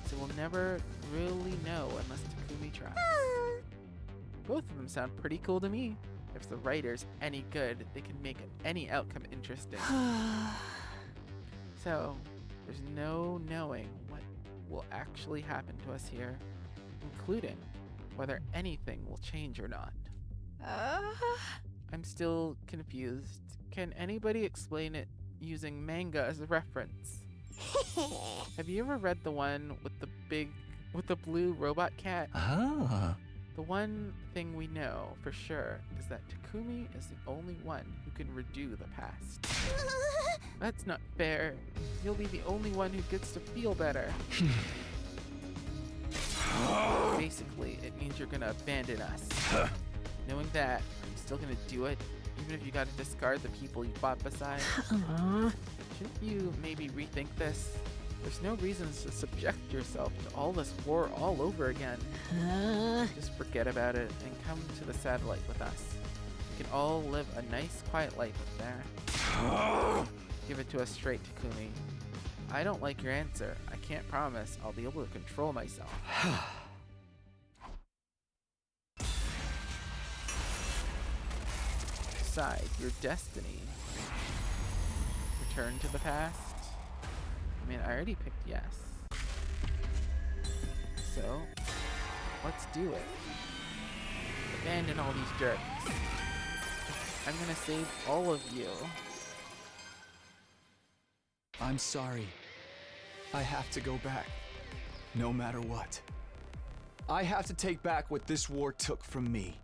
so we'll never really know unless Takumi tries. Both of them sound pretty cool to me. If the writer's any good, they can make any outcome interesting. So, there's no knowing what will actually happen to us here, including whether anything will change or not. I'm still confused. Can anybody explain it using manga as a reference? Have you ever read the one with the blue robot cat? The one thing we know for sure is that Takumi is the only one who can redo the past. That's not fair. You'll be the only one who gets to feel better. Basically, it means you're gonna abandon us. Knowing that, are you still gonna do it? Even if you gotta discard the people you fought beside? Shouldn't you maybe rethink this? There's no reason to subject yourself to all this war all over again. Just forget about it and come to the satellite with us. We can all live a nice, quiet life up there. Give it to us straight, Takumi. I don't like your answer. I can't promise I'll be able to control myself. Decide your destiny. Return to the past. I mean, I already picked yes. So, let's do it. Abandon all these jerks. I'm gonna save all of you. I'm sorry. I have to go back. No matter what. I have to take back what this war took from me.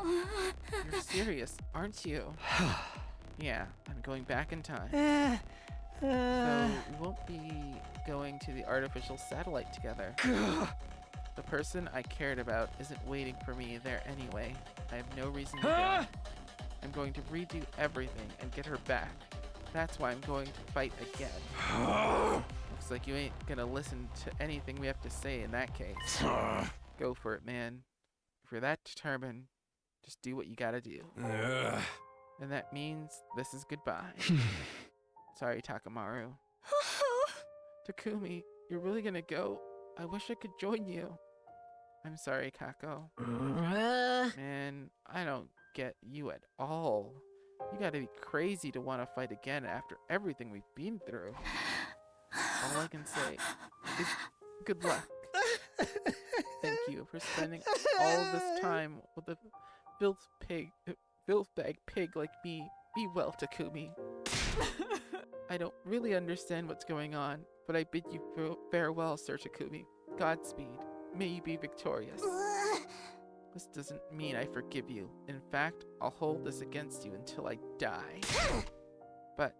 You're serious, aren't you? Yeah, I'm going back in time. So we won't be going to the artificial satellite together. The person I cared about isn't waiting for me there anyway. I have no reason to go. I'm going to redo everything and get her back. That's why I'm going to fight again. Looks like you ain't gonna listen to anything we have to say in that case. Go for it, man. If you're that determined, just do what you gotta do. And that means this is goodbye. Sorry, Takamaru. Takumi, you're really gonna go? I wish I could join you. I'm sorry, Kako. Man, I don't get you at all. You gotta be crazy to want to fight again after everything we've been through. All I can say is good luck. Thank you for spending all of this time with a filth bag pig like me. Be well, Takumi. I don't really understand what's going on, but I bid you farewell, Sir Takumi. Godspeed. May you be victorious. This doesn't mean I forgive you. In fact, I'll hold this against you until I die. But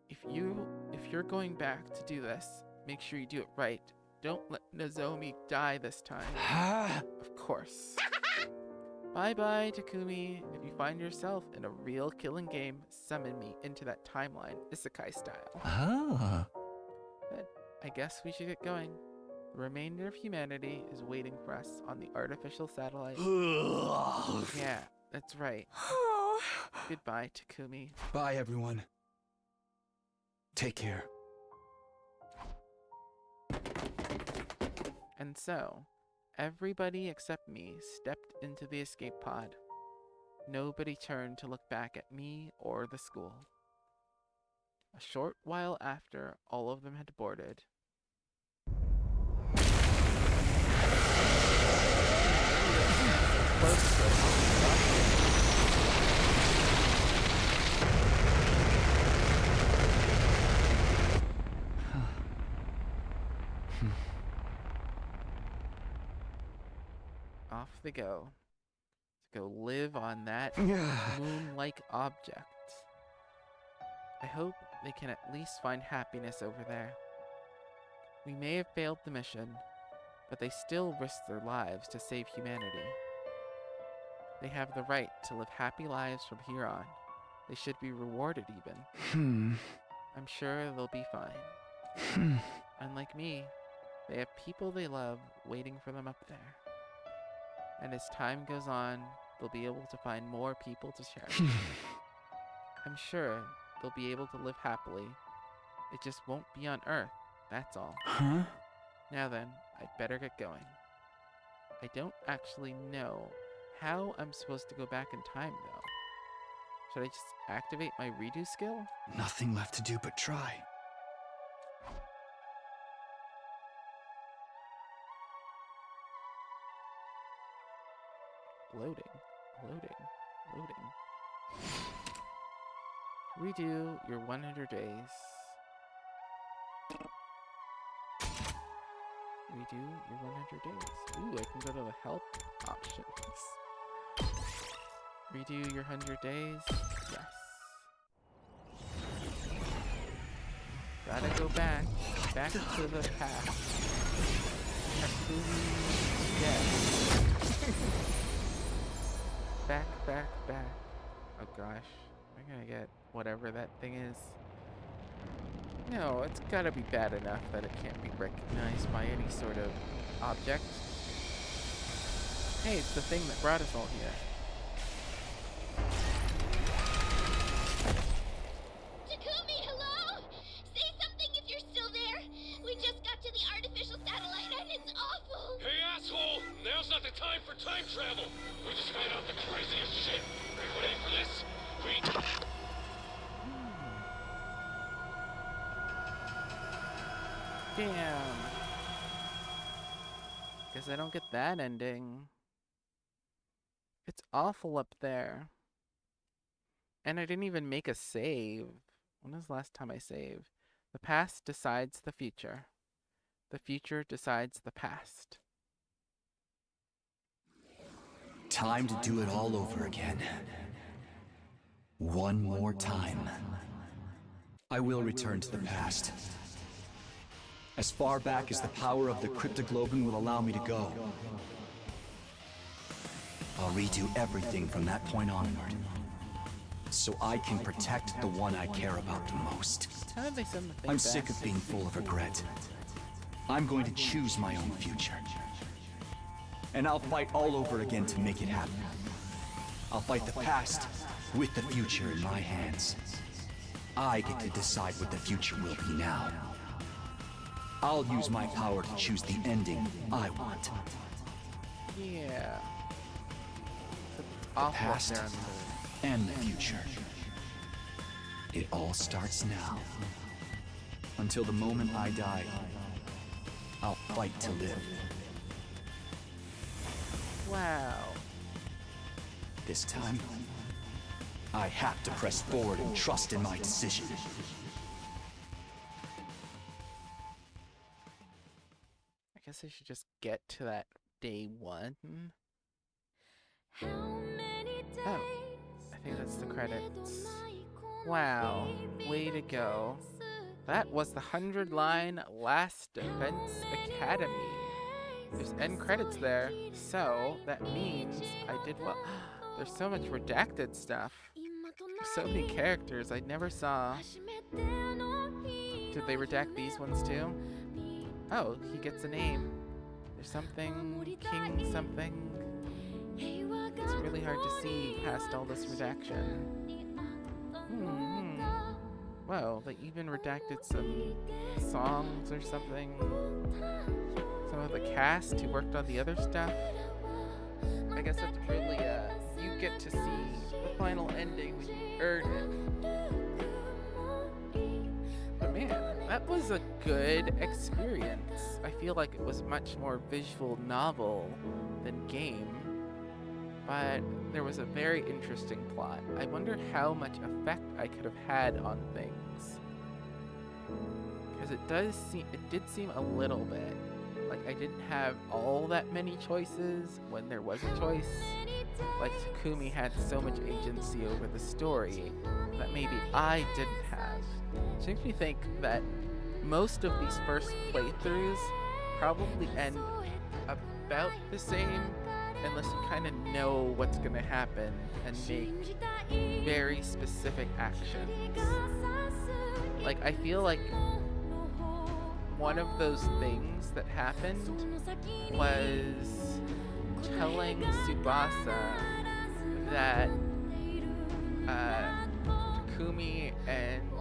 if you're going back to do this, make sure you do it right. Don't let Nozomi die this time. Of course. Bye-bye, Takumi. If you find yourself in a real killing game, summon me into that timeline, isekai style. Ah. But I guess we should get going. The remainder of humanity is waiting for us on the artificial satellite. Yeah, that's right. Goodbye, Takumi. Bye, everyone. Take care. And so, everybody except me stepped into the escape pod. Nobody turned to look back at me or the school. A short while after all of them had boarded, off they go to go live on that moon-like object. I hope they can at least find happiness over there. We may have failed the mission, but they still risked their lives to save humanity. They have the right to live happy lives from here on. They should be rewarded even. I'm sure they'll be fine. Unlike me, they have people they love waiting for them up there. And as time goes on, they'll be able to find more people to cherish. I'm sure they'll be able to live happily. It just won't be on Earth, that's all. Now then, I'd better get going. I don't actually know how I'm supposed to go back in time, though. Should I just activate my redo skill? Nothing left to do but try. Loading. Redo your 100 days. Redo your 100 days. Ooh, I can go to the help options. Redo your 100 days. Yes. Gotta go back to the past. Yes. Back. Oh gosh. I'm gonna get whatever that thing is. No, it's gotta be bad enough that it can't be recognized by any sort of object. Hey, it's the thing that brought us all here. Takumi, hello? Say something if you're still there. We just got to the artificial satellite and it's awful. Hey, asshole! Now's not the time for time travel! We just found out the craziest shit. Are you ready for this? Damn. Guess I don't get that ending. It's awful up there. And I didn't even make a save. When was the last time I saved? The past decides the future. The future decides the past. Time to do it all over again. One more time. I will return to the past. As far back as the power of the cryptoglobin will allow me to go. I'll redo everything from that point onward. So I can protect the one I care about the most. How did they send the thing I'm back? sick of being full of regret. I'm going to choose my own future. And I'll fight all over again to make it happen. I'll fight the past with the future in my hands. I get to decide what the future will be now. I'll use my power to choose the ending I want. Yeah. So it's The awful up past there on the moon. and the future. It all starts now. Until the moment I die, I'll fight to live. Wow. This time, I have to press forward and trust in my decision. I guess I should just get to that day 1. Oh, I think that's the credits. Wow, way to go. That was the 100-line Last Defense Academy. There's end credits there, so that means I did well. There's so much redacted stuff. There's so many characters I never saw. Did they redact these ones too? Oh, he gets a name. There's something, King something. It's really hard to see past all this redaction. Whoa, they even redacted some songs or something. Some of the cast who worked on the other stuff. I guess it's really, you get to see the final ending when you earn it. But man, that was a good experience. I feel like it was much more visual novel than game. But there was a very interesting plot. I wonder how much effect I could have had on things. Because it did seem a little bit like I didn't have all that many choices when there was a choice. Like Takumi had so much agency over the story that maybe I didn't have. Which makes me think that most of these first playthroughs probably end about the same, unless you kind of know what's going to happen and make very specific actions. Like, I feel like one of those things that happened was telling Tsubasa that Takumi and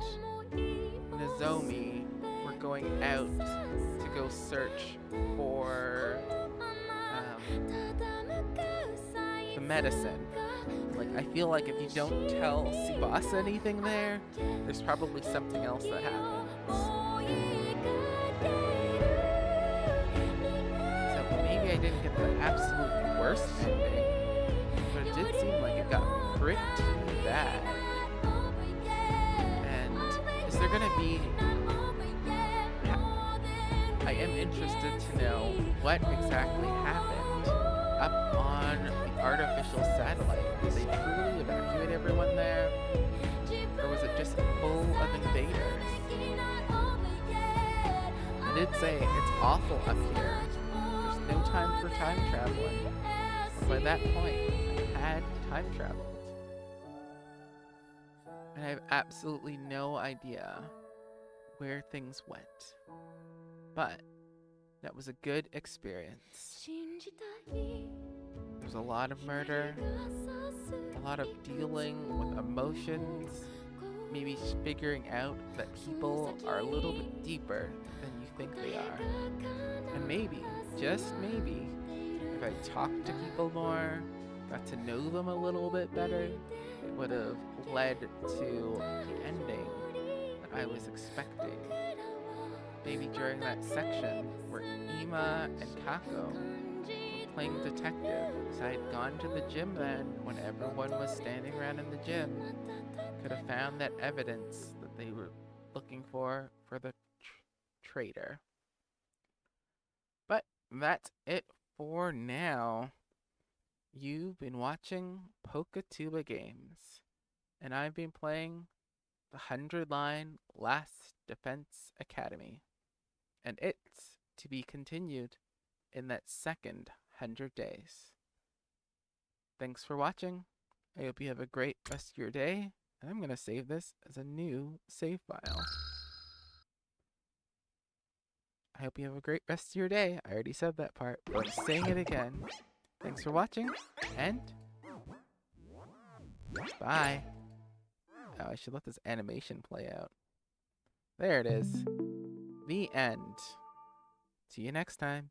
Nozomi were going out to go search for the medicine. Like, I feel like if you don't tell Tsubasa anything there, there's probably something else that happens. So maybe I didn't get the absolute worst ending, but it did seem like it got pretty bad. And is there gonna be... I am interested to know what exactly happened up on the artificial satellite. Did they truly evacuate everyone there? Or was it just full of invaders? I did say it's awful up here. There's no time for time traveling. But by that point, I had time traveled. And I have absolutely no idea where things went. But that was a good experience. There's a lot of murder, a lot of dealing with emotions, maybe figuring out that people are a little bit deeper than you think they are. And maybe, just maybe, if I talked to people more, got to know them a little bit better, it would have led to the ending that I was expecting. Maybe during that section where Ima and Kako were playing detective, because I had gone to the gym then when everyone was standing around in the gym, could have found that evidence that they were looking for the traitor. But that's it for now. You've been watching Poketuba Games, and I've been playing the 100-line Last Defense Academy. And it's to be continued in that second 100 days. Thanks for watching. I hope you have a great rest of your day. And I'm going to save this as a new save file. I hope you have a great rest of your day. I already said that part, but I'm saying it again. Thanks for watching, and bye. Oh, I should let this animation play out. There it is. The end. See you next time.